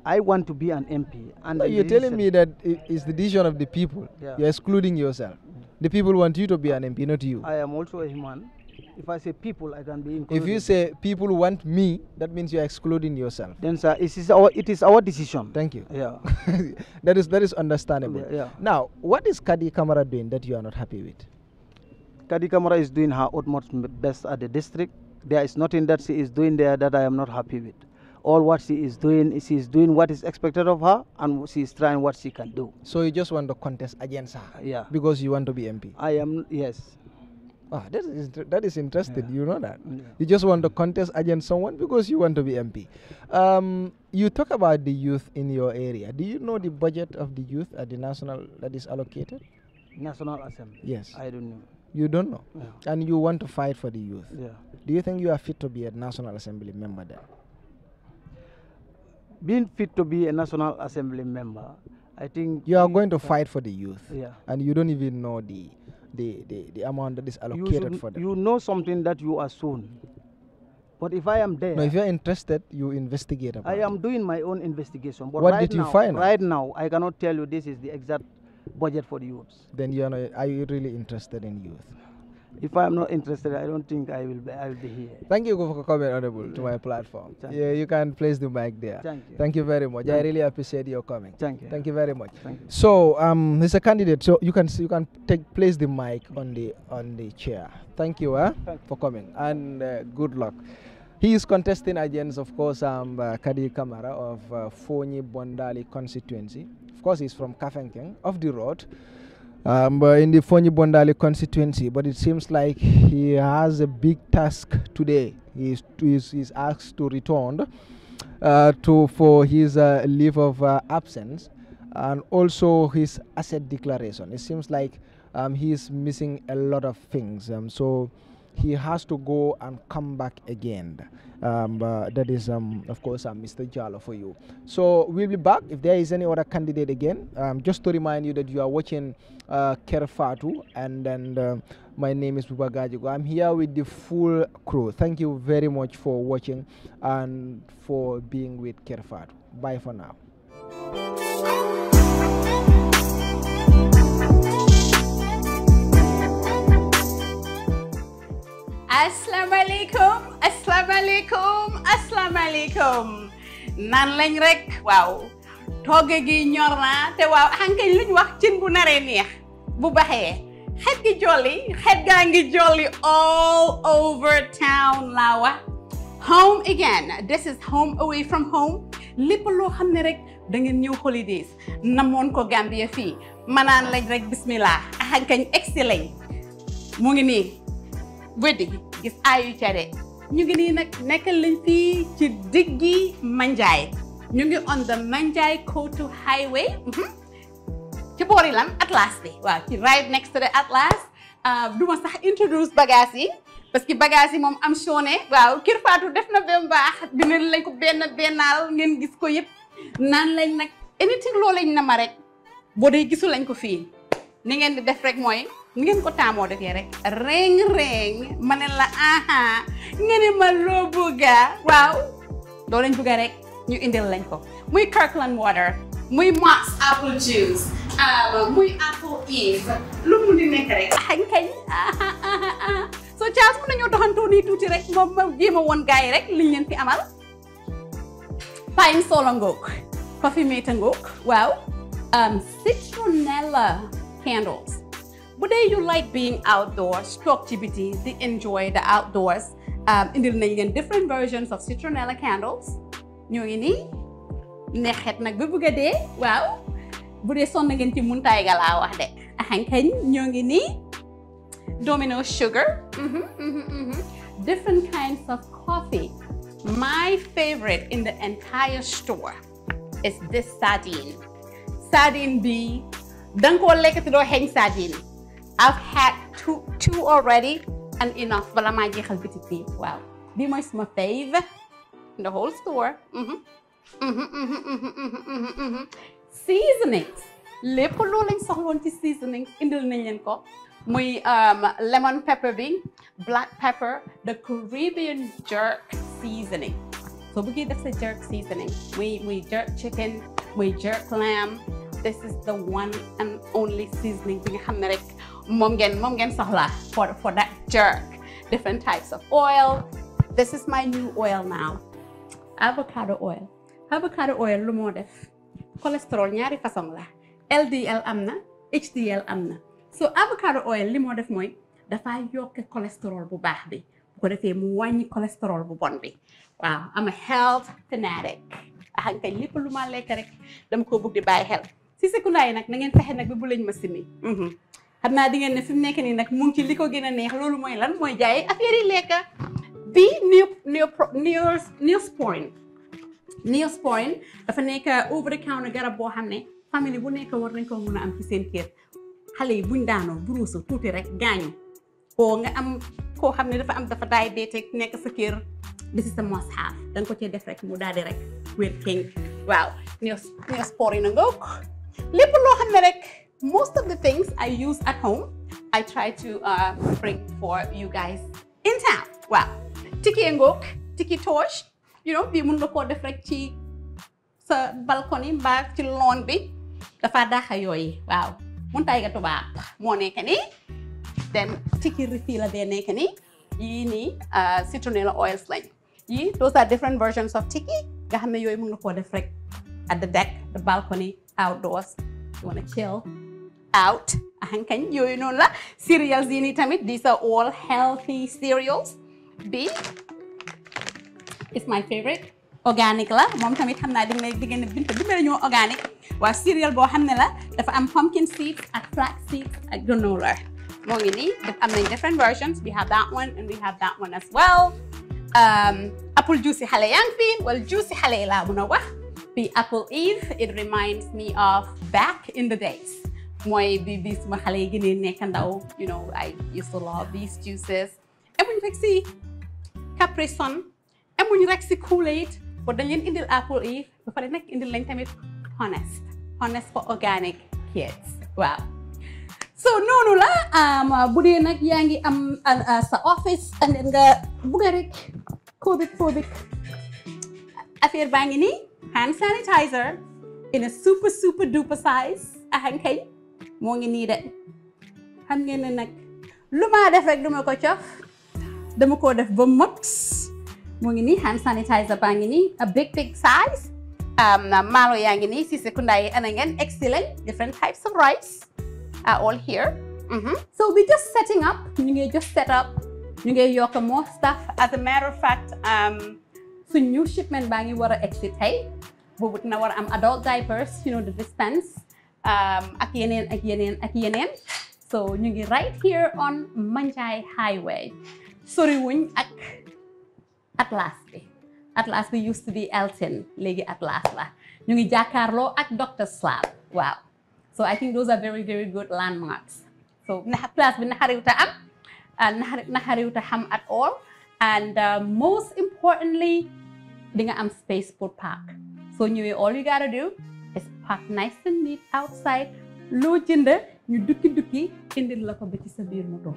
Speaker 18: I want to be an MP, and
Speaker 9: no, you're telling me that it's the decision of the people.
Speaker 18: Yeah.
Speaker 9: You're excluding yourself. The people want you to be an MP, not you.
Speaker 18: I am also a human. If I say people, I can be included.
Speaker 9: If you say people want me, that means you're excluding yourself.
Speaker 18: Then, sir, it is our decision.
Speaker 9: Thank you.
Speaker 18: Yeah.
Speaker 9: that is understandable.
Speaker 18: Yeah.
Speaker 9: Now, what is Kadi Kamara doing that you are not happy with?
Speaker 18: Kadi Kamara is doing her utmost best at the district. There is nothing that she is doing there that I am not happy with. All what she is doing what is expected of her, and she is trying what she can do.
Speaker 9: So you just want to contest against her?
Speaker 18: Yeah.
Speaker 9: Because you want to be MP?
Speaker 18: I am, yes.
Speaker 9: Ah, that is interesting.
Speaker 18: Yeah.
Speaker 9: You know that.
Speaker 18: Yeah.
Speaker 9: You just want to contest against someone because you want to be MP. You talk about the youth in your area. Do you know the budget of the youth at the national that is allocated?
Speaker 18: National Assembly?
Speaker 9: Yes.
Speaker 18: I don't know.
Speaker 9: You don't know?
Speaker 18: Yeah.
Speaker 9: And you want to fight for the youth?
Speaker 18: Yeah.
Speaker 9: Do you think you are fit to be a National Assembly member then?
Speaker 18: Being fit to be a National Assembly member, I think...
Speaker 9: You are going to fight for the youth.
Speaker 18: Yeah.
Speaker 9: And you don't even know the amount that is allocated for them.
Speaker 18: You know something that you are soon. But if I am there...
Speaker 9: No, if you are interested, you investigate about
Speaker 18: I am doing my own investigation. But
Speaker 9: what did you find?
Speaker 18: Right now, I cannot tell you this is the exact budget for the youths.
Speaker 9: Then are you really interested in youth?
Speaker 18: If I am not interested, I don't think I will be here.
Speaker 9: Thank you for coming, Honorable, to my platform. You can place the mic there.
Speaker 18: Thank you.
Speaker 9: Thank you very much. I really appreciate your coming.
Speaker 18: Thank you.
Speaker 9: Thank you very much.
Speaker 18: Thank you.
Speaker 9: So, he's a candidate. So you can place the mic on the chair. Thank you, for coming, and good luck. He is contesting against, of course, Kadi Kamara of Fonyi Bondali constituency. Of course, he's from Kafenkeng, off the road. In the Fonyi Bondali constituency, but it seems like he has a big task today. He's asked to return for his leave of absence and also his asset declaration. It seems like he is missing a lot of things, so he has to go and come back again. That is, of course, Mr. Jallo for you. So we'll be back if there is any other candidate again. Just to remind you that you are watching Kerr Fatou, and then my name is Buba Gajigo. I'm here with the full crew. Thank you very much for watching and for being with Kerr Fatou. Bye for now.
Speaker 19: Assalamualaikum, assalamualaikum, assalamualaikum. Nan lañ rek waaw togge gi ñor na te waaw xankañ luñ wax cin bu naree neex bu baxee xet gi jolli xet gaa ngi jolli all over town laa wax. Home again. This is home away from home. lépp loo xam ne rek da ngeen ñëw holidays namoon ko Gambia fii manaan lañ rek bismillah xankañ egsi lañ mu ngi nii weddi gis ayu care ñu ngi nii nag nekkal lañ fii ci diggi Manjai ñu ngi on the Manjai Kotu highway ci boori lan Atlas bi waaw ci right next to the Atlas duma sax introduce bagage yi parce que bagage yi moom am sone waaw Kerr Fatou def na ba baax dina lañ ko bennaal ngeen gis ko yëpp naan lañ nag anything loo lañ na ma rek boo dee gisu lañ ko fii ni ngeen di def rek mooy ni ngeen ko taamoo defee rek reng ma ne la aha nga ne ma loo bëgga waaw doo lañ bëgga rek ñu indil lañ ko muy Kirkland water muy Mott's apple juice muy apple eve lu mu di nekk rek xañ so Charles mën nañoo doxantoo nii tuuti rek moom ma jéem a woon gars yi rek liñ leen fi amal pine solo ngoog coffee mate ngoog waaw citronella candles. But then you like being outdoors, stroke activity, they enjoy the outdoors. Indil nañ leen different versions of citronella candles. Ñoo ngi nii neexet nag ba bëgg a dee waaw bu dee sonn ngeen ci muntaay ga laa wax de ahankañ ñoo ngi nii Domino sugar different kinds of coffee. My favorite in the entire store is this sardine. Sardine B. Don't go like it to hang sardine. I've had two already and enough. But I'm wow. Be my fave in the whole store. Seasonings. Lepp lo lañ soxlon ci seasonings indil nañ leen ko. Muy lemon pepper bean, black pepper, the Caribbean jerk seasoning. So we get the jerk seasoning. We jerk chicken, we jerk lamb. This is the one and only seasoning we have mom gen soxla for that jerk. Different types of oil. This is my new oil now. Avocado oil. Avocado oil lu mo def cholesterol ñaari façon la. LDL amna, HDL amna. So avocado oil li mo def moy dafa yokk cholesterol bu baax bi bu ko defee mu wàññi cholesterol bu bon bi. Wow, I'm a health fanatic. Ahanka lépp lu ma lekk rek dama ko bëgg di bàyyi xel. Si secondaire yi nag na ngeen fexe nag ba bu lañ ma simi. Xam naa di ngeen ne fi mu nekk nii nag mu ngi ci li ko gën a neex loolu mooy lan mooy jaay affaire yi lekk. Bii Neosporin dafa nekk over the counter garab boo xam ne famille bu nekk war nañ ko mën a am ci seen kër. Xale yi buñ daanoo buruusu tuuti rek gaañu oo nga am koo xam ne dafa diabetic nekk sa kër. This is a must have. Danga ko ci def rek mu daal di rek wér king. Wow, Neosporin nga ko. Lépp loo xam ne rek most of the things I use at home, I try to bring for you guys in town. Wow, tiki ngok, tiki torch. You know, bii mun nga koo def rek ci sa balcony mbaa ci lawn bi dafa daaxa yooyu. Waaw, mun tay ga tubaab moo nekk nii. Then tiki refill bee nekk nii. Yii nii citronella oils lañ. Yii those are different versions of tiki nga xam ne yooyu mun nga koo def rek at the deck, the balcony, outdoors. You want to chill out. Ahankañ yooyu noonu la. Cereals yi nii tamit, these are all healthy cereals. Bii is my favorite. Organic la moom tamit xam naa diggante binta bi ñoo organic. Waa cereal boo xam ne la dafa am pumpkin seeds ak flax seeds ak granola. Moo ngi nii am nañ different versions. We have that one and we have that one as well. Apple juice xale yaa ngi fi wala juice xale laa mun a wax. Bi Apple Eve, it reminds me of back in the days. Mooy bi suma xale yi gënee nekk ndaw. You know, I used to love these juices. Emuñ rek si Capri Sun, emuñ rek si Kool-Aid, but dañ leen indil Apple Eve ba pare nag indil lañ tamit honest for organic kids. Wow. So noonu la bu dee nag yaa ngi am sa office and nga bugg rek COVID affaire baa ngi nii hand sanitizer in a super duper size ahankay moo ngi nii de xam ngeen ne nag lu ma def rek duma ko cof dama ko def ba mot moo ngi nii hand sanitizer baa ngi nii a big size maalo yaa ngi nii si secondaire yi ana ngeen excellent different types of rice are all here. So we're just setting up. You just set up. You get your more stuff. As a matter of fact, so new shipment bangi wara exit hey. But with now adult diapers, you know the dispense. Akienen. So you get right here on Manjai Highway. Sorry wun at last we used to be Elton. Legi at last la. You get Jakarlo at Dr. Slab. Wow. So I think those are very good landmarks. So place bi naxariwta am naxariwta xam at all, and most importantly di nga am spaceport park. So ñëwee all you gotta do is park nice and neat outside. Loo jënd ñu dukki indil la ko ba ci sa biir moto.